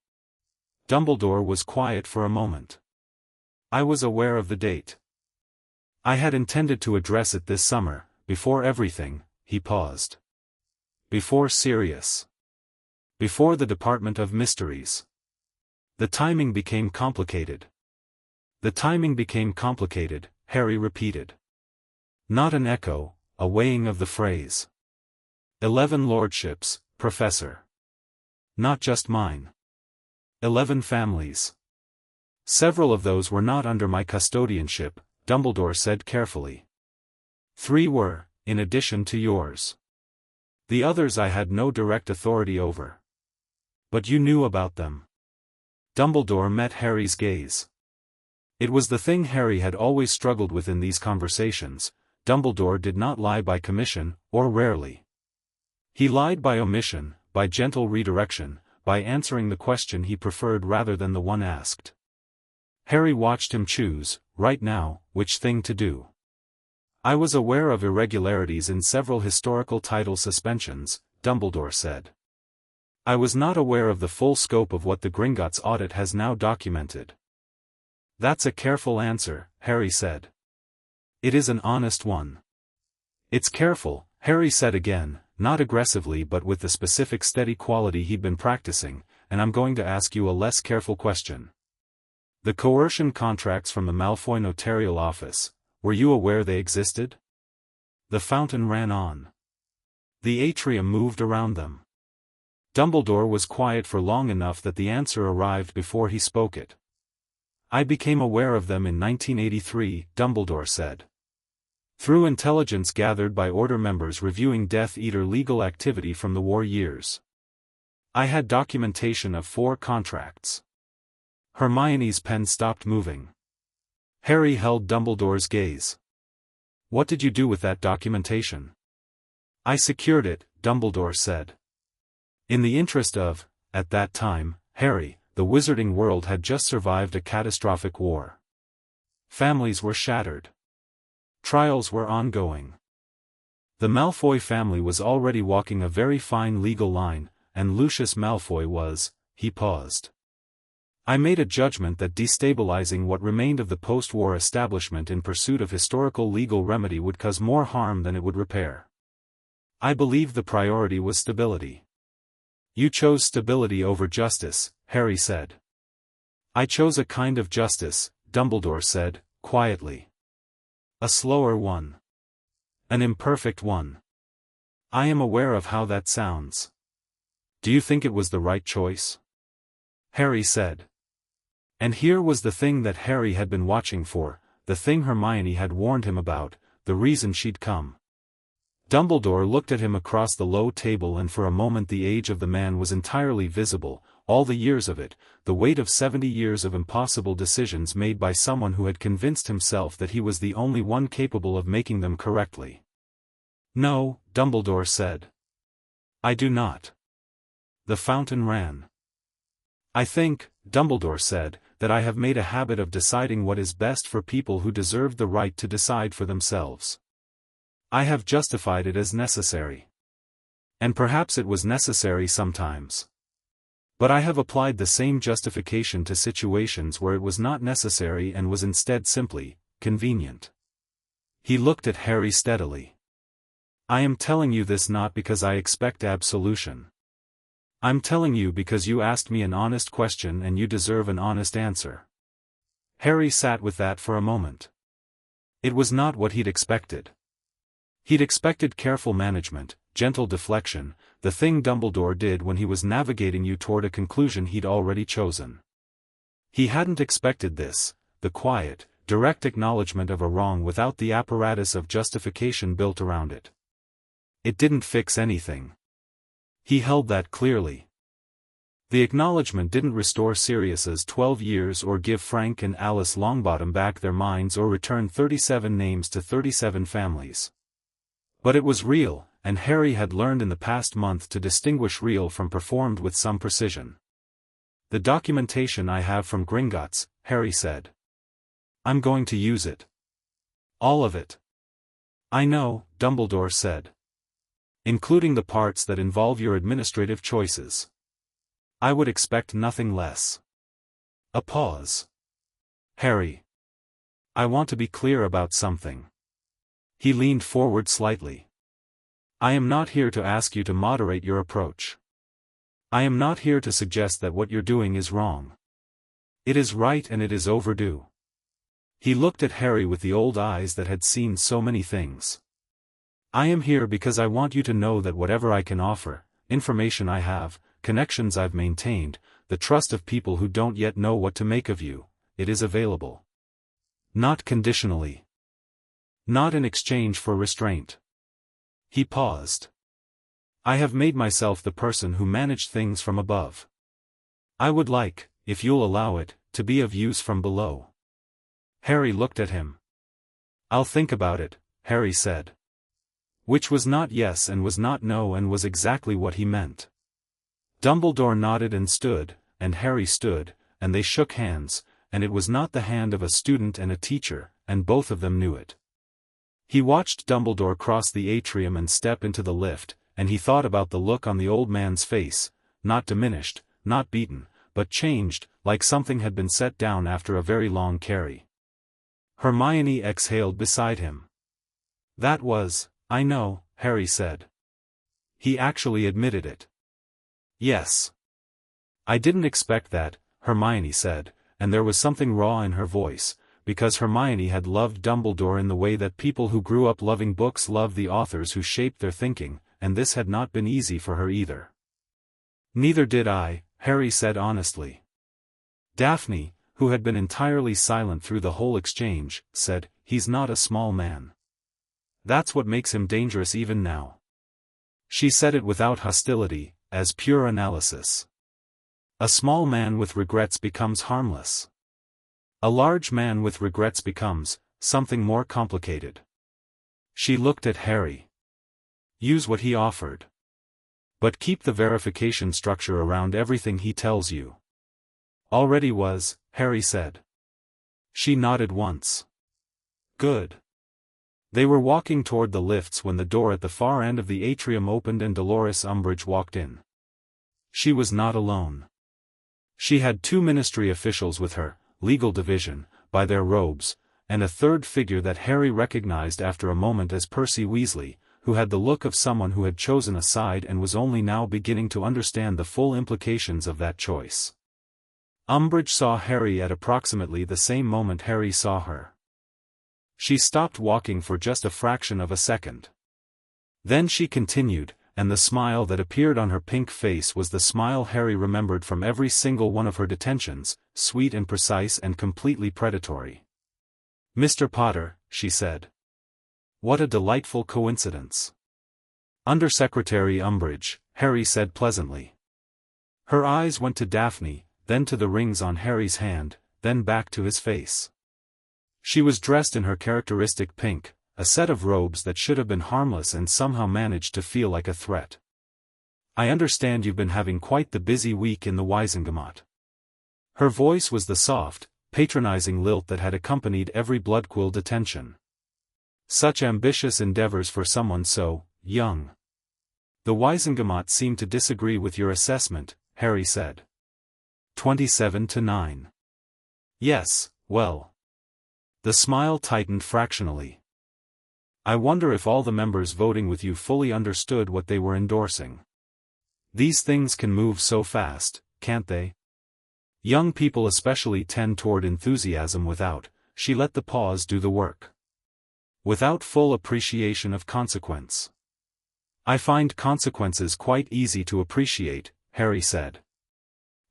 Dumbledore was quiet for a moment. "I was aware of the date. I had intended to address it this summer, before everything," he paused. "Before Sirius. Before the Department of Mysteries. The timing became complicated." "The timing became complicated," Harry repeated. Not an echo, a weighing of the phrase. 11 lordships, Professor. Not just mine. 11 families. Several of those were not under my custodianship, Dumbledore said carefully. 3 were, in addition to yours. The others I had no direct authority over. But you knew about them. Dumbledore met Harry's gaze. It was the thing Harry had always struggled with in these conversations. Dumbledore did not lie by commission, or rarely. He lied by omission, by gentle redirection, by answering the question he preferred rather than the one asked. Harry watched him choose, right now, which thing to do. I was aware of irregularities in several historical title suspensions, Dumbledore said. I was not aware of the full scope of what the Gringotts audit has now documented. That's a careful answer, Harry said. It is an honest one. It's careful, Harry said again, not aggressively but with the specific steady quality he'd been practicing, and I'm going to ask you a less careful question. The coercion contracts from the Malfoy notarial office, were you aware they existed? The fountain ran on. The atrium moved around them. Dumbledore was quiet for long enough that the answer arrived before he spoke it. I became aware of them in 1983, Dumbledore said. Through intelligence gathered by Order members reviewing Death Eater legal activity from the war years. I had documentation of 4 contracts. Hermione's pen stopped moving. Harry held Dumbledore's gaze. What did you do with that documentation? I secured it, Dumbledore said. In the interest of, at that time, Harry, the wizarding world had just survived a catastrophic war. Families were shattered. Trials were ongoing. The Malfoy family was already walking a very fine legal line, and Lucius Malfoy was, he paused. I made a judgment that destabilizing what remained of the post-war establishment in pursuit of historical legal remedy would cause more harm than it would repair. I believed the priority was stability. You chose stability over justice, Harry said. I chose a kind of justice, Dumbledore said, quietly. A slower one. An imperfect one. I am aware of how that sounds. Do you think it was the right choice? Harry said. And here was the thing that Harry had been watching for, the thing Hermione had warned him about, the reason she'd come. Dumbledore looked at him across the low table and for a moment the age of the man was entirely visible, all the years of it, the weight of 70 years of impossible decisions made by someone who had convinced himself that he was the only one capable of making them correctly. No, Dumbledore said. I do not. The fountain ran. I think, Dumbledore said, that I have made a habit of deciding what is best for people who deserve the right to decide for themselves. I have justified it as necessary. And perhaps it was necessary sometimes. But I have applied the same justification to situations where it was not necessary and was instead simply, convenient. He looked at Harry steadily. I am telling you this not because I expect absolution. I'm telling you because you asked me an honest question and you deserve an honest answer. Harry sat with that for a moment. It was not what he'd expected. He'd expected careful management, gentle deflection, the thing Dumbledore did when he was navigating you toward a conclusion he'd already chosen. He hadn't expected this, the quiet, direct acknowledgement of a wrong without the apparatus of justification built around it. It didn't fix anything. He held that clearly. The acknowledgement didn't restore Sirius's 12 years or give Frank and Alice Longbottom back their minds or return 37 names to 37 families. But it was real, and Harry had learned in the past month to distinguish real from performed with some precision. The documentation I have from Gringotts, Harry said. I'm going to use it. All of it. I know, Dumbledore said. Including the parts that involve your administrative choices. I would expect nothing less. A pause. Harry. I want to be clear about something. He leaned forward slightly. I am not here to ask you to moderate your approach. I am not here to suggest that what you're doing is wrong. It is right and it is overdue. He looked at Harry with the old eyes that had seen so many things. I am here because I want you to know that whatever I can offer, information I have, connections I've maintained, the trust of people who don't yet know what to make of you, it is available. Not conditionally. Not in exchange for restraint. He paused. I have made myself the person who managed things from above. I would like, if you'll allow it, to be of use from below. Harry looked at him. I'll think about it, Harry said. Which was not yes and was not no and was exactly what he meant. Dumbledore nodded and stood, and Harry stood, and they shook hands, and it was not the hand of a student and a teacher, and both of them knew it. He watched Dumbledore cross the atrium and step into the lift, and he thought about the look on the old man's face, not diminished, not beaten, but changed, like something had been set down after a very long carry. Hermione exhaled beside him. "That was, I know," Harry said. He actually admitted it. "Yes. I didn't expect that," Hermione said, and there was something raw in her voice, because Hermione had loved Dumbledore in the way that people who grew up loving books love the authors who shaped their thinking, and this had not been easy for her either. "Neither did I," Harry said honestly. Daphne, who had been entirely silent through the whole exchange, said, "He's not a small man. That's what makes him dangerous even now." She said it without hostility, as pure analysis. A small man with regrets becomes harmless. A large man with regrets becomes something more complicated. She looked at Harry. "Use what he offered. But keep the verification structure around everything he tells you." "Already was," Harry said. She nodded once. "Good." They were walking toward the lifts when the door at the far end of the atrium opened and Dolores Umbridge walked in. She was not alone. She had 2 ministry officials with her, legal division, by their robes, and a third figure that Harry recognized after a moment as Percy Weasley, who had the look of someone who had chosen a side and was only now beginning to understand the full implications of that choice. Umbridge saw Harry at approximately the same moment Harry saw her. She stopped walking for just a fraction of a second. Then she continued, and the smile that appeared on her pink face was the smile Harry remembered from every single one of her detentions, sweet and precise and completely predatory. "Mr. Potter," she said. "What a delightful coincidence." "Undersecretary Umbridge," Harry said pleasantly. Her eyes went to Daphne, then to the rings on Harry's hand, then back to his face. She was dressed in her characteristic pink, a set of robes that should have been harmless and somehow managed to feel like a threat. "I understand you've been having quite the busy week in the Wizengamot." Her voice was the soft, patronizing lilt that had accompanied every Bloodquill detention. "Such ambitious endeavors for someone so young." "The Wizengamot seemed to disagree with your assessment," Harry said. 27-9. "Yes, well." The smile tightened fractionally. "I wonder if all the members voting with you fully understood what they were endorsing. These things can move so fast, can't they? Young people especially tend toward enthusiasm without," she let the pause do the work. "Without full appreciation of consequence." "I find consequences quite easy to appreciate," Harry said.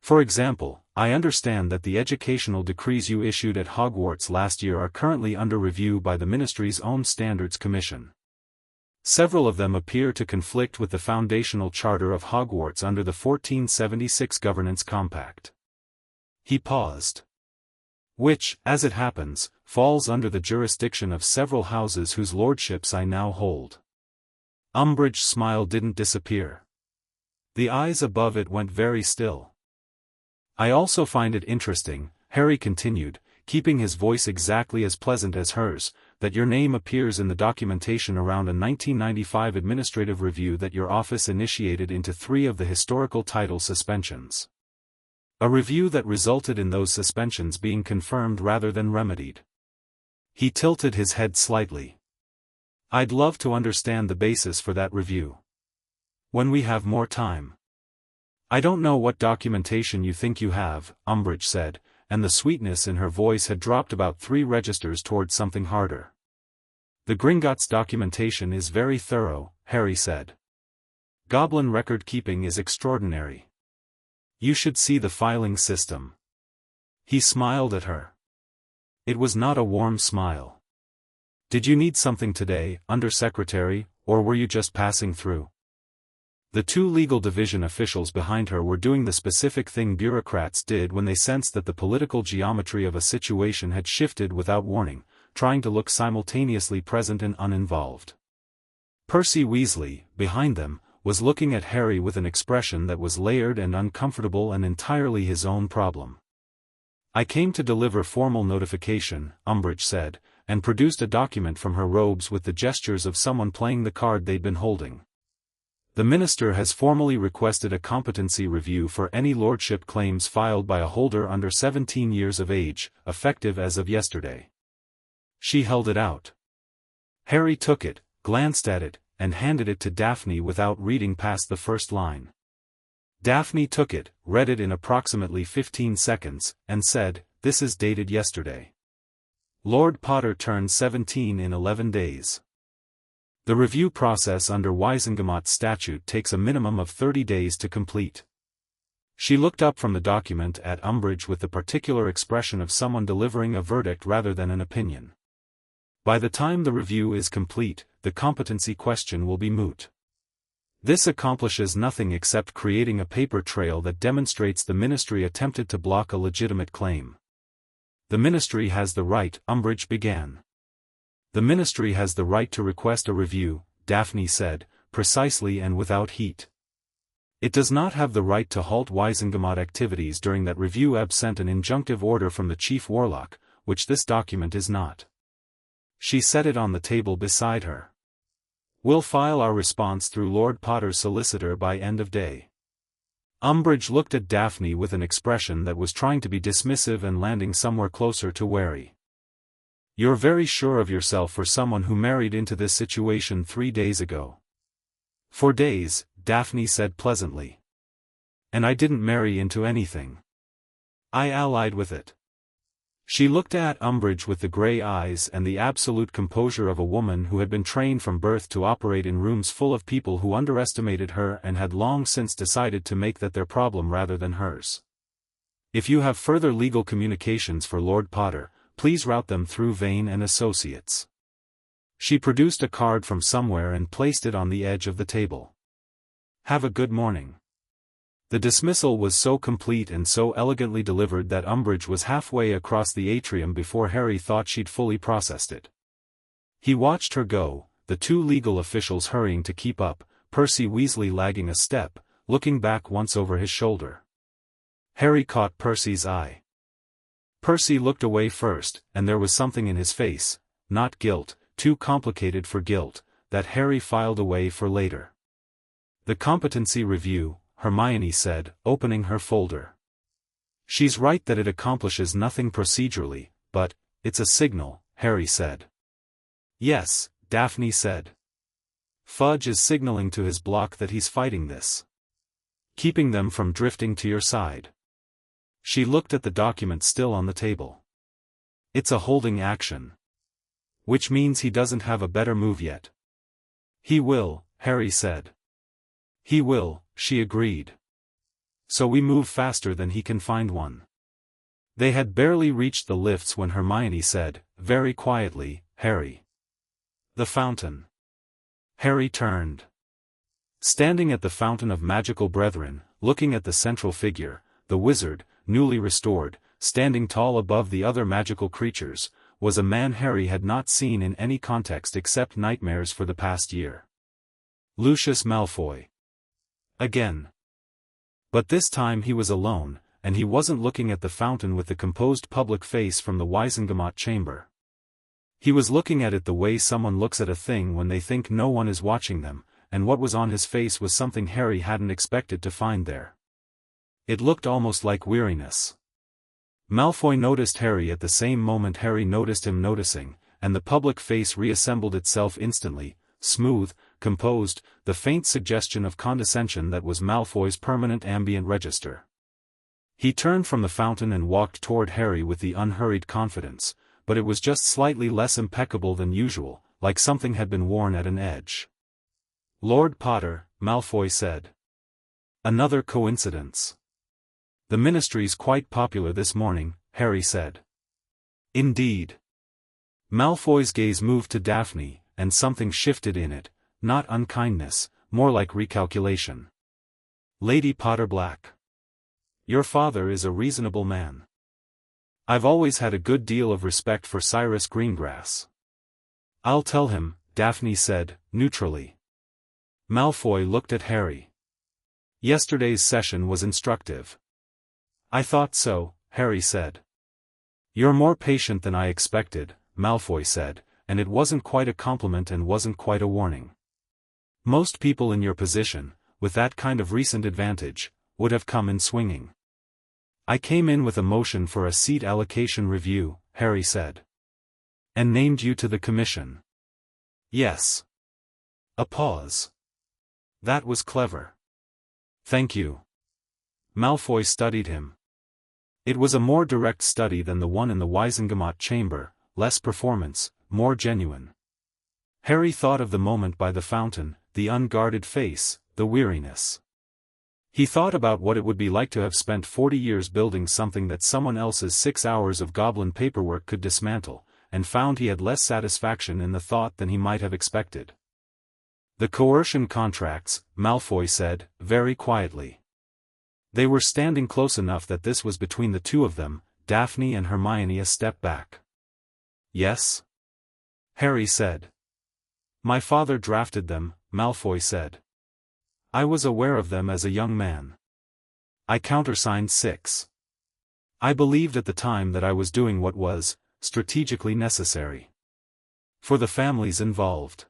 "For example, I understand that the educational decrees you issued at Hogwarts last year are currently under review by the Ministry's own Standards Commission. Several of them appear to conflict with the foundational charter of Hogwarts under the 1476 Governance Compact." He paused. "Which, as it happens, falls under the jurisdiction of several houses whose lordships I now hold." Umbridge's smile didn't disappear. The eyes above it went very still. "I also find it interesting," Harry continued, keeping his voice exactly as pleasant as hers, "that your name appears in the documentation around a 1995 administrative review that your office initiated into 3 of the historical title suspensions. A review that resulted in those suspensions being confirmed rather than remedied." He tilted his head slightly. "I'd love to understand the basis for that review. When we have more time." "I don't know what documentation you think you have," Umbridge said, and the sweetness in her voice had dropped about 3 registers towards something harder. "The Gringotts documentation is very thorough," Harry said. "Goblin record-keeping is extraordinary. You should see the filing system." He smiled at her. It was not a warm smile. "Did you need something today, Undersecretary, or were you just passing through?" The 2 legal division officials behind her were doing the specific thing bureaucrats did when they sensed that the political geometry of a situation had shifted without warning, trying to look simultaneously present and uninvolved. Percy Weasley, behind them, was looking at Harry with an expression that was layered and uncomfortable and entirely his own problem. "I came to deliver formal notification," Umbridge said, and produced a document from her robes with the gestures of someone playing the card they'd been holding. "The Minister has formally requested a competency review for any lordship claims filed by a holder under 17 years of age, effective as of yesterday." She held it out. Harry took it, glanced at it, and handed it to Daphne without reading past the first line. Daphne took it, read it in approximately 15 seconds, and said, "This is dated yesterday. Lord Potter turned 17 in 11 days. The review process under Wisengamot statute takes a minimum of 30 days to complete." She looked up from the document at Umbridge with the particular expression of someone delivering a verdict rather than an opinion. "By the time the review is complete, the competency question will be moot. This accomplishes nothing except creating a paper trail that demonstrates the Ministry attempted to block a legitimate claim." "The Ministry has the right," Umbridge began. "The Ministry has the right to request a review," Daphne said, precisely and without heat. "It does not have the right to halt Wisengamot activities during that review absent an injunctive order from the Chief Warlock, which this document is not." She set it on the table beside her. "We'll file our response through Lord Potter's solicitor by end of day." Umbridge looked at Daphne with an expression that was trying to be dismissive and landing somewhere closer to wary. "You're very sure of yourself for someone who married into this situation 3 days ago." "For days," Daphne said pleasantly. "And I didn't marry into anything. I allied with it." She looked at Umbridge with the grey eyes and the absolute composure of a woman who had been trained from birth to operate in rooms full of people who underestimated her and had long since decided to make that their problem rather than hers. "If you have further legal communications for Lord Potter, please route them through Vane and Associates." She produced a card from somewhere and placed it on the edge of the table. "Have a good morning." The dismissal was so complete and so elegantly delivered that Umbridge was halfway across the atrium before Harry thought she'd fully processed it. He watched her go, the 2 legal officials hurrying to keep up, Percy Weasley lagging a step, looking back once over his shoulder. Harry caught Percy's eye. Percy looked away first, and there was something in his face, not guilt, too complicated for guilt, that Harry filed away for later. "The competency review," Hermione said, opening her folder. "She's right that it accomplishes nothing procedurally, but it's a signal," Harry said. "Yes," Daphne said. "Fudge is signaling to his block that he's fighting this. Keeping them from drifting to your side." She looked at the document still on the table. "It's a holding action. Which means he doesn't have a better move yet." "He will," Harry said. "He will," she agreed. "So we move faster than he can find one." They had barely reached the lifts when Hermione said, very quietly, "Harry." "The fountain." Harry turned. Standing at the Fountain of Magical Brethren, looking at the central figure, the wizard, newly restored, standing tall above the other magical creatures, was a man Harry had not seen in any context except nightmares for the past year. Lucius Malfoy. Again. But this time he was alone, and he wasn't looking at the fountain with the composed public face from the Wisengamot chamber. He was looking at it the way someone looks at a thing when they think no one is watching them, and what was on his face was something Harry hadn't expected to find there. It looked almost like weariness. Malfoy noticed Harry at the same moment Harry noticed him noticing, and the public face reassembled itself instantly, smooth, composed, the faint suggestion of condescension that was Malfoy's permanent ambient register. He turned from the fountain and walked toward Harry with the unhurried confidence, but it was just slightly less impeccable than usual, like something had been worn at an edge. "Lord Potter," Malfoy said. "Another coincidence." "The Ministry's quite popular this morning," Harry said. "Indeed." Malfoy's gaze moved to Daphne, and something shifted in it, not unkindness, more like recalculation. "Lady Potter Black. Your father is a reasonable man. I've always had a good deal of respect for Sirius Greengrass." "I'll tell him," Daphne said, neutrally. Malfoy looked at Harry. Yesterday's session was instructive. I thought so, Harry said. You're more patient than I expected, Malfoy said, and it wasn't quite a compliment and wasn't quite a warning. Most people in your position, with that kind of recent advantage, would have come in swinging. I came in with a motion for a seat allocation review, Harry said. And named you to the commission. Yes. A pause. That was clever. Thank you. Malfoy studied him. It was a more direct study than the one in the Wizengamot chamber, less performance, more genuine. Harry thought of the moment by the fountain, the unguarded face, the weariness. He thought about what it would be like to have spent 40 years building something that someone else's 6 hours of goblin paperwork could dismantle, and found he had less satisfaction in the thought than he might have expected. The coercion contracts, Malfoy said, very quietly. They were standing close enough that this was between the two of them, Daphne and Hermione a step back. Yes? Harry said. My father drafted them, Malfoy said. I was aware of them as a young man. I countersigned 6. I believed at the time that I was doing what was, strategically necessary. For the families involved.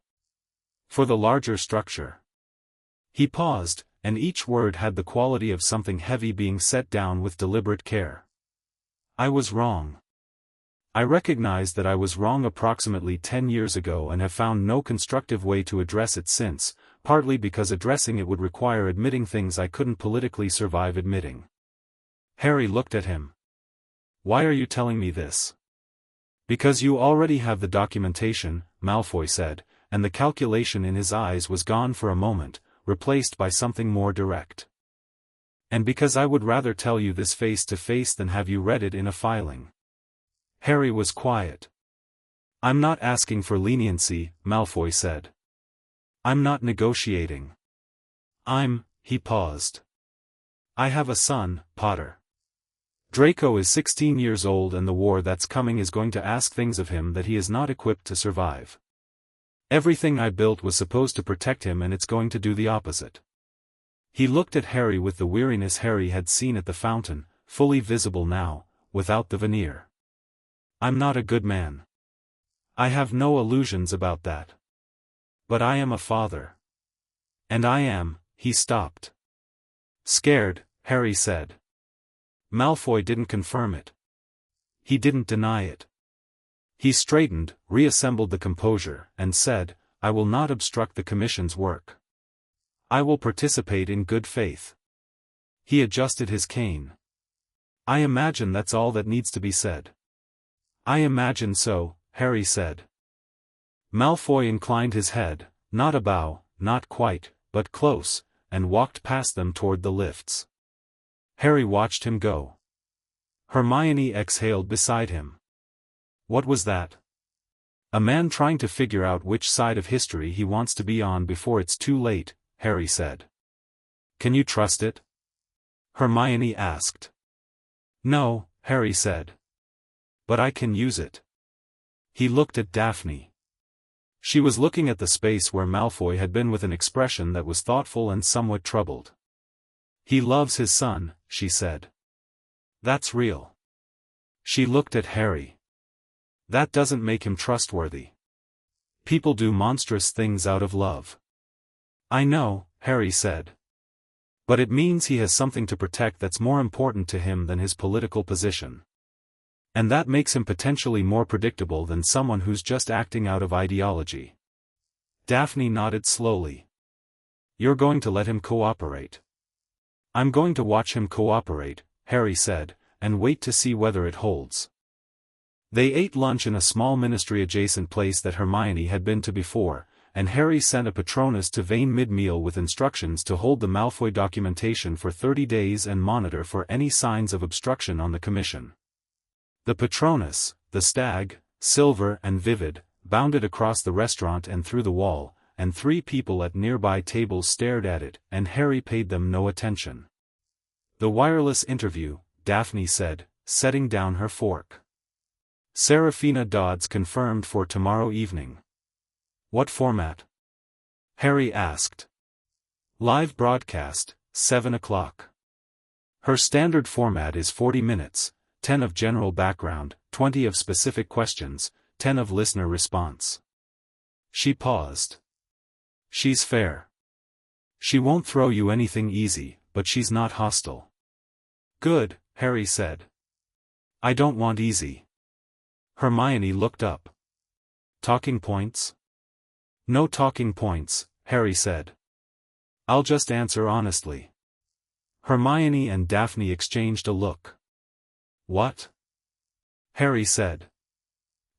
For the larger structure. He paused, and each word had the quality of something heavy being set down with deliberate care. I was wrong. I recognized that I was wrong approximately 10 years ago and have found no constructive way to address it since, partly because addressing it would require admitting things I couldn't politically survive admitting. Harry looked at him. Why are you telling me this? Because you already have the documentation, Malfoy said, and the calculation in his eyes was gone for a moment, replaced by something more direct. And because I would rather tell you this face to face than have you read it in a filing. Harry was quiet. I'm not asking for leniency, Malfoy said. I'm not negotiating. He paused. I have a son, Potter. Draco is 16 years old and the war that's coming is going to ask things of him that he is not equipped to survive. Everything I built was supposed to protect him and it's going to do the opposite. He looked at Harry with the weariness Harry had seen at the fountain, fully visible now, without the veneer. I'm not a good man. I have no illusions about that. But I am a father. And I am, he stopped. Scared, Harry said. Malfoy didn't confirm it. He didn't deny it. He straightened, reassembled the composure, and said, I will not obstruct the commission's work. I will participate in good faith. He adjusted his cane. I imagine that's all that needs to be said. I imagine so, Harry said. Malfoy inclined his head, not a bow, not quite, but close, and walked past them toward the lifts. Harry watched him go. Hermione exhaled beside him. What was that? A man trying to figure out which side of history he wants to be on before it's too late, Harry said. Can you trust it? Hermione asked. No, Harry said. But I can use it. He looked at Daphne. She was looking at the space where Malfoy had been with an expression that was thoughtful and somewhat troubled. He loves his son, she said. That's real. She looked at Harry. That doesn't make him trustworthy. People do monstrous things out of love. I know, Harry said. But it means he has something to protect that's more important to him than his political position. And that makes him potentially more predictable than someone who's just acting out of ideology. Daphne nodded slowly. You're going to let him cooperate. I'm going to watch him cooperate, Harry said, and wait to see whether it holds. They ate lunch in a small ministry-adjacent place that Hermione had been to before, and Harry sent a Patronus to Vane mid-meal with instructions to hold the Malfoy documentation for 30 days and monitor for any signs of obstruction on the commission. The Patronus, the stag, silver and vivid, bounded across the restaurant and through the wall, and 3 people at nearby tables stared at it, and Harry paid them no attention. The wireless interview, Daphne said, setting down her fork. Seraphina Dodds confirmed for tomorrow evening. What format? Harry asked. Live broadcast, 7 o'clock. Her standard format is 40 minutes, 10 of general background, 20 of specific questions, 10 of listener response. She paused. She's fair. She won't throw you anything easy, but she's not hostile. Good, Harry said. I don't want easy. Hermione looked up. Talking points? No talking points, Harry said. I'll just answer honestly. Hermione and Daphne exchanged a look. What? Harry said.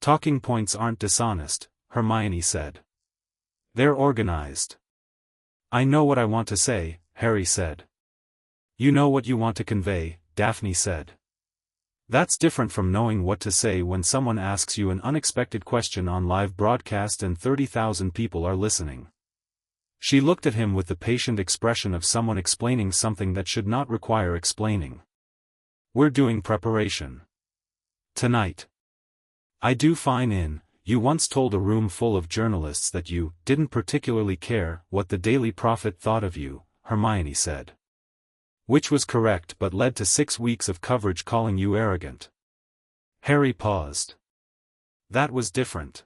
Talking points aren't dishonest, Hermione said. They're organized. I know what I want to say, Harry said. You know what you want to convey, Daphne said. That's different from knowing what to say when someone asks you an unexpected question on live broadcast and 30,000 people are listening. She looked at him with the patient expression of someone explaining something that should not require explaining. We're doing preparation. Tonight. I do fine in, you once told a room full of journalists that you didn't particularly care what the Daily Prophet thought of you, Hermione said. Which was correct but led to 6 weeks of coverage calling you arrogant. Harry paused. That was different.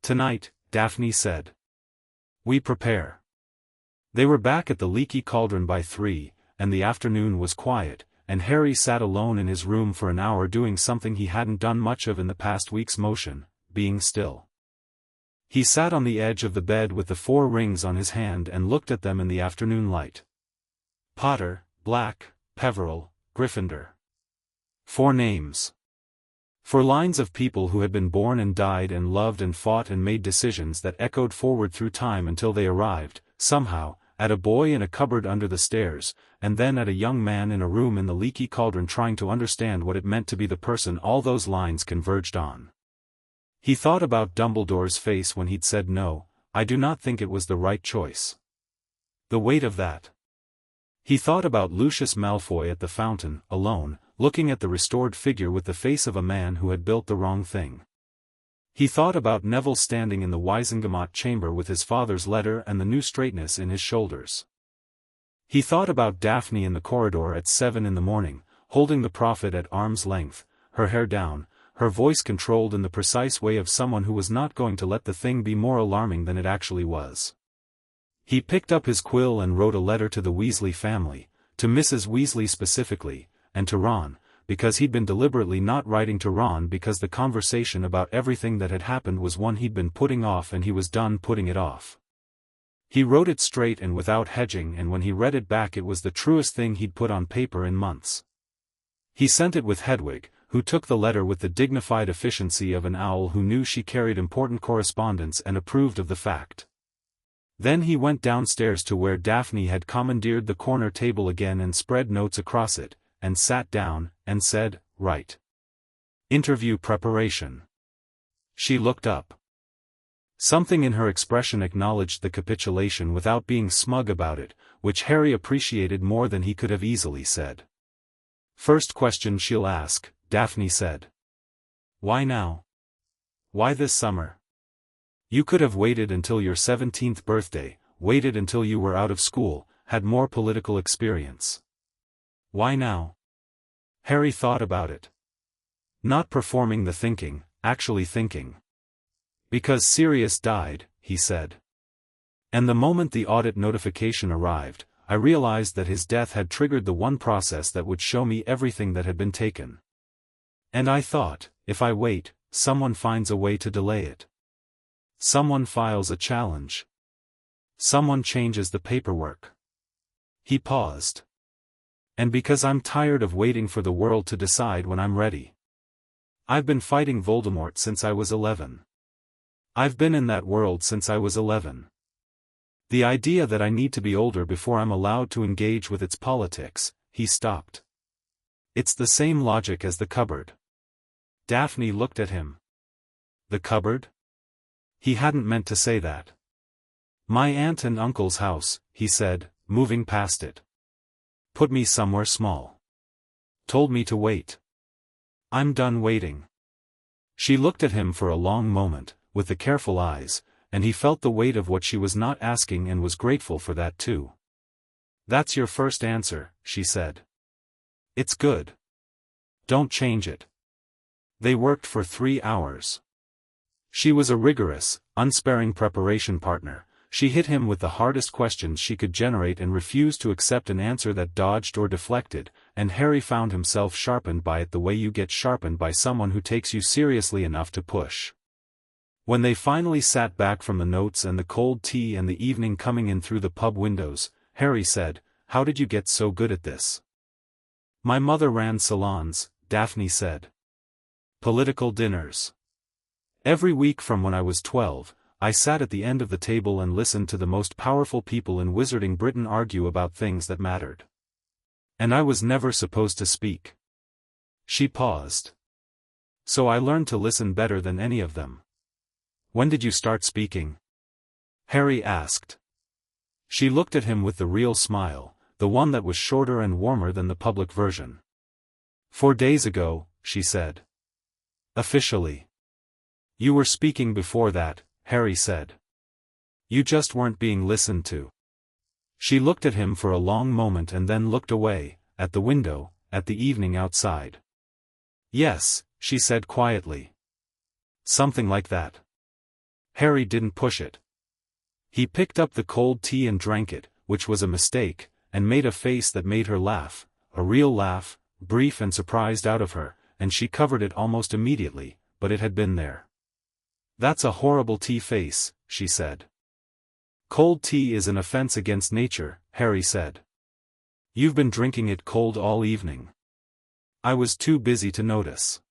Tonight, Daphne said. We prepare. They were back at the Leaky Cauldron by 3, and the afternoon was quiet, and Harry sat alone in his room for an hour doing something he hadn't done much of in the past week's motion, being still. He sat on the edge of the bed with the 4 rings on his hand and looked at them in the afternoon light. Potter, Black, Peverell, Gryffindor. 4 names. 4 lines of people who had been born and died and loved and fought and made decisions that echoed forward through time until they arrived, somehow, at a boy in a cupboard under the stairs, and then at a young man in a room in the Leaky Cauldron trying to understand what it meant to be the person all those lines converged on. He thought about Dumbledore's face when he'd said no, I do not think it was the right choice. The weight of that. He thought about Lucius Malfoy at the fountain, alone, looking at the restored figure with the face of a man who had built the wrong thing. He thought about Neville standing in the Wizengamot chamber with his father's letter and the new straightness in his shoulders. He thought about Daphne in the corridor at 7 in the morning, holding the prophet at arm's length, her hair down, her voice controlled in the precise way of someone who was not going to let the thing be more alarming than it actually was. He picked up his quill and wrote a letter to the Weasley family, to Mrs. Weasley specifically, and to Ron, because he'd been deliberately not writing to Ron because the conversation about everything that had happened was one he'd been putting off and he was done putting it off. He wrote it straight and without hedging, and when he read it back it was the truest thing he'd put on paper in months. He sent it with Hedwig, who took the letter with the dignified efficiency of an owl who knew she carried important correspondence and approved of the fact. Then he went downstairs to where Daphne had commandeered the corner table again and spread notes across it, and sat down, and said, "Right. Interview preparation." She looked up. Something in her expression acknowledged the capitulation without being smug about it, which Harry appreciated more than he could have easily said. "First question she'll ask," Daphne said. "Why now? Why this summer? You could have waited until your 17th birthday, waited until you were out of school, had more political experience. Why now?" Harry thought about it. Not performing the thinking, actually thinking. "Because Sirius died," he said. "And the moment the audit notification arrived, I realized that his death had triggered the one process that would show me everything that had been taken. And I thought, if I wait, someone finds a way to delay it. Someone files a challenge. Someone changes the paperwork." He paused. "And because I'm tired of waiting for the world to decide when I'm ready. I've been fighting Voldemort since I was 11. I've been in that world since I was 11. The idea that I need to be older before I'm allowed to engage with its politics," he stopped. "It's the same logic as the cupboard." Daphne looked at him. "The cupboard?" He hadn't meant to say that. "My aunt and uncle's house," he said, moving past it. "Put me somewhere small. Told me to wait. I'm done waiting." She looked at him for a long moment, with the careful eyes, and he felt the weight of what she was not asking and was grateful for that too. "That's your first answer," she said. "It's good. Don't change it." They worked for 3 hours. She was a rigorous, unsparing preparation partner. She hit him with the hardest questions she could generate and refused to accept an answer that dodged or deflected, and Harry found himself sharpened by it the way you get sharpened by someone who takes you seriously enough to push. When they finally sat back from the notes and the cold tea and the evening coming in through the pub windows, Harry said, "How did you get so good at this?" "My mother ran salons," Daphne said. "Political dinners. Every week from when I was 12, I sat at the end of the table and listened to the most powerful people in Wizarding Britain argue about things that mattered. And I was never supposed to speak." She paused. "So I learned to listen better than any of them." "When did you start speaking?" Harry asked. She looked at him with the real smile, the one that was shorter and warmer than the public version. "4 days ago," she said. "Officially." "You were speaking before that," Harry said. "You just weren't being listened to." She looked at him for a long moment and then looked away, at the window, at the evening outside. "Yes," she said quietly. "Something like that." Harry didn't push it. He picked up the cold tea and drank it, which was a mistake, and made a face that made her laugh, a real laugh, brief and surprised out of her, and she covered it almost immediately, but it had been there. "That's a horrible tea face," she said. "Cold tea is an offense against nature," Harry said. "You've been drinking it cold all evening." "I was too busy to notice."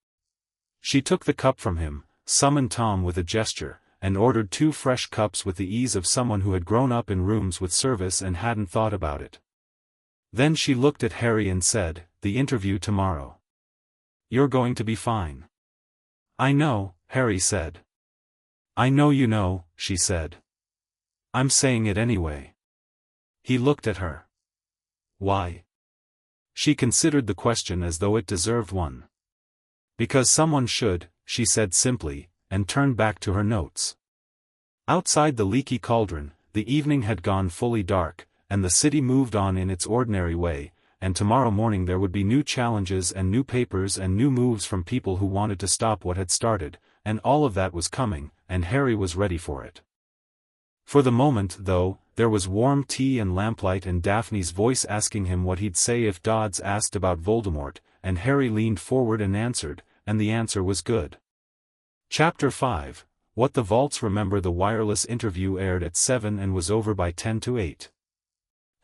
She took the cup from him, summoned Tom with a gesture, and ordered 2 fresh cups with the ease of someone who had grown up in rooms with service and hadn't thought about it. Then she looked at Harry and said, "The interview tomorrow. You're going to be fine." "I know," Harry said. "I know you know," she said. "I'm saying it anyway." He looked at her. "Why?" She considered the question as though it deserved one. "Because someone should," she said simply, and turned back to her notes. Outside the leaky cauldron, the evening had gone fully dark, and the city moved on in its ordinary way, and tomorrow morning there would be new challenges and new papers and new moves from people who wanted to stop what had started, and all of that was coming, and Harry was ready for it. For the moment, though, there was warm tea and lamplight and Daphne's voice asking him what he'd say if Dodds asked about Voldemort, and Harry leaned forward and answered, and the answer was good. Chapter 5, What the Vaults Remember. The wireless interview aired at 7 and was over by 10 to 8.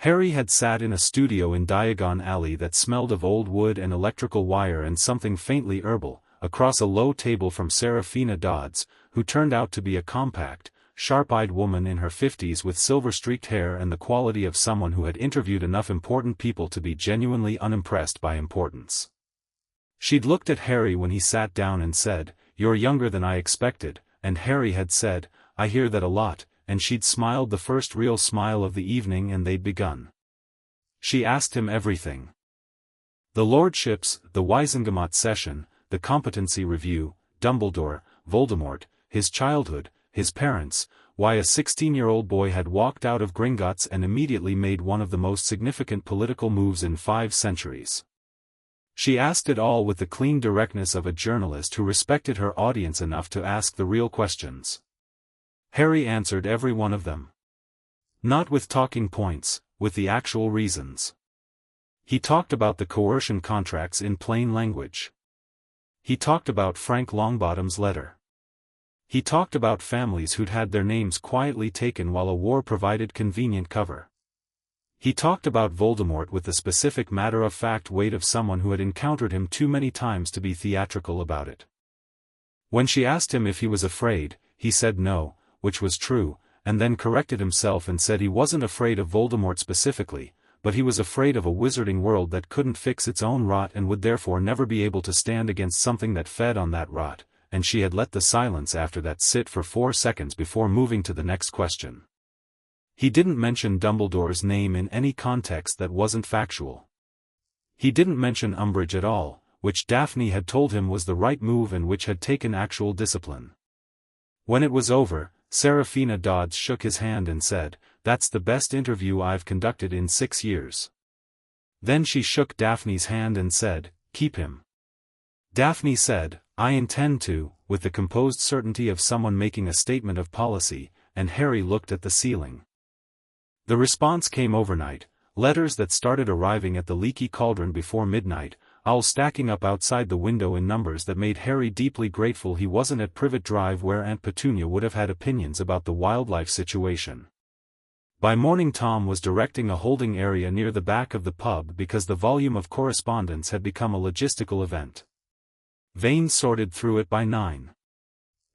Harry had sat in a studio in Diagon Alley that smelled of old wood and electrical wire and something faintly herbal, across a low table from Seraphina Dodds, who turned out to be a compact, sharp-eyed woman in her 50s with silver-streaked hair and the quality of someone who had interviewed enough important people to be genuinely unimpressed by importance. She'd looked at Harry when he sat down and said, "You're younger than I expected," and Harry had said, "I hear that a lot," and she'd smiled the first real smile of the evening and they'd begun. She asked him everything. The Lordships, the Wisengamot session, the competency review, Dumbledore, Voldemort, his childhood, his parents, why a 16-year-old boy had walked out of Gringotts and immediately made one of the most significant political moves in 5 centuries. She asked it all with the clean directness of a journalist who respected her audience enough to ask the real questions. Harry answered every one of them. Not with talking points, with the actual reasons. He talked about the coercion contracts in plain language. He talked about Frank Longbottom's letter. He talked about families who'd had their names quietly taken while a war provided convenient cover. He talked about Voldemort with the specific matter-of-fact weight of someone who had encountered him too many times to be theatrical about it. When she asked him if he was afraid, he said no, which was true, and then corrected himself and said he wasn't afraid of Voldemort specifically, but he was afraid of a wizarding world that couldn't fix its own rot and would therefore never be able to stand against something that fed on that rot, and she had let the silence after that sit for 4 seconds before moving to the next question. He didn't mention Dumbledore's name in any context that wasn't factual. He didn't mention Umbridge at all, which Daphne had told him was the right move and which had taken actual discipline. When it was over, Seraphina Dodds shook his hand and said, "That's the best interview I've conducted in 6 years." Then she shook Daphne's hand and said, "Keep him." Daphne said, "I intend to," with the composed certainty of someone making a statement of policy, and Harry looked at the ceiling. The response came overnight, letters that started arriving at the leaky cauldron before midnight, owls stacking up outside the window in numbers that made Harry deeply grateful he wasn't at Privet Drive where Aunt Petunia would have had opinions about the wildlife situation. By morning Tom was directing a holding area near the back of the pub because the volume of correspondence had become a logistical event. Vane sorted through it by 9.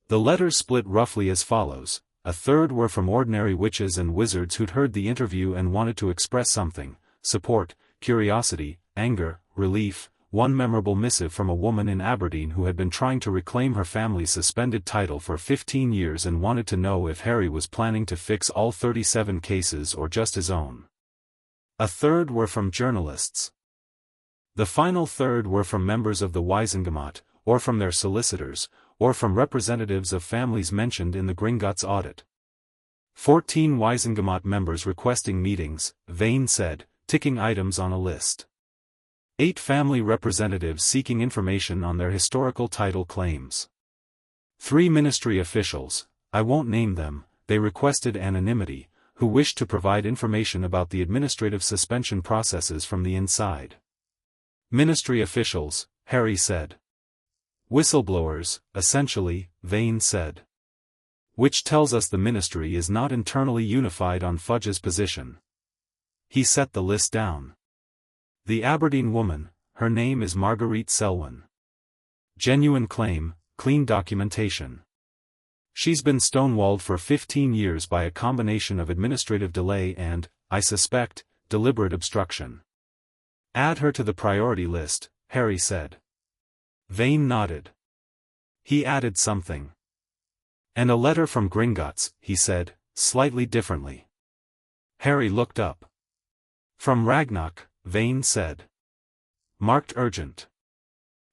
The letters split roughly as follows: a third were from ordinary witches and wizards who'd heard the interview and wanted to express something: support, curiosity, anger, relief. One memorable missive from a woman in Aberdeen who had been trying to reclaim her family's suspended title for 15 years and wanted to know if Harry was planning to fix all 37 cases or just his own. A third were from journalists. The final third were from members of the Wisengamot, or from their solicitors, or from representatives of families mentioned in the Gringotts audit. 14 Wisengamot members requesting meetings, Vane said, ticking items on a list. 8 family representatives seeking information on their historical title claims. 3 ministry officials, I won't name them, they requested anonymity, who wished to provide information about the administrative suspension processes from the inside. Ministry officials, Harry said. Whistleblowers, essentially, Vane said. Which tells us the ministry is not internally unified on Fudge's position. He set the list down. The Aberdeen woman, her name is Marguerite Selwyn. Genuine claim, clean documentation. She's been stonewalled for 15 years by a combination of administrative delay and, I suspect, deliberate obstruction. Add her to the priority list, Harry said. Vane nodded. He added something. And a letter from Gringotts, he said, slightly differently. Harry looked up. From Ragnarok, Vane said. Marked urgent.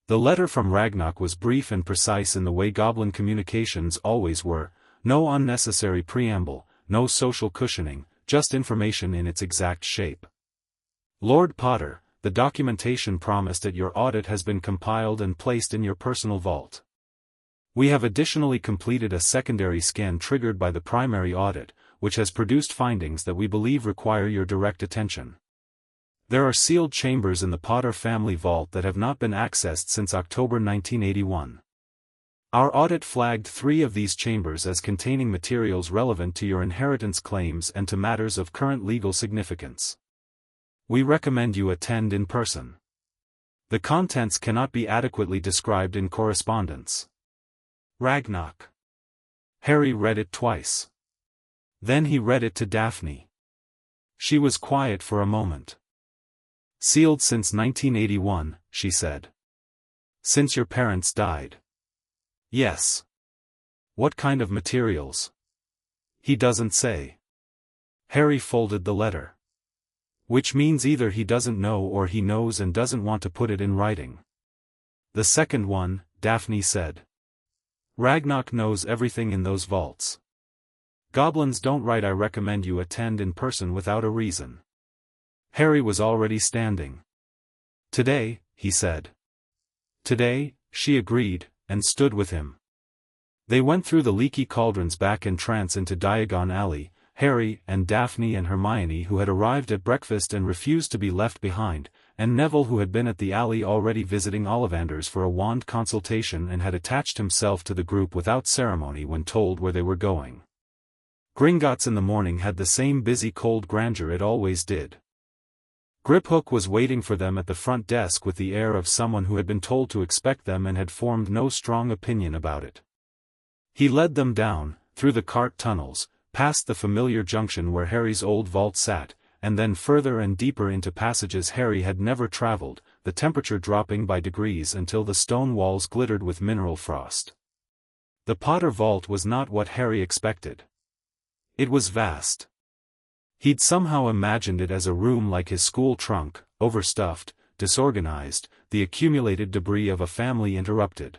The letter from Ragnarok was brief and precise in the way goblin communications always were, no unnecessary preamble, no social cushioning, just information in its exact shape. Lord Potter, the documentation promised at your audit has been compiled and placed in your personal vault. We have additionally completed a secondary scan triggered by the primary audit, which has produced findings that we believe require your direct attention. There are sealed chambers in the Potter family vault that have not been accessed since October 1981. Our audit flagged 3 of these chambers as containing materials relevant to your inheritance claims and to matters of current legal significance. We recommend you attend in person. The contents cannot be adequately described in correspondence. Ragnarok. Harry read it twice. Then he read it to Daphne. She was quiet for a moment. Sealed since 1981, she said. Since your parents died. Yes. What kind of materials? He doesn't say. Harry folded the letter. Which means either he doesn't know or he knows and doesn't want to put it in writing. The second one, Daphne said. Ragnarok knows everything in those vaults. Goblins don't write I recommend you attend in person without a reason. Harry was already standing. Today, he said. Today, she agreed, and stood with him. They went through the leaky cauldron's back entrance into Diagon Alley, Harry and Daphne and Hermione who had arrived at breakfast and refused to be left behind, and Neville who had been at the alley already visiting Ollivanders for a wand consultation and had attached himself to the group without ceremony when told where they were going. Gringotts in the morning had the same busy cold grandeur it always did. Griphook was waiting for them at the front desk with the air of someone who had been told to expect them and had formed no strong opinion about it. He led them down, through the cart tunnels, past the familiar junction where Harry's old vault sat, and then further and deeper into passages Harry had never traveled, the temperature dropping by degrees until the stone walls glittered with mineral frost. The Potter vault was not what Harry expected. It was vast. He'd somehow imagined it as a room like his school trunk, overstuffed, disorganized, the accumulated debris of a family interrupted.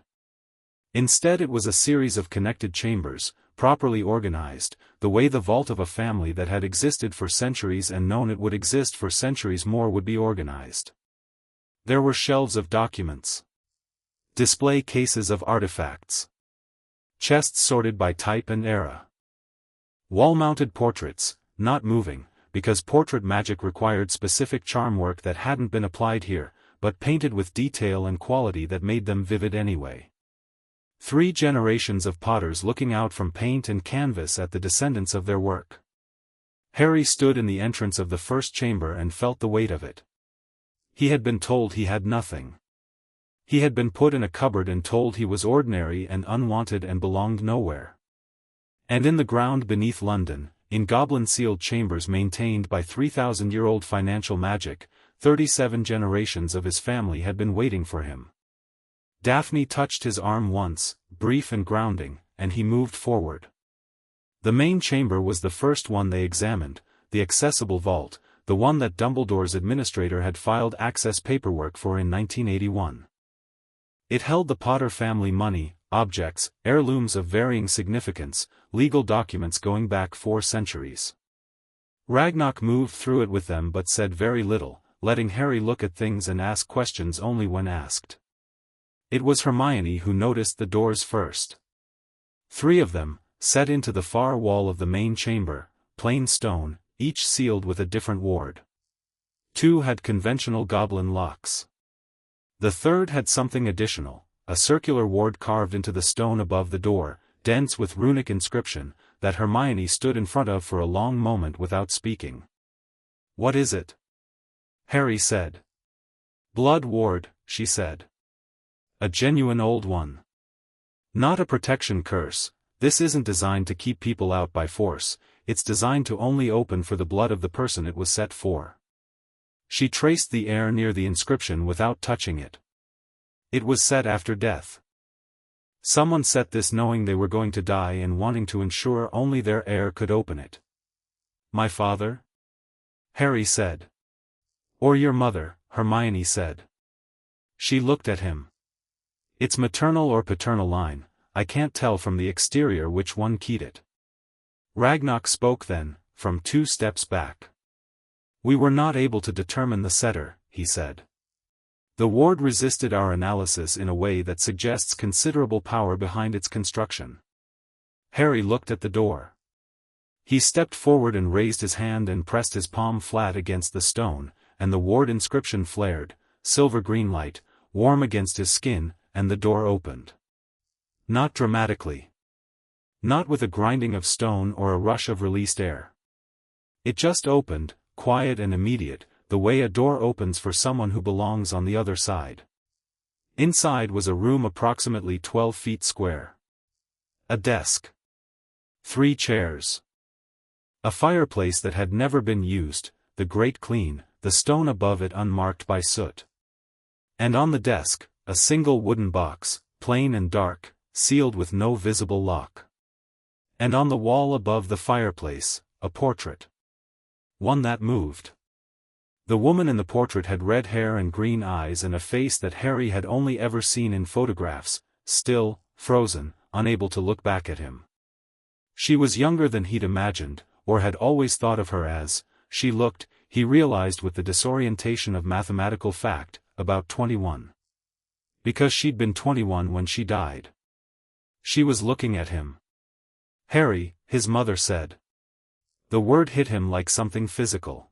Instead it was a series of connected chambers, properly organized, the way the vault of a family that had existed for centuries and known it would exist for centuries more would be organized. There were shelves of documents. Display cases of artifacts. Chests sorted by type and era. Wall-mounted portraits, not moving, because portrait magic required specific charm work that hadn't been applied here, but painted with detail and quality that made them vivid anyway. 3 generations of potters looking out from paint and canvas at the descendants of their work. Harry stood in the entrance of the first chamber and felt the weight of it. He had been told he had nothing. He had been put in a cupboard and told he was ordinary and unwanted and belonged nowhere. And in the ground beneath London, in goblin-sealed chambers maintained by 3,000-year-old financial magic, 37 generations of his family had been waiting for him. Daphne touched his arm once, brief and grounding, and he moved forward. The main chamber was the first one they examined, the accessible vault, the one that Dumbledore's administrator had filed access paperwork for in 1981. It held the Potter family money, objects, heirlooms of varying significance, legal documents going back 4 centuries. Ragnarok moved through it with them but said very little, letting Harry look at things and ask questions only when asked. It was Hermione who noticed the doors first. 3 of them, set into the far wall of the main chamber, plain stone, each sealed with a different ward. 2 had conventional goblin locks. The third had something additional, a circular ward carved into the stone above the door, dense with runic inscription, that Hermione stood in front of for a long moment without speaking. "What is it?" Harry said. "Blood ward," she said. "A genuine old one. Not a protection curse, this isn't designed to keep people out by force, it's designed to only open for the blood of the person it was set for." She traced the air near the inscription without touching it. It was set after death. Someone set this knowing they were going to die and wanting to ensure only their heir could open it. "My father?" Harry said. "Or your mother," Hermione said. She looked at him. "It's maternal or paternal line, I can't tell from the exterior which one keyed it." Ragnarok spoke then, from 2 steps back. "We were not able to determine the setter," he said. "The ward resisted our analysis in a way that suggests considerable power behind its construction." Harry looked at the door. He stepped forward and raised his hand and pressed his palm flat against the stone, and the ward inscription flared, silver-green light, warm against his skin, and the door opened. Not dramatically. Not with a grinding of stone or a rush of released air. It just opened, quiet and immediate, the way a door opens for someone who belongs on the other side. Inside was a room approximately 12 feet square. A desk. 3 chairs. A fireplace that had never been used, the grate clean, the stone above it unmarked by soot. And on the desk, a single wooden box, plain and dark, sealed with no visible lock. And on the wall above the fireplace, a portrait. One that moved. The woman in the portrait had red hair and green eyes and a face that Harry had only ever seen in photographs, still, frozen, unable to look back at him. She was younger than he'd imagined, or had always thought of her as. She looked, he realized with the disorientation of mathematical fact, about 21. Because she'd been 21 when she died. She was looking at him. "Harry," his mother said. The word hit him like something physical.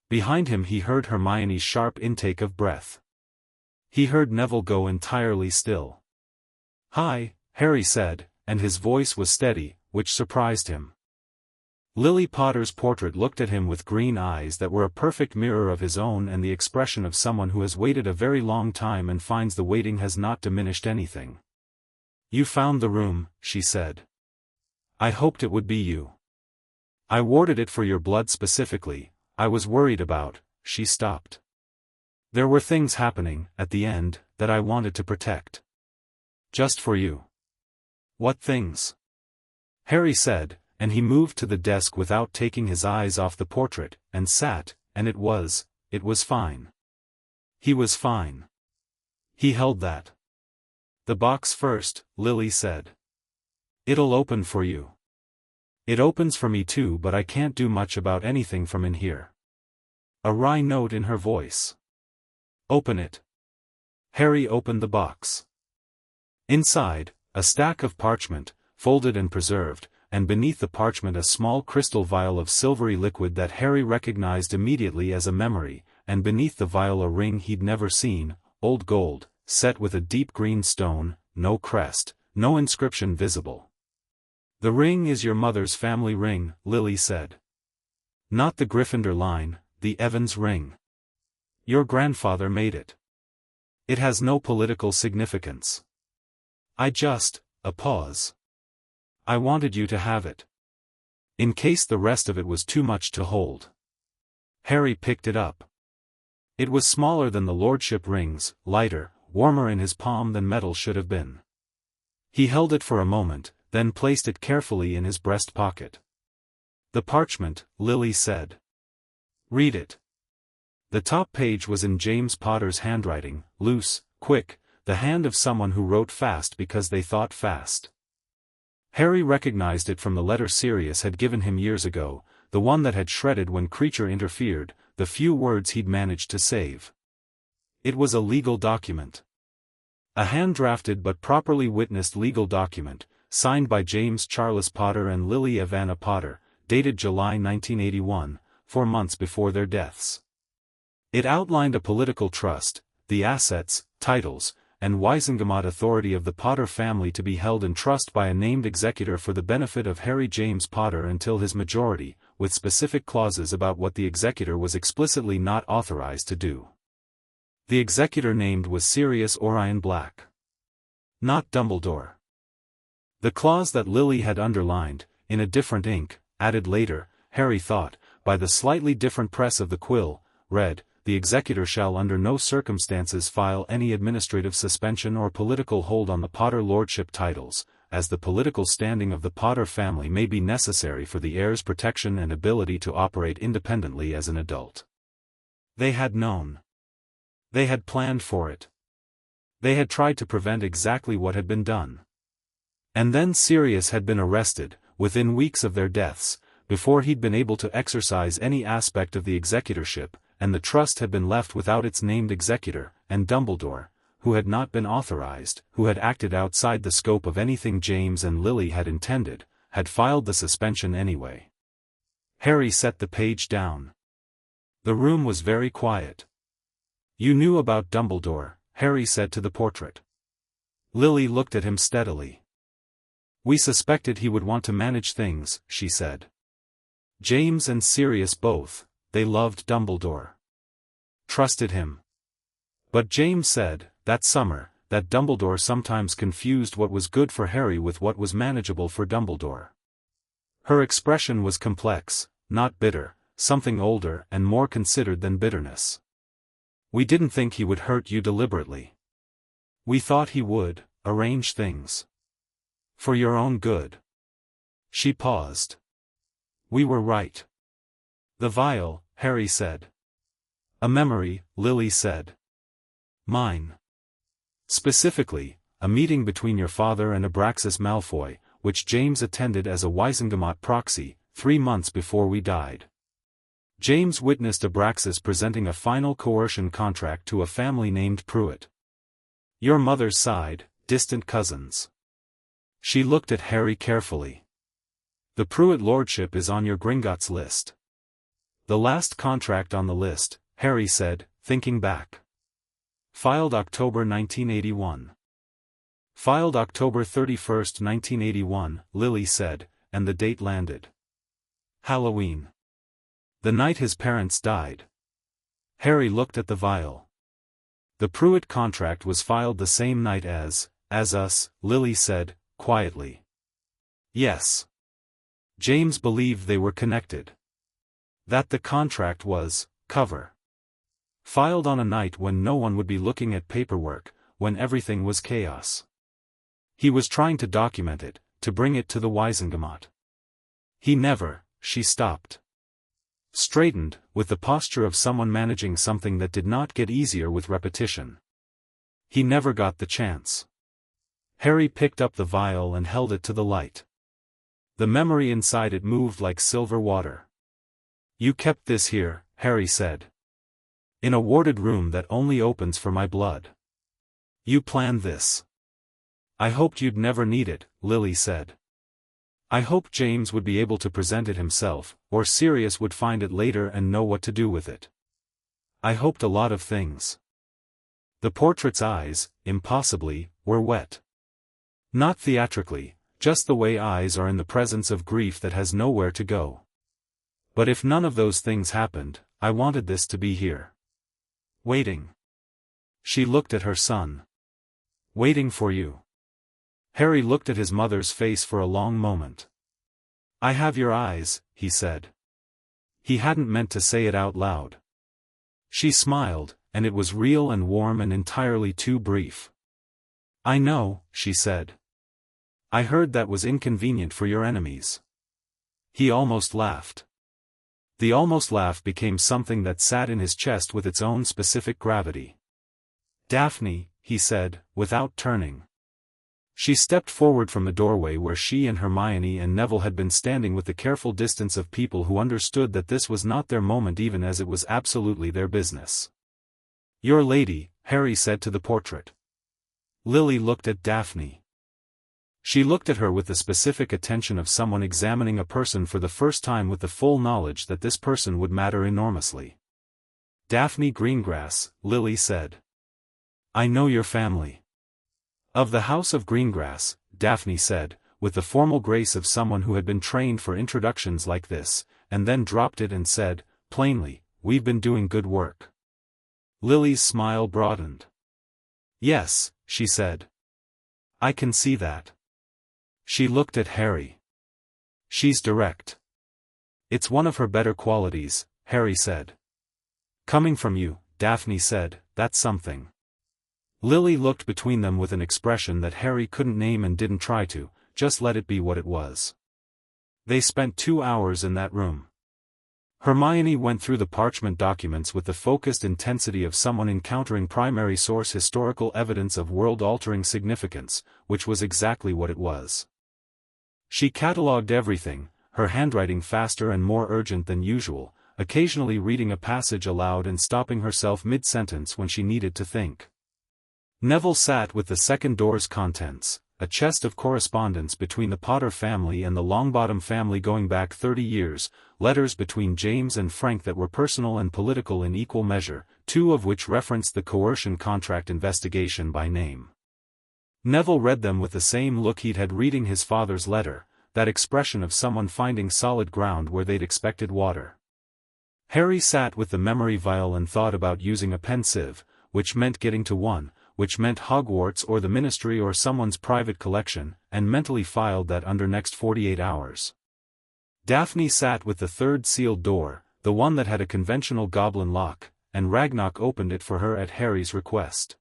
Behind him he heard Hermione's sharp intake of breath. He heard Neville go entirely still. "Hi," Harry said, and his voice was steady, which surprised him. Lily Potter's portrait looked at him with green eyes that were a perfect mirror of his own and the expression of someone who has waited a very long time and finds the waiting has not diminished anything. "You found the room," she said. "I hoped it would be you. I warded it for your blood specifically. I was worried about." She stopped. "There were things happening, at the end, that I wanted to protect. Just for you." "What things?" Harry said, and he moved to the desk without taking his eyes off the portrait, and sat, and it was fine. He was fine. He held that. "The box first," Lily said. It'll open for you. It opens for me too, but I can't do much about anything from in here. A wry note in her voice. Open it. Harry opened the box. Inside, a stack of parchment, folded and preserved, and beneath the parchment a small crystal vial of silvery liquid that Harry recognized immediately as a memory, and beneath the vial a ring he'd never seen, old gold, set with a deep green stone, no crest, no inscription visible. The ring is your mother's family ring, Lily said. Not the Gryffindor line, the Evans ring. Your grandfather made it. It has no political significance. A pause. I wanted you to have it. In case the rest of it was too much to hold. Harry picked it up. It was smaller than the lordship rings, lighter, warmer in his palm than metal should have been. He held it for a moment, then placed it carefully in his breast pocket. The parchment, Lily said. Read it. The top page was in James Potter's handwriting, loose, quick, the hand of someone who wrote fast because they thought fast. Harry recognized it from the letter Sirius had given him years ago, the one that had shredded when Creature interfered, the few words he'd managed to save. It was a legal document. A hand-drafted but properly witnessed legal document, signed by James Charles Potter and Lily Evanna Potter, dated July 1981, 4 months before their deaths. It outlined a political trust, the assets, titles, and Wisengamot authority of the Potter family to be held in trust by a named executor for the benefit of Harry James Potter until his majority, with specific clauses about what the executor was explicitly not authorized to do. The executor named was Sirius Black. Not Dumbledore. The clause that Lily had underlined, in a different ink, added later, Harry thought, by the slightly different press of the quill, read, the executor shall under no circumstances file any administrative suspension or political hold on the Potter lordship titles, as the political standing of the Potter family may be necessary for the heir's protection and ability to operate independently as an adult. They had known. They had planned for it. They had tried to prevent exactly what had been done. And then Sirius had been arrested, within weeks of their deaths, before he'd been able to exercise any aspect of the executorship, and the trust had been left without its named executor, and Dumbledore, who had not been authorized, who had acted outside the scope of anything James and Lily had intended, had filed the suspension anyway. Harry set the page down. The room was very quiet. You knew about Dumbledore, Harry said to the portrait. Lily looked at him steadily. We suspected he would want to manage things, she said. James and Sirius both, they loved Dumbledore. Trusted him. But James said, that summer, that Dumbledore sometimes confused what was good for Harry with what was manageable for Dumbledore. Her expression was complex, not bitter, something older and more considered than bitterness. We didn't think he would hurt you deliberately. We thought he would, arrange things. For your own good. She paused. We were right. The vial, Harry said. A memory, Lily said. Mine. Specifically, a meeting between your father and Abraxas Malfoy, which James attended as a Wisengamot proxy, 3 months before we died. James witnessed Abraxas presenting a final coercion contract to a family named Pruitt. Your mother's side, distant cousins. She looked at Harry carefully. The Pruitt lordship is on your Gringotts list. The last contract on the list, Harry said, thinking back. Filed October 1981. Filed October 31, 1981, Lily said, and the date landed. Halloween. The night his parents died. Harry looked at the vial. The Pruitt contract was filed the same night as us, Lily said, quietly. Yes. James believed they were connected. That the contract was, cover. Filed on a night when no one would be looking at paperwork, when everything was chaos. He was trying to document it, to bring it to the Wisengamot. He never, she stopped. Straightened, with the posture of someone managing something that did not get easier with repetition. He never got the chance. Harry picked up the vial and held it to the light. The memory inside it moved like silver water. "You kept this here," Harry said. "In a warded room that only opens for my blood. You planned this." "I hoped you'd never need it," Lily said. "I hoped James would be able to present it himself, or Sirius would find it later and know what to do with it. I hoped a lot of things." The portrait's eyes, impossibly, were wet. Not theatrically, just the way eyes are in the presence of grief that has nowhere to go. "But if none of those things happened, I wanted this to be here. Waiting." She looked at her son. "Waiting for you." Harry looked at his mother's face for a long moment. "I have your eyes," he said. He hadn't meant to say it out loud. She smiled, and it was real and warm and entirely too brief. "I know," she said. "I heard that was inconvenient for your enemies." He almost laughed. The almost laugh became something that sat in his chest with its own specific gravity. "Daphne," he said, without turning. She stepped forward from the doorway where she and Hermione and Neville had been standing with the careful distance of people who understood that this was not their moment even as it was absolutely their business. "Your lady," Harry said to the portrait. Lily looked at Daphne. She looked at her with the specific attention of someone examining a person for the first time with the full knowledge that this person would matter enormously. "Daphne Greengrass," Lily said. "I know your family." "Of the House of Greengrass," Daphne said, with the formal grace of someone who had been trained for introductions like this, and then dropped it and said, plainly, "We've been doing good work." Lily's smile broadened. "Yes," she said. "I can see that." She looked at Harry. "She's direct." "It's one of her better qualities," Harry said. "Coming from you," Daphne said, "that's something." Lily looked between them with an expression that Harry couldn't name and didn't try to, just let it be what it was. They spent 2 hours in that room. Hermione went through the parchment documents with the focused intensity of someone encountering primary source historical evidence of world-altering significance, which was exactly what it was. She catalogued everything, her handwriting faster and more urgent than usual, occasionally reading a passage aloud and stopping herself mid-sentence when she needed to think. Neville sat with the second door's contents, a chest of correspondence between the Potter family and the Longbottom family going back 30 years, letters between James and Frank that were personal and political in equal measure, 2 of which referenced the coercion contract investigation by name. Neville read them with the same look he'd had reading his father's letter, that expression of someone finding solid ground where they'd expected water. Harry sat with the memory vial and thought about using a pensieve, which meant getting to one, which meant Hogwarts or the Ministry or someone's private collection, and mentally filed that under next 48 hours. Daphne sat with the third sealed door, the one that had a conventional goblin lock, and Ragnarok opened it for her at Harry's request.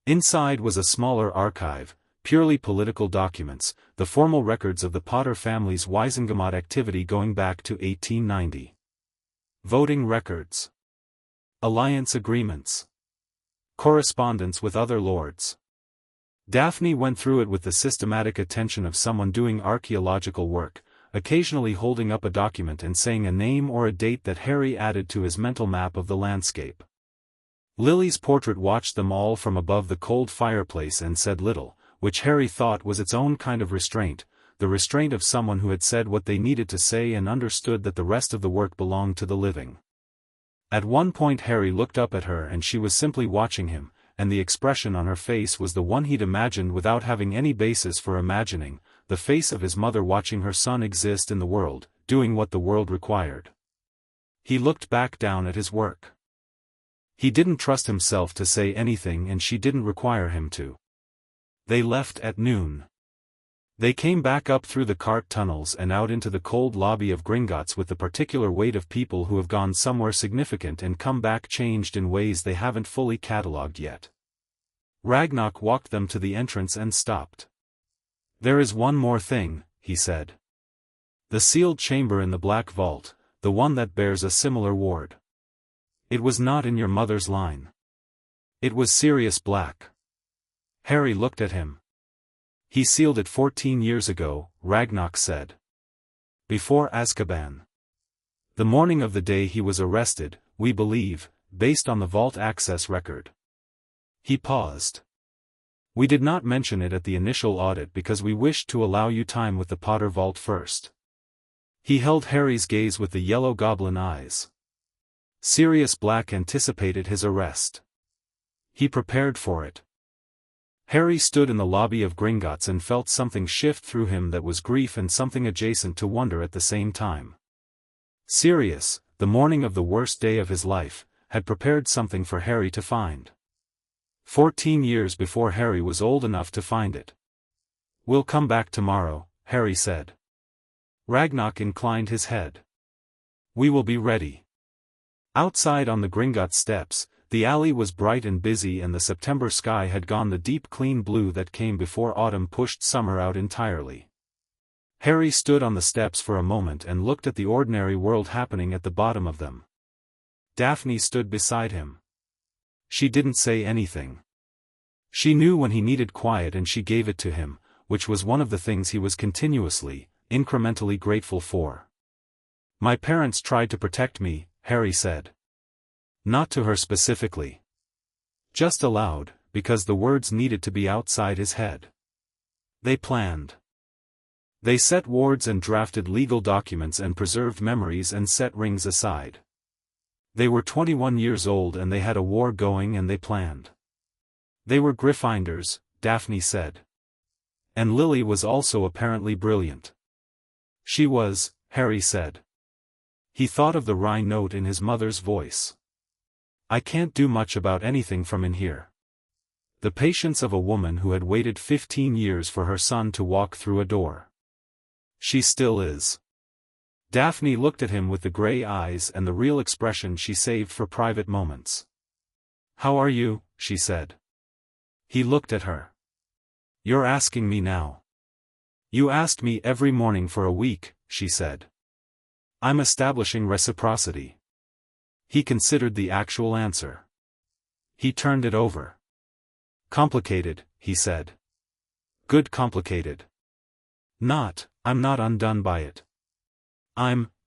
Inside was a smaller archive, purely political documents, the formal records of the Potter family's Wizengamot activity going back to 1890. Voting records. Alliance agreements. Correspondence with other lords. Daphne went through it with the systematic attention of someone doing archaeological work, occasionally holding up a document and saying a name or a date that Harry added to his mental map of the landscape. Lily's portrait watched them all from above the cold fireplace and said little, which Harry thought was its own kind of restraint, the restraint of someone who had said what they needed to say and understood that the rest of the work belonged to the living. At one point Harry looked up at her and she was simply watching him, and the expression on her face was the one he'd imagined without having any basis for imagining, the face of his mother watching her son exist in the world, doing what the world required. He looked back down at his work. He didn't trust himself to say anything and she didn't require him to. They left at noon. They came back up through the cart tunnels and out into the cold lobby of Gringotts with the particular weight of people who have gone somewhere significant and come back changed in ways they haven't fully catalogued yet. Ragnarok walked them to the entrance and stopped. "There is one more thing," he said. "The sealed chamber in the Black Vault, the one that bears a similar ward. It was not in your mother's line. It was Sirius Black." Harry looked at him. He sealed it 14 years ago, Ragnarok said. Before Azkaban. The morning of the day he was arrested, we believe, based on the vault access record. He paused. We did not mention it at the initial audit because we wished to allow you time with the Potter vault first. He held Harry's gaze with the yellow goblin eyes. Sirius Black anticipated his arrest. He prepared for it. Harry stood in the lobby of Gringotts and felt something shift through him that was grief and something adjacent to wonder at the same time. Sirius, the morning of the worst day of his life, had prepared something for Harry to find. 14 years before Harry was old enough to find it. We'll come back tomorrow, Harry said. Ragnarok inclined his head. We will be ready. Outside on the Gringotts steps, the alley was bright and busy and the September sky had gone the deep clean blue that came before autumn pushed summer out entirely. Harry stood on the steps for a moment and looked at the ordinary world happening at the bottom of them. Daphne stood beside him. She didn't say anything. She knew when he needed quiet and she gave it to him, which was one of the things he was continuously, incrementally grateful for. My parents tried to protect me, Harry said. Not to her specifically. Just aloud, because the words needed to be outside his head. They planned. They set wards and drafted legal documents and preserved memories and set rings aside. They were 21 years old and they had a war going and they planned. They were Gryffindors, Daphne said. And Lily was also apparently brilliant. She was, Harry said. He thought of the wry note in his mother's voice. I can't do much about anything from in here. The patience of a woman who had waited 15 years for her son to walk through a door. She still is. Daphne looked at him with the gray eyes and the real expression she saved for private moments. How are you? She said. He looked at her. You're asking me now. You asked me every morning for a week, she said. I'm establishing reciprocity. He considered the actual answer. He turned it over. Complicated, he said. Good complicated. I'm not undone by it.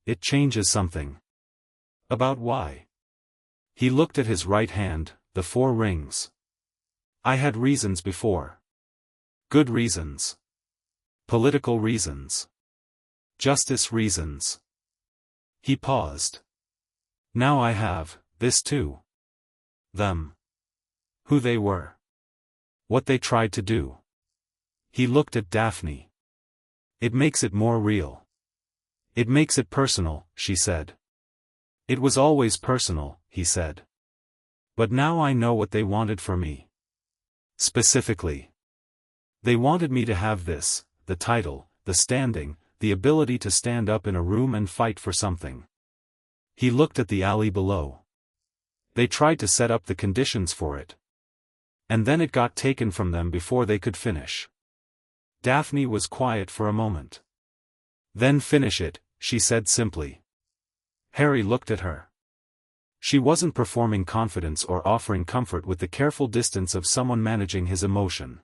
It changes something. About why? He looked at his right hand, the 4 rings. I had reasons before. Good reasons. Political reasons. Justice reasons. He paused. Now I have, this too. Them. Who they were. What they tried to do. He looked at Daphne. It makes it more real. It makes it personal, she said. It was always personal, he said. But now I know what they wanted for me. Specifically. They wanted me to have this, the title, the standing, the ability to stand up in a room and fight for something. He looked at the alley below. They tried to set up the conditions for it. And then it got taken from them before they could finish. Daphne was quiet for a moment. Then finish it, she said simply. Harry looked at her. She wasn't performing confidence or offering comfort with the careful distance of someone managing his emotion.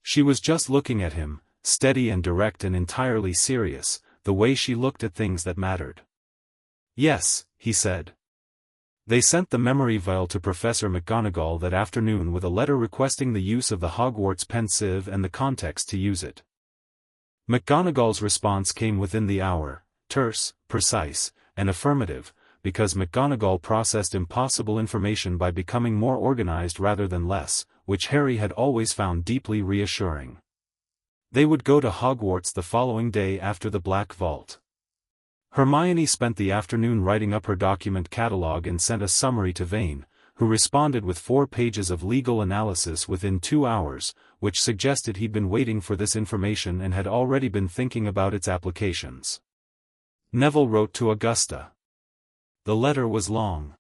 She was just looking at him, steady and direct and entirely serious, the way she looked at things that mattered. Yes, he said. They sent the memory vial to Professor McGonagall that afternoon with a letter requesting the use of the Hogwarts pensieve and the context to use it. McGonagall's response came within the hour, terse, precise, and affirmative, because McGonagall processed impossible information by becoming more organized rather than less, which Harry had always found deeply reassuring. They would go to Hogwarts the following day after the Black Vault. Hermione spent the afternoon writing up her document catalogue and sent a summary to Vane, who responded with 4 pages of legal analysis within 2 hours, which suggested he'd been waiting for this information and had already been thinking about its applications. Neville wrote to Augusta. The letter was long.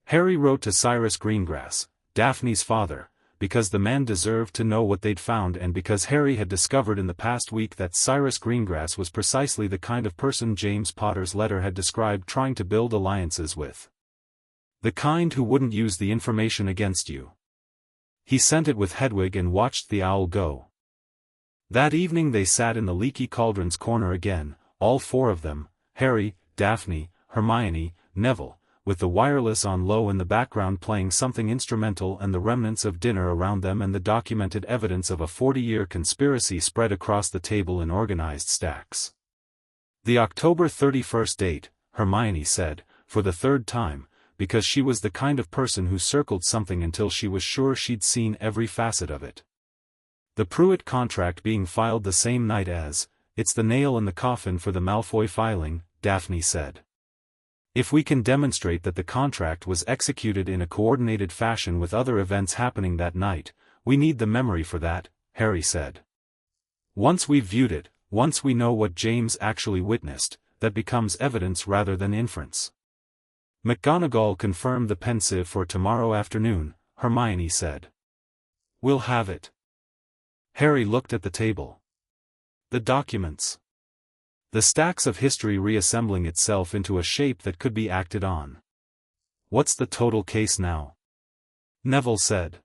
Harry wrote to Sirius Greengrass, Daphne's father, because the man deserved to know what they'd found and because Harry had discovered in the past week that Sirius Greengrass was precisely the kind of person James Potter's letter had described trying to build alliances with. The kind who wouldn't use the information against you. He sent it with Hedwig and watched the owl go. That evening they sat in the leaky cauldron's corner again, all four of them, Harry, Daphne, Hermione, Neville, with the wireless on low in the background playing something instrumental and the remnants of dinner around them and the documented evidence of a 40-year conspiracy spread across the table in organized stacks. The October 31st date, Hermione said, for the third time, because she was the kind of person who circled something until she was sure she'd seen every facet of it. The Pruitt contract being filed the same night as, it's the nail in the coffin for the Malfoy filing, Daphne said. If we can demonstrate that the contract was executed in a coordinated fashion with other events happening that night, we need the memory for that, Harry said. Once we've viewed it, once we know what James actually witnessed, that becomes evidence rather than inference. McGonagall confirmed the pensive for tomorrow afternoon, Hermione said. We'll have it. Harry looked at the table. The documents. The stacks of history reassembling itself into a shape that could be acted on. What's the total case now? Neville said.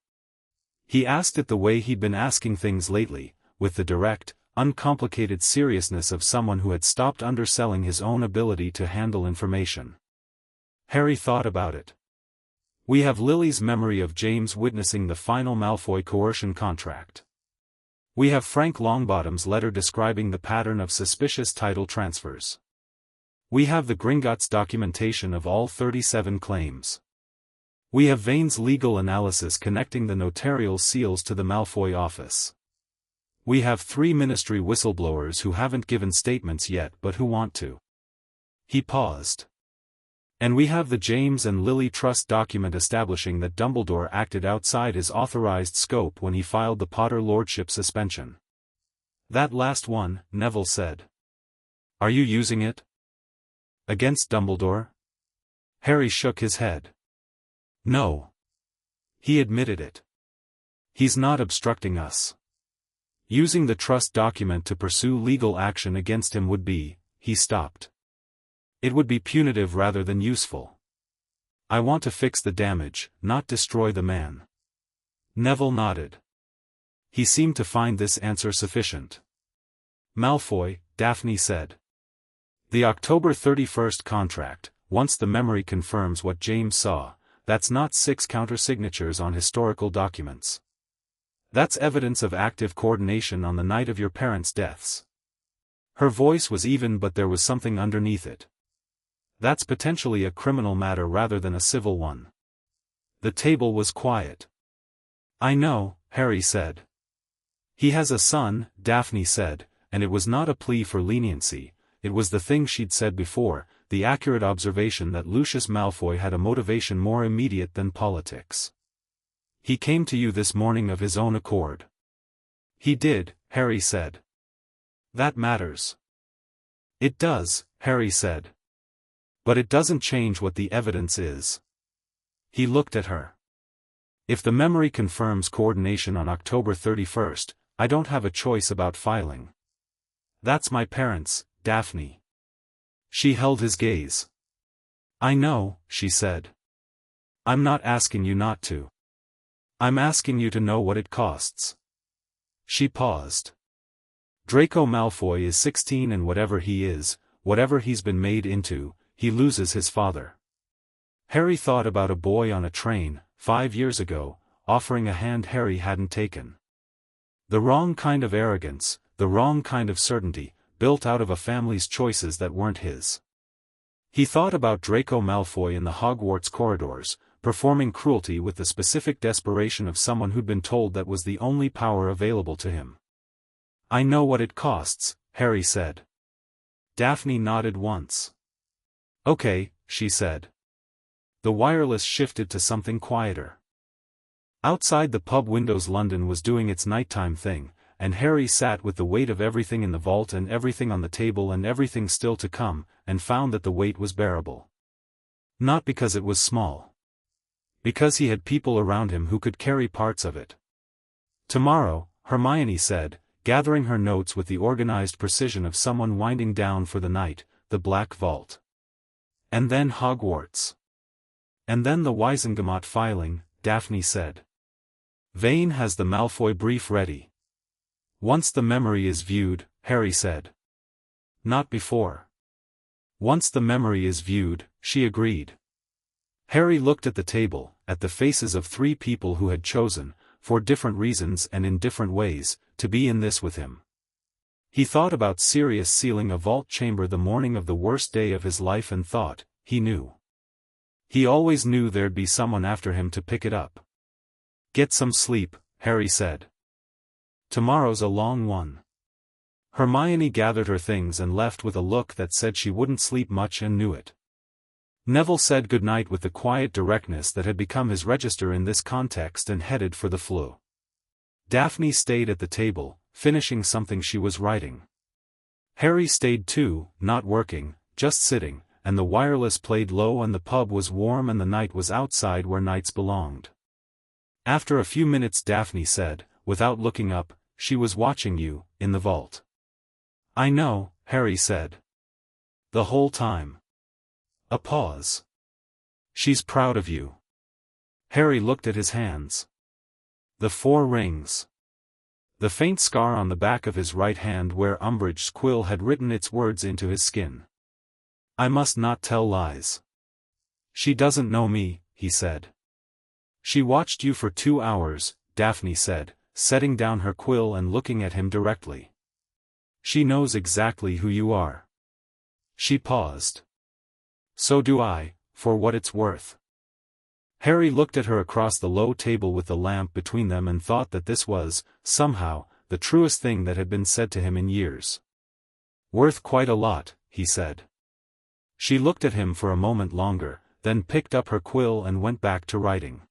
He asked it the way he'd been asking things lately, with the direct, uncomplicated seriousness of someone who had stopped underselling his own ability to handle information. Harry thought about it. We have Lily's memory of James witnessing the final Malfoy coercion contract. We have Frank Longbottom's letter describing the pattern of suspicious title transfers. We have the Gringotts documentation of all 37 claims. We have Vane's legal analysis connecting the notarial seals to the Malfoy office. We have 3 ministry whistleblowers who haven't given statements yet but who want to. He paused. And we have the James and Lily Trust document establishing that Dumbledore acted outside his authorized scope when he filed the Potter Lordship suspension. That last one, Neville said. Are you using it? Against Dumbledore? Harry shook his head. No. He admitted it. He's not obstructing us. Using the trust document to pursue legal action against him would be, he stopped. It would be punitive rather than useful. I want to fix the damage, not destroy the man. Neville nodded. He seemed to find this answer sufficient. Malfoy, Daphne said. The October 31st contract, once the memory confirms what James saw, that's not 6 counter-signatures on historical documents. That's evidence of active coordination on the night of your parents' deaths. Her voice was even but there was something underneath it. That's potentially a criminal matter rather than a civil one. The table was quiet. I know, Harry said. He has a son, Daphne said, and it was not a plea for leniency, it was the thing she'd said before, the accurate observation that Lucius Malfoy had a motivation more immediate than politics. He came to you this morning of his own accord. He did, Harry said. That matters. It does, Harry said. But it doesn't change what the evidence is. He looked at her. If the memory confirms coordination on October 31st, I don't have a choice about filing. That's my parents, Daphne. She held his gaze. I know, she said. I'm not asking you not to. I'm asking you to know what it costs. She paused. Draco Malfoy is 16 and whatever he is, whatever he's been made into, he loses his father. Harry thought about a boy on a train, 5 years ago, offering a hand Harry hadn't taken. The wrong kind of arrogance, the wrong kind of certainty, built out of a family's choices that weren't his. He thought about Draco Malfoy in the Hogwarts corridors, performing cruelty with the specific desperation of someone who'd been told that was the only power available to him. I know what it costs, Harry said. Daphne nodded once. Okay, she said. The wireless shifted to something quieter. Outside the pub windows London was doing its nighttime thing, and Harry sat with the weight of everything in the vault and everything on the table and everything still to come, and found that the weight was bearable. Not because it was small. Because he had people around him who could carry parts of it. Tomorrow, Hermione said, gathering her notes with the organized precision of someone winding down for the night, the Black Vault. And then Hogwarts. And then the Wisengamot filing, Daphne said. Vane has the Malfoy brief ready. Once the memory is viewed, Harry said. Not before. Once the memory is viewed, she agreed. Harry looked at the table, at the faces of 3 people who had chosen, for different reasons and in different ways, to be in this with him. He thought about Sirius sealing a vault chamber the morning of the worst day of his life and thought, he knew. He always knew there'd be someone after him to pick it up. Get some sleep, Harry said. Tomorrow's a long one. Hermione gathered her things and left with a look that said she wouldn't sleep much and knew it. Neville said goodnight with the quiet directness that had become his register in this context and headed for the flue. Daphne stayed at the table, finishing something she was writing. Harry stayed too, not working, just sitting, and the wireless played low and the pub was warm and the night was outside where nights belonged. After a few minutes Daphne said, without looking up, she was watching you, in the vault. I know, Harry said. The whole time. A pause. She's proud of you. Harry looked at his hands. The 4 rings. The faint scar on the back of his right hand where Umbridge's quill had written its words into his skin. I must not tell lies. She doesn't know me, he said. She watched you for 2 hours, Daphne said, setting down her quill and looking at him directly. She knows exactly who you are. She paused. So do I, for what it's worth. Harry looked at her across the low table with the lamp between them and thought that this was, somehow, the truest thing that had been said to him in years. Worth quite a lot, he said. She looked at him for a moment longer, then picked up her quill and went back to writing.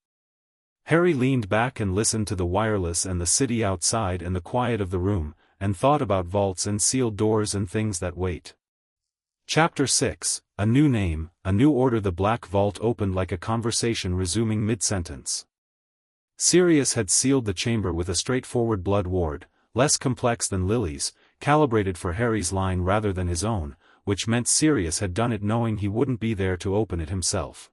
Harry leaned back and listened to the wireless and the city outside and the quiet of the room, and thought about vaults and sealed doors and things that wait. Chapter 6, A New Name, A New Order. The Black Vault opened like a conversation resuming mid-sentence. Sirius had sealed the chamber with a straightforward blood ward, less complex than Lily's, calibrated for Harry's line rather than his own, which meant Sirius had done it knowing he wouldn't be there to open it himself.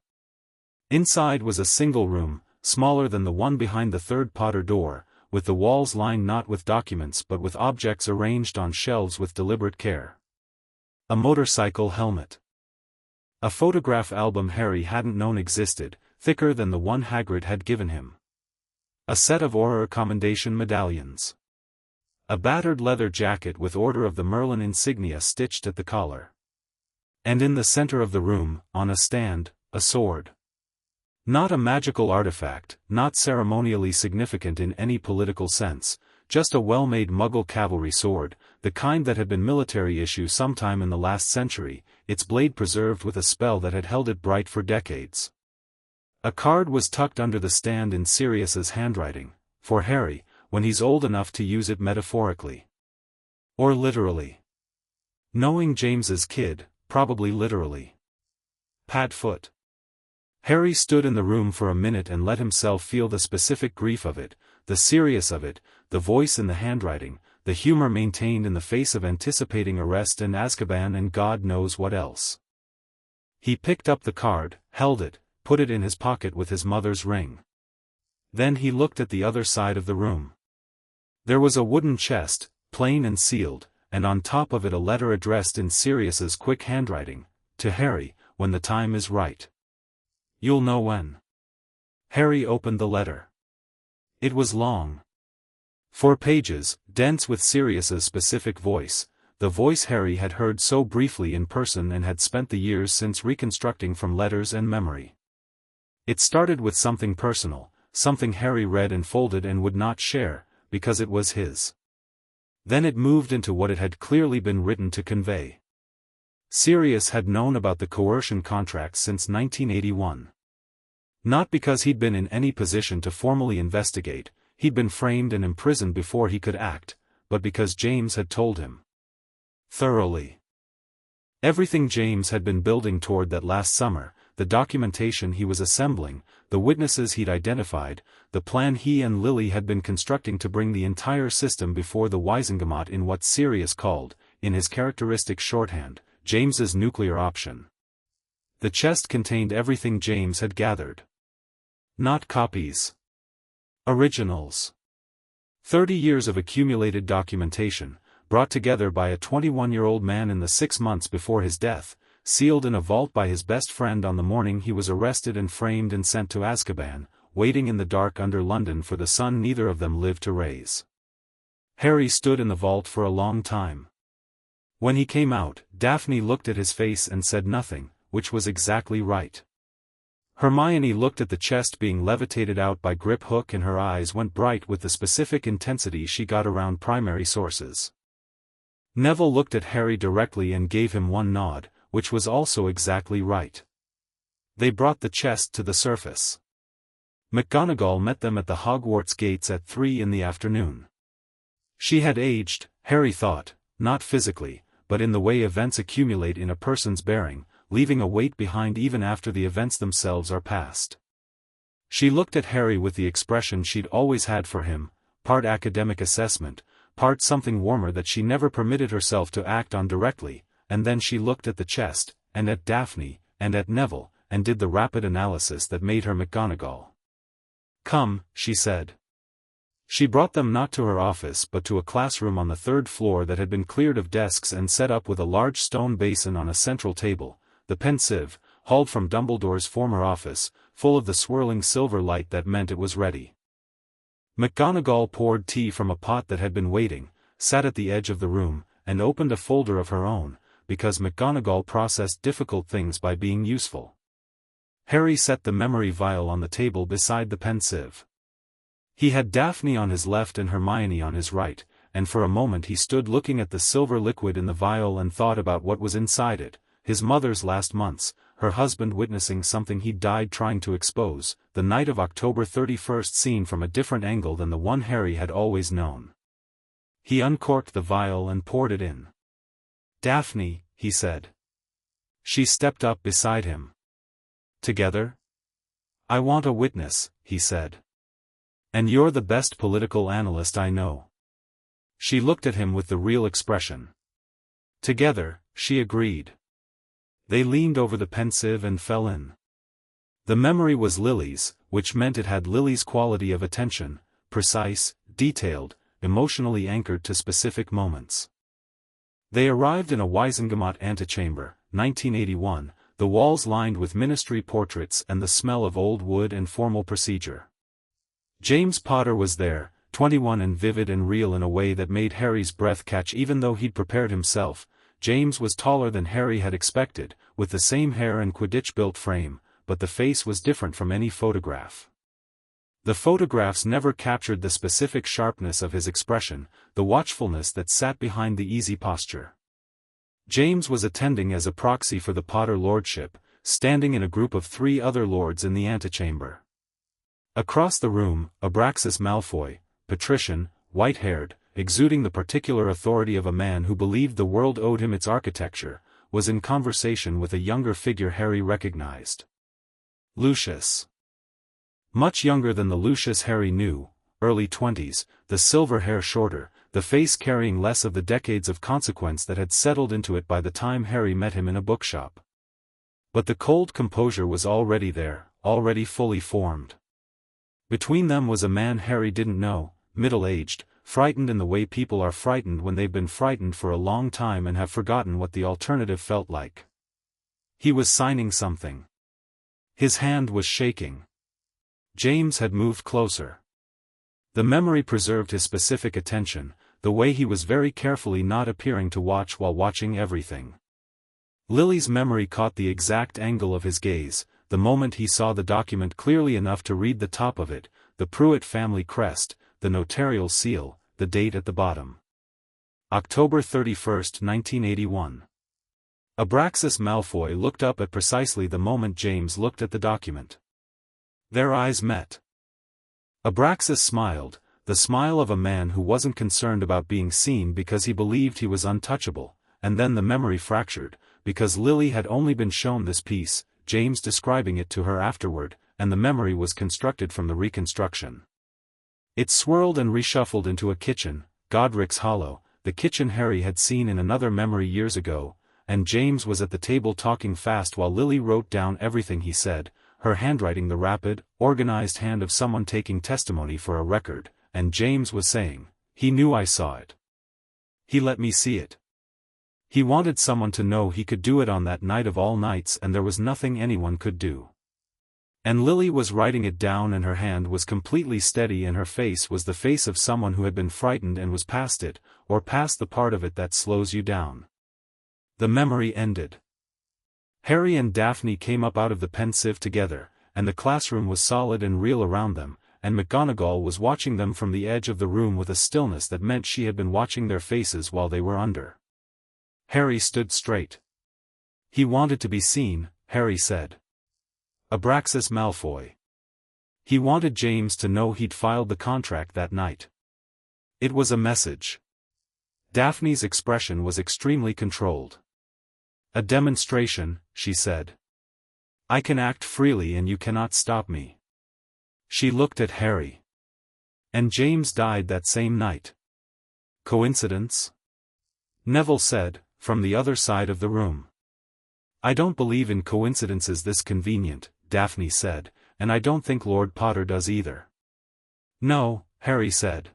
Inside was a single room, smaller than the one behind the third Potter door, with the walls lined not with documents but with objects arranged on shelves with deliberate care. A motorcycle helmet. A photograph album Harry hadn't known existed, thicker than the one Hagrid had given him. A set of Auror Commendation medallions. A battered leather jacket with Order of the Merlin insignia stitched at the collar. And in the center of the room, on a stand, a sword. Not a magical artifact, not ceremonially significant in any political sense, just a well-made Muggle cavalry sword, the kind that had been military issue sometime in the last century, its blade preserved with a spell that had held it bright for decades. A card was tucked under the stand in Sirius's handwriting, for Harry, when he's old enough to use it metaphorically. Or literally. Knowing James's kid, probably literally. Padfoot. Harry stood in the room for a minute and let himself feel the specific grief of it, the serious of it, the voice in the handwriting, the humor maintained in the face of anticipating arrest and Azkaban and God knows what else. He picked up the card, held it, put it in his pocket with his mother's ring. Then he looked at the other side of the room. There was a wooden chest, plain and sealed, and on top of it a letter addressed in Sirius's quick handwriting, to Harry, when the time is right. You'll know when. Harry opened the letter. It was long. 4 pages, dense with Sirius's specific voice, the voice Harry had heard so briefly in person and had spent the years since reconstructing from letters and memory. It started with something personal, something Harry read and folded and would not share, because it was his. Then it moved into what it had clearly been written to convey. Sirius had known about the coercion contracts since 1981. Not because he'd been in any position to formally investigate, he'd been framed and imprisoned before he could act, but because James had told him. Thoroughly. Everything James had been building toward that last summer, the documentation he was assembling, the witnesses he'd identified, the plan he and Lily had been constructing to bring the entire system before the Wizengamot in what Sirius called, in his characteristic shorthand, James's nuclear option. The chest contained everything James had gathered. Not copies. Originals. 30 years of accumulated documentation, brought together by a 21-year-old man in the 6 months before his death, sealed in a vault by his best friend on the morning he was arrested and framed and sent to Azkaban, waiting in the dark under London for the sun neither of them lived to raise. Harry stood in the vault for a long time. When he came out, Daphne looked at his face and said nothing, which was exactly right. Hermione looked at the chest being levitated out by Grip Hook and her eyes went bright with the specific intensity she got around primary sources. Neville looked at Harry directly and gave him one nod, which was also exactly right. They brought the chest to the surface. McGonagall met them at the Hogwarts gates at 3 in the afternoon. She had aged, Harry thought, not physically, but in the way events accumulate in a person's bearing, leaving a weight behind even after the events themselves are past. She looked at Harry with the expression she'd always had for him, part academic assessment, part something warmer that she never permitted herself to act on directly, and then she looked at the chest, and at Daphne, and at Neville, and did the rapid analysis that made her McGonagall. "Come," she said. She brought them not to her office but to a classroom on the 3rd floor that had been cleared of desks and set up with a large stone basin on a central table, the pensieve, hauled from Dumbledore's former office, full of the swirling silver light that meant it was ready. McGonagall poured tea from a pot that had been waiting, sat at the edge of the room, and opened a folder of her own, because McGonagall processed difficult things by being useful. Harry set the memory vial on the table beside the pensieve. He had Daphne on his left and Hermione on his right, and for a moment he stood looking at the silver liquid in the vial and thought about what was inside it, his mother's last months, her husband witnessing something he'd died trying to expose, the night of October 31st seen from a different angle than the one Harry had always known. He uncorked the vial and poured it in. "Daphne," he said. She stepped up beside him. "Together?" "I want a witness," he said. "And you're the best political analyst I know." She looked at him with the real expression. "Together," she agreed. They leaned over the pensieve and fell in. The memory was Lily's, which meant it had Lily's quality of attention, precise, detailed, emotionally anchored to specific moments. They arrived in a Wisengamot antechamber, 1981, the walls lined with ministry portraits and the smell of old wood and formal procedure. James Potter was there, 21 and vivid and real in a way that made Harry's breath catch even though he'd prepared himself. James was taller than Harry had expected, with the same hair and Quidditch-built frame, but the face was different from any photograph. The photographs never captured the specific sharpness of his expression, the watchfulness that sat behind the easy posture. James was attending as a proxy for the Potter Lordship, standing in a group of 3 other lords in the antechamber. Across the room, Abraxas Malfoy, patrician, white-haired, exuding the particular authority of a man who believed the world owed him its architecture, was in conversation with a younger figure Harry recognized. Lucius. Much younger than the Lucius Harry knew, early 20s, the silver hair shorter, the face carrying less of the decades of consequence that had settled into it by the time Harry met him in a bookshop. But the cold composure was already there, already fully formed. Between them was a man Harry didn't know, middle-aged, frightened in the way people are frightened when they've been frightened for a long time and have forgotten what the alternative felt like. He was signing something. His hand was shaking. James had moved closer. The memory preserved his specific attention, the way he was very carefully not appearing to watch while watching everything. Lily's memory caught the exact angle of his gaze, the moment he saw the document clearly enough to read the top of it, the Pruitt family crest, the notarial seal, the date at the bottom. October 31st, 1981. Abraxas Malfoy looked up at precisely the moment James looked at the document. Their eyes met. Abraxas smiled, the smile of a man who wasn't concerned about being seen because he believed he was untouchable, and then the memory fractured, because Lily had only been shown this piece, James describing it to her afterward, and the memory was constructed from the reconstruction. It swirled and reshuffled into a kitchen, Godric's Hollow, the kitchen Harry had seen in another memory years ago, and James was at the table talking fast while Lily wrote down everything he said, her handwriting the rapid, organized hand of someone taking testimony for a record, and James was saying, "He knew I saw it. He let me see it. He wanted someone to know he could do it on that night of all nights, and there was nothing anyone could do." And Lily was writing it down, and her hand was completely steady, and her face was the face of someone who had been frightened and was past it, or past the part of it that slows you down. The memory ended. Harry and Daphne came up out of the pensieve together, and the classroom was solid and real around them, and McGonagall was watching them from the edge of the room with a stillness that meant she had been watching their faces while they were under. Harry stood straight. He wanted to be seen, Harry said. Abraxas Malfoy. He wanted James to know he'd filed the contract that night. It was a message. Daphne's expression was extremely controlled. "A demonstration," she said. "I can act freely and you cannot stop me." She looked at Harry. "And James died that same night. Coincidence?" Neville said, from the other side of the room. "I don't believe in coincidences this convenient," Daphne said, "and I don't think Lord Potter does either." "No," Harry said.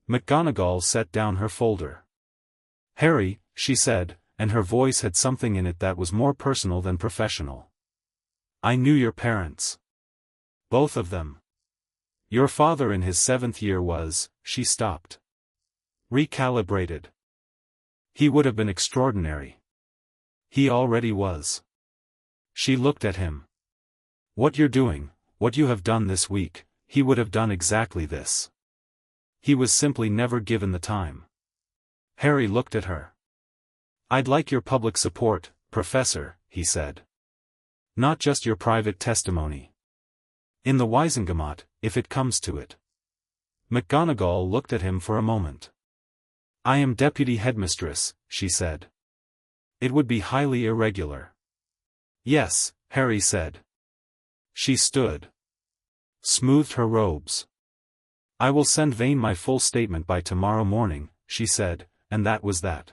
McGonagall set down her folder. "Harry," she said, and her voice had something in it that was more personal than professional. "I knew your parents. Both of them. Your father in his 7th year was," she stopped. "Recalibrated. He would have been extraordinary. He already was." She looked at him. "What you're doing, what you have done this week, he would have done exactly this. He was simply never given the time." Harry looked at her. "I'd like your public support, Professor," he said. "Not just your private testimony. In the Wizengamot, if it comes to it." McGonagall looked at him for a moment. "I am deputy headmistress," she said. "It would be highly irregular." "Yes," Harry said. She stood. Smoothed her robes. "I will send Vane my full statement by tomorrow morning," she said, and that was that.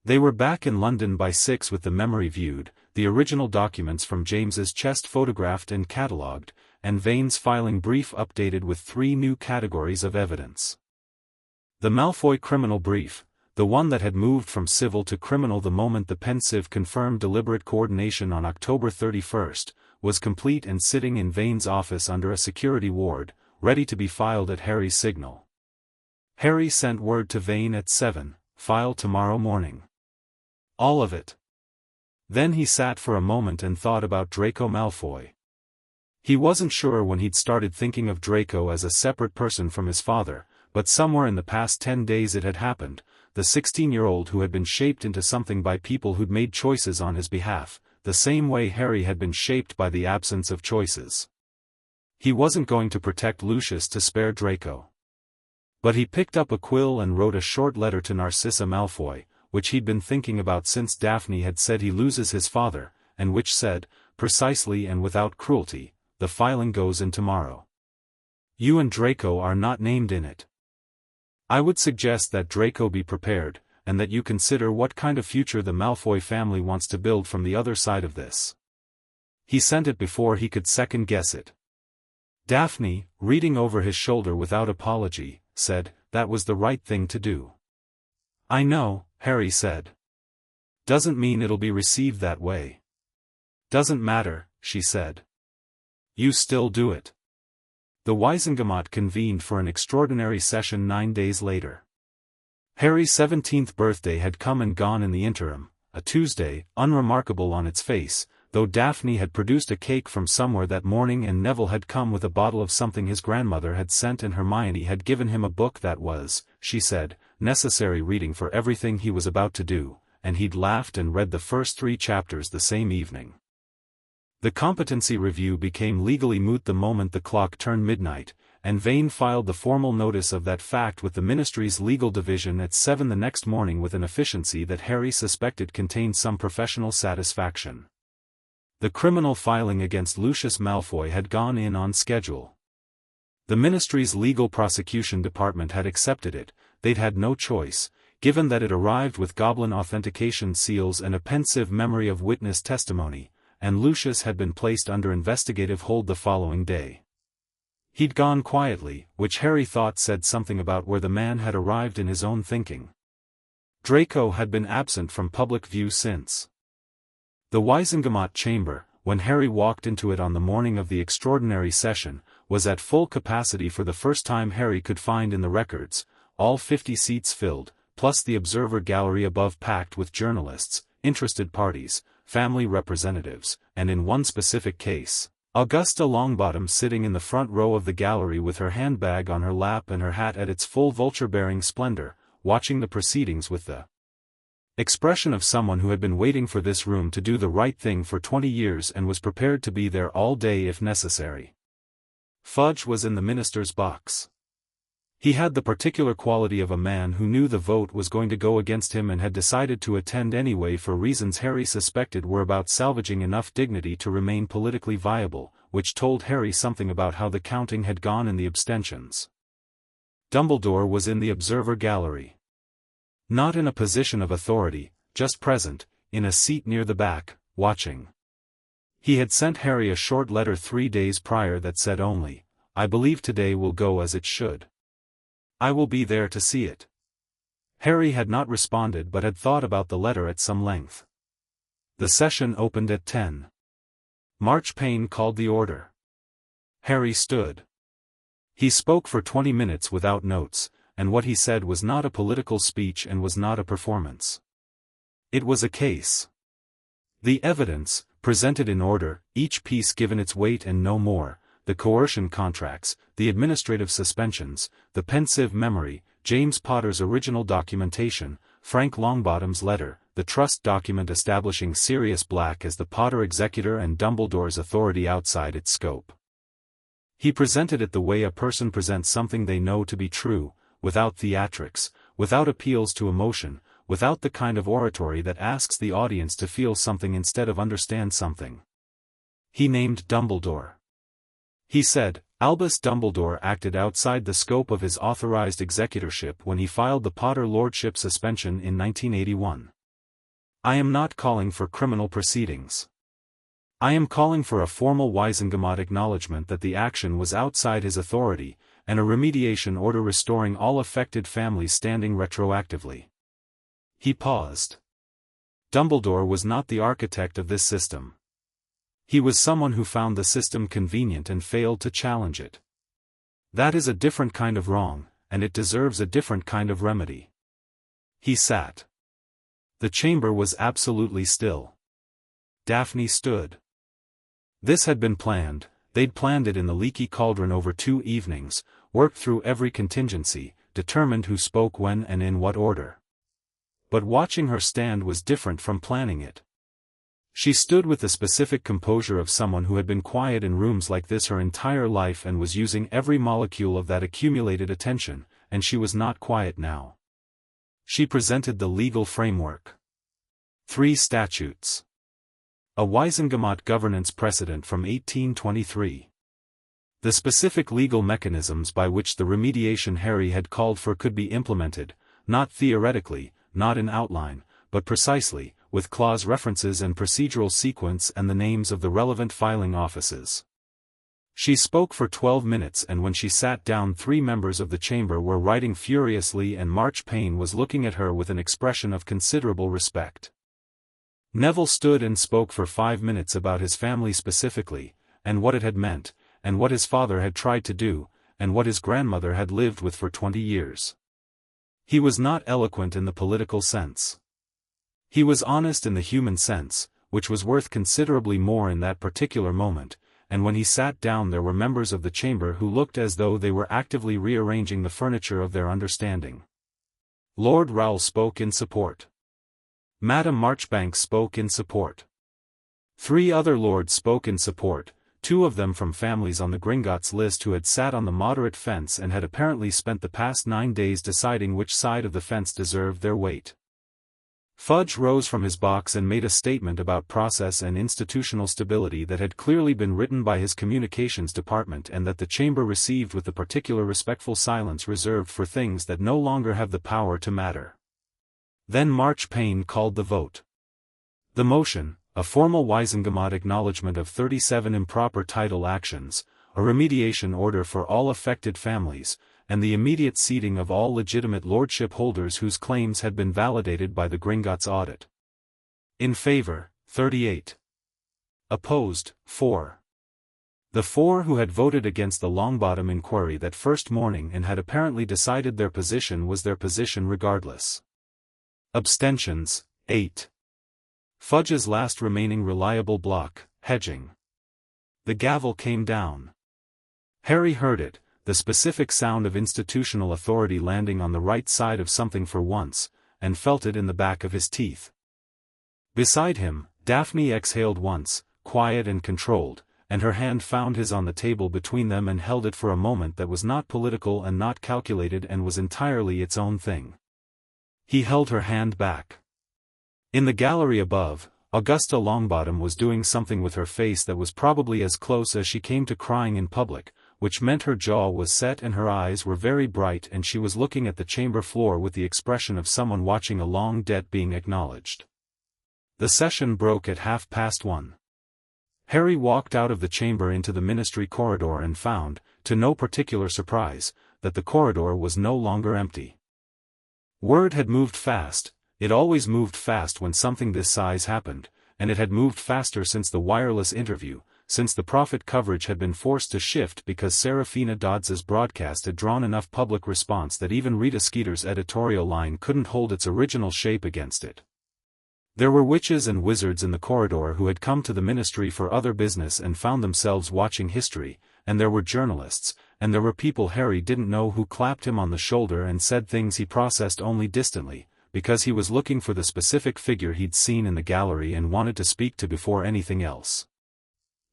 They were back in London by 6 with the memory viewed, the original documents from James's chest photographed and catalogued, and Vane's filing brief updated with 3 new categories of evidence. The Malfoy criminal brief, the one that had moved from civil to criminal the moment the pensieve confirmed deliberate coordination on October 31st, was complete and sitting in Vane's office under a security ward, ready to be filed at Harry's signal. Harry sent word to Vane at 7, "File tomorrow morning." All of it. Then he sat for a moment and thought about Draco Malfoy. He wasn't sure when he'd started thinking of Draco as a separate person from his father, but somewhere in the past 10 days it had happened, the 16-year-old who had been shaped into something by people who'd made choices on his behalf, the same way Harry had been shaped by the absence of choices. He wasn't going to protect Lucius to spare Draco. But he picked up a quill and wrote a short letter to Narcissa Malfoy, which he'd been thinking about since Daphne had said he loses his father, and which said, precisely and without cruelty, "The filing goes in tomorrow. You and Draco are not named in it. I would suggest that Draco be prepared, and that you consider what kind of future the Malfoy family wants to build from the other side of this." He sent it before he could second-guess it. Daphne, reading over his shoulder without apology, said, "That was the right thing to do." "I know," Harry said. "Doesn't mean it'll be received that way." "Doesn't matter," she said. "You still do it." The Wizengamot convened for an extraordinary session 9 days later. Harry's 17th birthday had come and gone in the interim, a Tuesday, unremarkable on its face, though Daphne had produced a cake from somewhere that morning and Neville had come with a bottle of something his grandmother had sent and Hermione had given him a book that was, she said, necessary reading for everything he was about to do, and he'd laughed and read the first 3 chapters the same evening. The competency review became legally moot the moment the clock turned midnight, and Vane filed the formal notice of that fact with the Ministry's legal division at 7 the next morning with an efficiency that Harry suspected contained some professional satisfaction. The criminal filing against Lucius Malfoy had gone in on schedule. The Ministry's legal prosecution department had accepted it, they'd had no choice, given that it arrived with goblin authentication seals and a pensive memory of witness testimony, and Lucius had been placed under investigative hold the following day. He'd gone quietly, which Harry thought said something about where the man had arrived in his own thinking. Draco had been absent from public view since. The Wizengamot chamber, when Harry walked into it on the morning of the extraordinary session, was at full capacity for the first time Harry could find in the records, all 50 seats filled, plus the observer gallery above packed with journalists, interested parties, family representatives, and in one specific case, Augusta Longbottom sitting in the front row of the gallery with her handbag on her lap and her hat at its full vulture-bearing splendor, watching the proceedings with the expression of someone who had been waiting for this room to do the right thing for 20 years and was prepared to be there all day if necessary. Fudge was in the minister's box. He had the particular quality of a man who knew the vote was going to go against him and had decided to attend anyway for reasons Harry suspected were about salvaging enough dignity to remain politically viable, which told Harry something about how the counting had gone in the abstentions. Dumbledore was in the observer gallery. Not in a position of authority, just present, in a seat near the back, watching. He had sent Harry a short letter 3 days prior that said only, "I believe today will go as it should. I will be there to see it." Harry had not responded but had thought about the letter at some length. The session opened at 10. Marchpane called the order. Harry stood. He spoke for 20 minutes without notes, and what he said was not a political speech and was not a performance. It was a case. The evidence, presented in order, each piece given its weight and no more, the coercion contracts, the administrative suspensions, the pensive memory, James Potter's original documentation, Frank Longbottom's letter, the trust document establishing Sirius Black as the Potter executor and Dumbledore's authority outside its scope. He presented it the way a person presents something they know to be true, without theatrics, without appeals to emotion, without the kind of oratory that asks the audience to feel something instead of understand something. He named Dumbledore. He said, Albus Dumbledore acted outside the scope of his authorized executorship when he filed the Potter Lordship suspension in 1981. I am not calling for criminal proceedings. I am calling for a formal Wizengamot acknowledgement that the action was outside his authority, and a remediation order restoring all affected families standing retroactively. He paused. Dumbledore was not the architect of this system. He was someone who found the system convenient and failed to challenge it. That is a different kind of wrong, and it deserves a different kind of remedy. He sat. The chamber was absolutely still. Daphne stood. This had been planned. They'd planned it in the leaky cauldron over 2 evenings, worked through every contingency, determined who spoke when and in what order. But watching her stand was different from planning it. She stood with the specific composure of someone who had been quiet in rooms like this her entire life and was using every molecule of that accumulated attention, and she was not quiet now. She presented the legal framework. 3 statutes. A Wizengamot governance precedent from 1823. The specific legal mechanisms by which the remediation Harry had called for could be implemented, not theoretically, not in outline, but precisely, with clause references and procedural sequence and the names of the relevant filing offices. She spoke for 12 minutes and when she sat down 3 members of the chamber were writing furiously and Marchpane was looking at her with an expression of considerable respect. Neville stood and spoke for 5 minutes about his family specifically, and what it had meant, and what his father had tried to do, and what his grandmother had lived with for 20 years. He was not eloquent in the political sense. He was honest in the human sense, which was worth considerably more in that particular moment, and when he sat down there were members of the chamber who looked as though they were actively rearranging the furniture of their understanding. Lord Rowell spoke in support. Madame Marchbanks spoke in support. 3 other lords spoke in support, 2 of them from families on the Gringotts list who had sat on the moderate fence and had apparently spent the past 9 days deciding which side of the fence deserved their weight. Fudge rose from his box and made a statement about process and institutional stability that had clearly been written by his communications department and that the chamber received with the particular respectful silence reserved for things that no longer have the power to matter. Then Marchpane called the vote. The motion, a formal Wizengamot acknowledgement of 37 improper title actions, a remediation order for all affected families, and the immediate seating of all legitimate lordship holders whose claims had been validated by the Gringotts audit. In favor, 38. Opposed, 4. The 4 who had voted against the Longbottom inquiry that first morning and had apparently decided their position was their position regardless. Abstentions, 8. Fudge's last remaining reliable block, hedging. The gavel came down. Harry heard it, the specific sound of institutional authority landing on the right side of something for once, and felt it in the back of his teeth. Beside him, Daphne exhaled once, quiet and controlled, and her hand found his on the table between them and held it for a moment that was not political and not calculated and was entirely its own thing. He held her hand back. In the gallery above, Augusta Longbottom was doing something with her face that was probably as close as she came to crying in public, which meant her jaw was set and her eyes were very bright and she was looking at the chamber floor with the expression of someone watching a long debt being acknowledged. The session broke at 1:30. Harry walked out of the chamber into the ministry corridor and found, to no particular surprise, that the corridor was no longer empty. Word had moved fast. It always moved fast when something this size happened, and it had moved faster since the wireless interview, since the profit coverage had been forced to shift because Serafina Dodds's broadcast had drawn enough public response that even Rita Skeeter's editorial line couldn't hold its original shape against it. There were witches and wizards in the corridor who had come to the ministry for other business and found themselves watching history, and there were journalists, and there were people Harry didn't know who clapped him on the shoulder and said things he processed only distantly, because he was looking for the specific figure he'd seen in the gallery and wanted to speak to before anything else.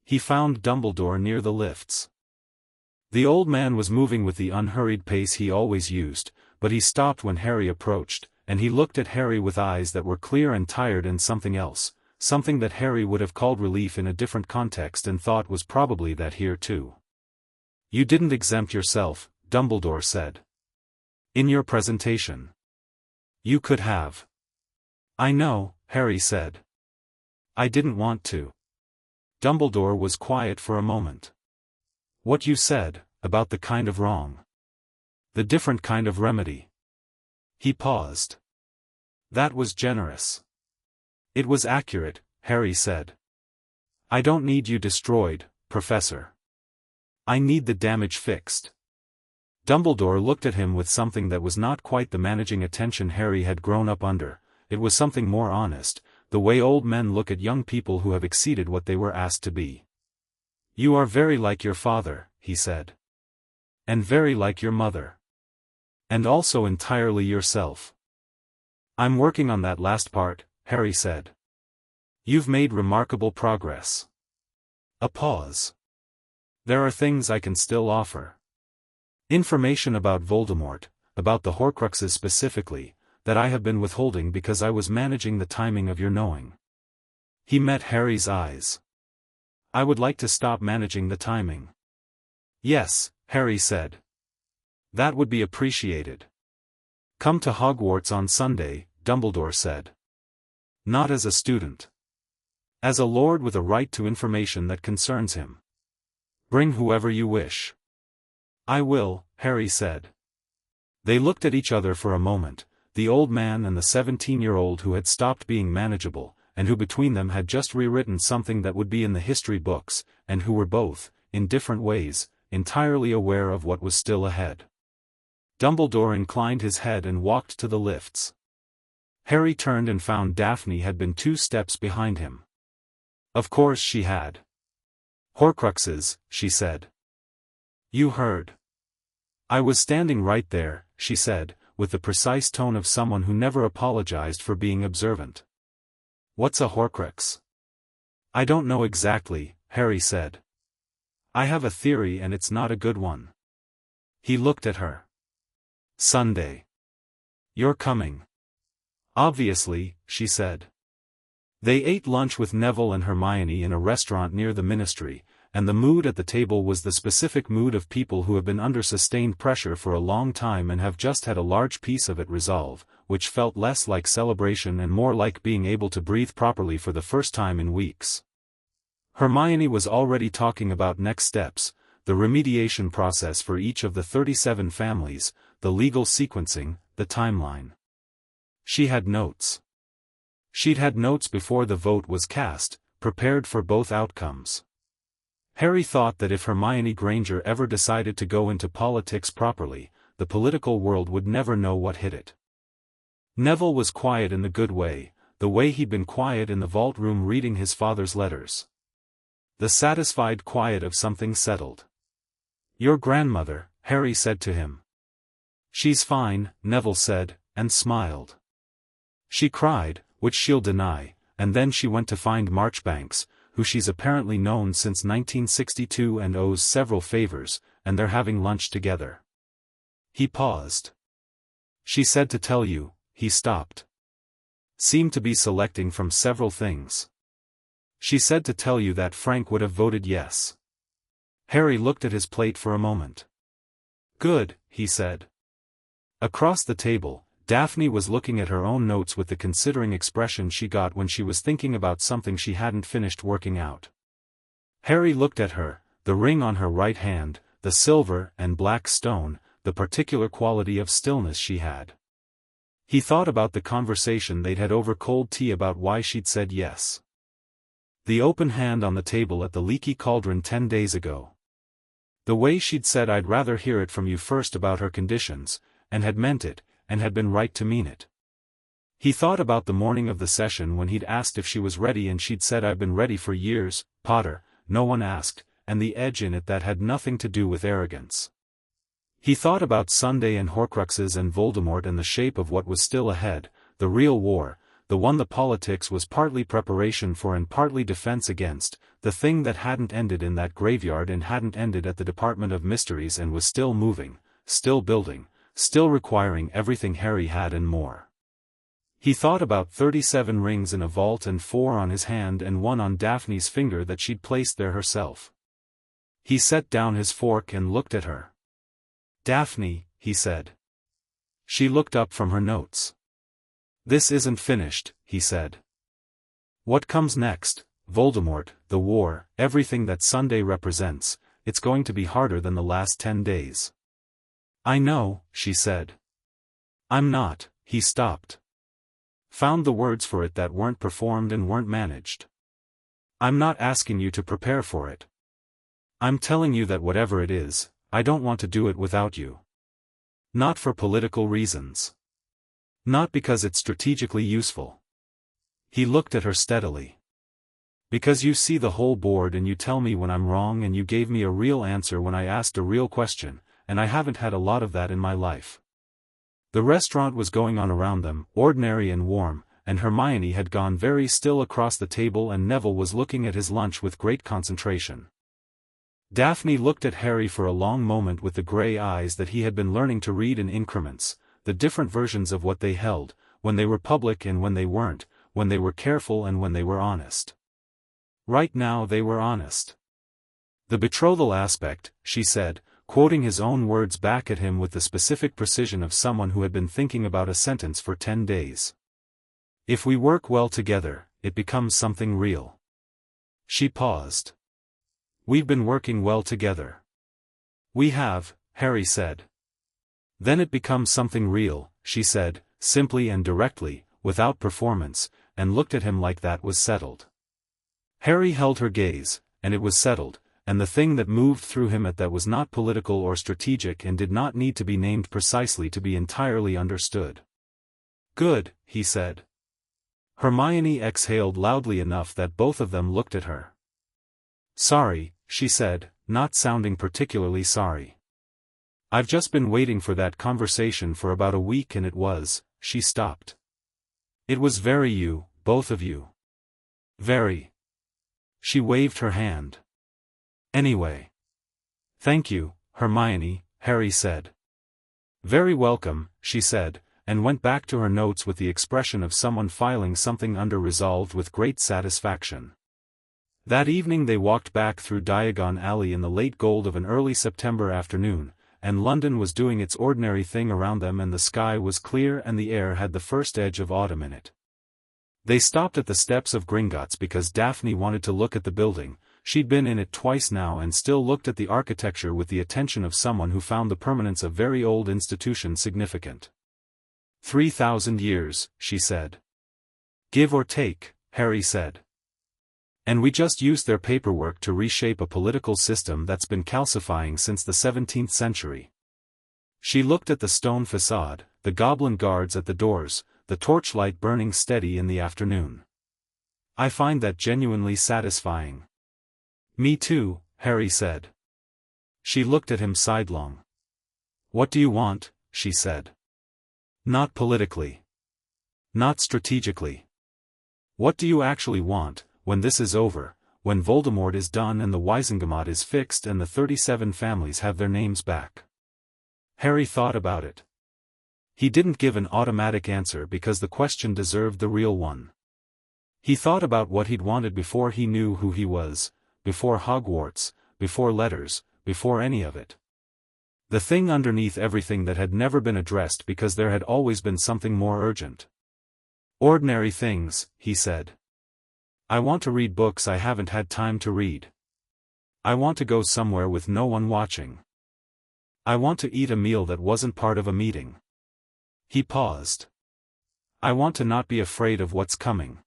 He found Dumbledore near the lifts. The old man was moving with the unhurried pace he always used, but he stopped when Harry approached, and he looked at Harry with eyes that were clear and tired and something else, something that Harry would have called relief in a different context and thought was probably that here too. "You didn't exempt yourself," Dumbledore said. "In your presentation. You could have." "I know," Harry said. "I didn't want to." Dumbledore was quiet for a moment. "What you said, about the kind of wrong. The different kind of remedy." He paused. "That was generous." "It was accurate," Harry said. "I don't need you destroyed, Professor. I need the damage fixed." Dumbledore looked at him with something that was not quite the managing attention Harry had grown up under. It was something more honest, the way old men look at young people who have exceeded what they were asked to be. "You are very like your father," he said. "And very like your mother. And also entirely yourself." "I'm working on that last part," Harry said. "You've made remarkable progress." A pause. "There are things I can still offer. Information about Voldemort, about the Horcruxes specifically, that I have been withholding because I was managing the timing of your knowing." He met Harry's eyes. "I would like to stop managing the timing." "Yes," Harry said. "That would be appreciated." "Come to Hogwarts on Sunday," Dumbledore said. "Not as a student. As a lord with a right to information that concerns him. Bring whoever you wish." "I will," Harry said. They looked at each other for a moment, the old man and the 17-year-old who had stopped being manageable, and who between them had just rewritten something that would be in the history books, and who were both, in different ways, entirely aware of what was still ahead. Dumbledore inclined his head and walked to the lifts. Harry turned and found Daphne had been 2 steps behind him. Of course she had. "Horcruxes," she said. "You heard." "I was standing right there," she said, with the precise tone of someone who never apologized for being observant. "What's a Horcrux?" "I don't know exactly," Harry said. "I have a theory and it's not a good one." He looked at her. "Sunday. You're coming." "Obviously," she said. They ate lunch with Neville and Hermione in a restaurant near the ministry, and the mood at the table was the specific mood of people who have been under sustained pressure for a long time and have just had a large piece of it resolve, which felt less like celebration and more like being able to breathe properly for the first time in weeks. Hermione was already talking about next steps, the remediation process for each of the 37 families, the legal sequencing, the timeline. She had notes. She'd had notes before the vote was cast, prepared for both outcomes. Harry thought that if Hermione Granger ever decided to go into politics properly, the political world would never know what hit it. Neville was quiet in the good way, the way he'd been quiet in the vault room reading his father's letters. The satisfied quiet of something settled. "Your grandmother," Harry said to him. "She's fine," Neville said, and smiled. "She cried, which she'll deny, and then she went to find Marchbanks, who she's apparently known since 1962 and owes several favors, and they're having lunch together." He paused. "She said to tell you," he stopped. Seemed to be selecting from several things. "She said to tell you that Frank would have voted yes." Harry looked at his plate for a moment. "Good," he said. Across the table, Daphne was looking at her own notes with the considering expression she got when she was thinking about something she hadn't finished working out. Harry looked at her, the ring on her right hand, the silver and black stone, the particular quality of stillness she had. He thought about the conversation they'd had over cold tea about why she'd said yes. The open hand on the table at the leaky cauldron 10 days ago. The way she'd said "I'd rather hear it from you first" about her conditions, and had meant it, and had been right to mean it. He thought about the morning of the session when he'd asked if she was ready and she'd said "I've been ready for years, Potter, no one asked," and the edge in it that had nothing to do with arrogance. He thought about Sunday and Horcruxes and Voldemort and the shape of what was still ahead, the real war, the one the politics was partly preparation for and partly defense against, the thing that hadn't ended in that graveyard and hadn't ended at the Department of Mysteries and was still moving, still building, still requiring everything Harry had and more. He thought about 37 rings in a vault and 4 on his hand and 1 on Daphne's finger that she'd placed there herself. He set down his fork and looked at her. "Daphne," he said. She looked up from her notes. "This isn't finished," he said. "What comes next? Voldemort, the war, everything that Sunday represents, it's going to be harder than the last 10 days. "I know," she said. "I'm not," he stopped. Found the words for it that weren't performed and weren't managed. "I'm not asking you to prepare for it. I'm telling you that whatever it is, I don't want to do it without you. Not for political reasons. Not because it's strategically useful." He looked at her steadily. "Because you see the whole board and you tell me when I'm wrong and you gave me a real answer when I asked a real question, and I haven't had a lot of that in my life." The restaurant was going on around them, ordinary and warm, and Hermione had gone very still across the table and Neville was looking at his lunch with great concentration. Daphne looked at Harry for a long moment with the grey eyes that he had been learning to read in increments, the different versions of what they held, when they were public and when they weren't, when they were careful and when they were honest. Right now they were honest. "The betrothal aspect," she said, quoting his own words back at him with the specific precision of someone who had been thinking about a sentence for 10 days. "If we work well together, it becomes something real." She paused. "We've been working well together." "We have," Harry said. "Then it becomes something real," she said, simply and directly, without performance, and looked at him like that was settled. Harry held her gaze, and it was settled, and the thing that moved through him at that was not political or strategic and did not need to be named precisely to be entirely understood. "Good," he said. Hermione exhaled loudly enough that both of them looked at her. "Sorry," she said, not sounding particularly sorry. "I've just been waiting for that conversation for about a week and it was," she stopped. "It was very you, both of you. Very." She waved her hand. "Anyway. Thank you, Hermione," Harry said. "Very welcome," she said, and went back to her notes with the expression of someone filing something under resolved with great satisfaction. That evening they walked back through Diagon Alley in the late gold of an early September afternoon, and London was doing its ordinary thing around them and the sky was clear and the air had the first edge of autumn in it. They stopped at the steps of Gringotts because Daphne wanted to look at the building. She'd been in it twice now and still looked at the architecture with the attention of someone who found the permanence of very old institutions significant. 3,000 years, she said. Give or take, Harry said. And we just used their paperwork to reshape a political system that's been calcifying since the 17th century. She looked at the stone facade, the goblin guards at the doors, the torchlight burning steady in the afternoon. I find that genuinely satisfying. Me too, Harry said. She looked at him sidelong. What do you want? She said. Not politically. Not strategically. What do you actually want, when this is over, when Voldemort is done and the Wizengamot is fixed and the 37 families have their names back? Harry thought about it. He didn't give an automatic answer because the question deserved the real one. He thought about what he'd wanted before he knew who he was, before Hogwarts, before letters, before any of it. The thing underneath everything that had never been addressed because there had always been something more urgent. Ordinary things, he said. I want to read books I haven't had time to read. I want to go somewhere with no one watching. I want to eat a meal that wasn't part of a meeting. He paused. I want to not be afraid of what's coming.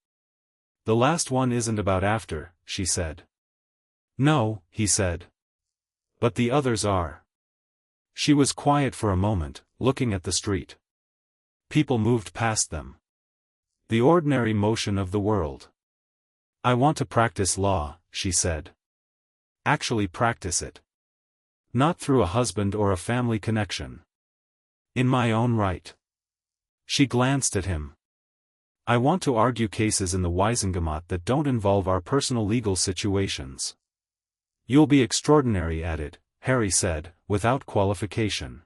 The last one isn't about after, she said. No, he said. But the others are. She was quiet for a moment, looking at the street. People moved past them. The ordinary motion of the world. I want to practice law, she said. Actually practice it. Not through a husband or a family connection. In my own right. She glanced at him. I want to argue cases in the Wizengamot that don't involve our personal legal situations. You'll be extraordinary at it, Harry said, without qualification.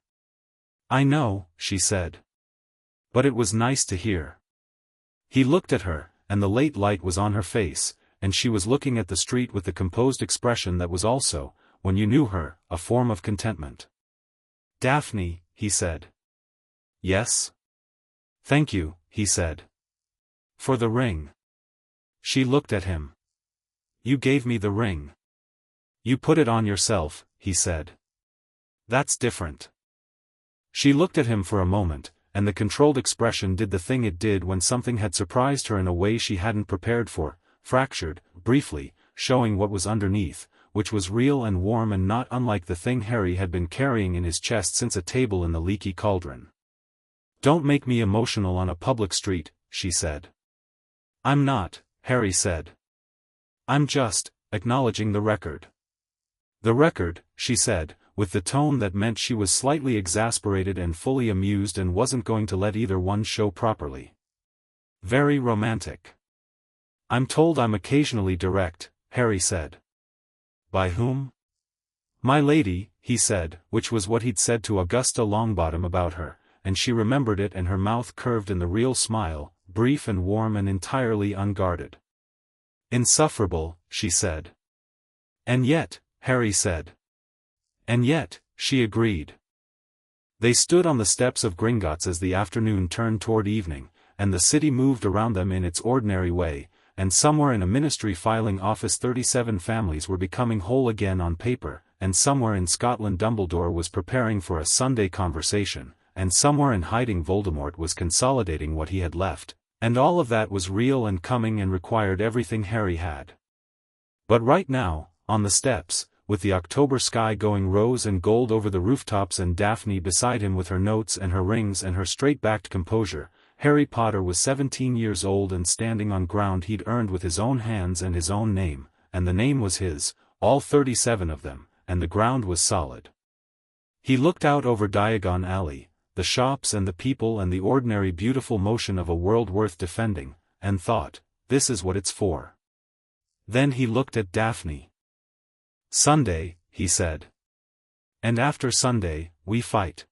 I know, she said. But it was nice to hear. He looked at her, and the late light was on her face, and she was looking at the street with the composed expression that was also, when you knew her, a form of contentment. Daphne, he said. Yes? Thank you, he said. For the ring. She looked at him. You gave me the ring. You put it on yourself, he said. That's different. She looked at him for a moment, and the controlled expression did the thing it did when something had surprised her in a way she hadn't prepared for, fractured, briefly, showing what was underneath, which was real and warm and not unlike the thing Harry had been carrying in his chest since a table in the leaky cauldron. Don't make me emotional on a public street, she said. I'm not, Harry said. I'm just, acknowledging the record. The record, she said, with the tone that meant she was slightly exasperated and fully amused and wasn't going to let either one show properly. Very romantic. I'm told I'm occasionally direct, Harry said. By whom? My lady, he said, which was what he'd said to Augusta Longbottom about her, and she remembered it and her mouth curved in the real smile, brief and warm and entirely unguarded. Insufferable, she said. And yet, Harry said. And yet, she agreed. They stood on the steps of Gringotts as the afternoon turned toward evening, and the city moved around them in its ordinary way, and somewhere in a ministry filing office 37 families were becoming whole again on paper, and somewhere in Scotland Dumbledore was preparing for a Sunday conversation, and somewhere in hiding Voldemort was consolidating what he had left, and all of that was real and coming and required everything Harry had. But right now, on the steps, with the October sky going rose and gold over the rooftops and Daphne beside him with her notes and her rings and her straight-backed composure, Harry Potter was 17 years old and standing on ground he'd earned with his own hands and his own name, and the name was his, all 37 of them, and the ground was solid. He looked out over Diagon Alley, the shops and the people and the ordinary beautiful motion of a world worth defending, and thought, this is what it's for. Then he looked at Daphne. Sunday, he said. And after Sunday, we fight.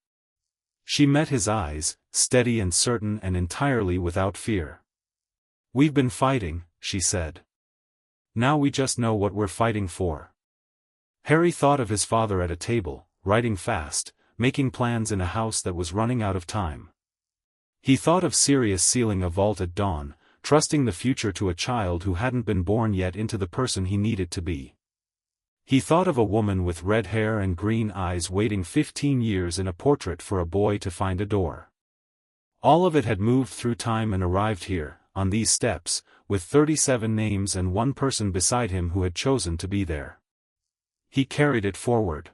She met his eyes, steady and certain and entirely without fear. We've been fighting, she said. Now we just know what we're fighting for. Harry thought of his father at a table, writing fast, making plans in a house that was running out of time. He thought of Sirius sealing a vault at dawn, trusting the future to a child who hadn't been born yet into the person he needed to be. He thought of a woman with red hair and green eyes waiting 15 years in a portrait for a boy to find a door. All of it had moved through time and arrived here, on these steps, with 37 names and one person beside him who had chosen to be there. He carried it forward.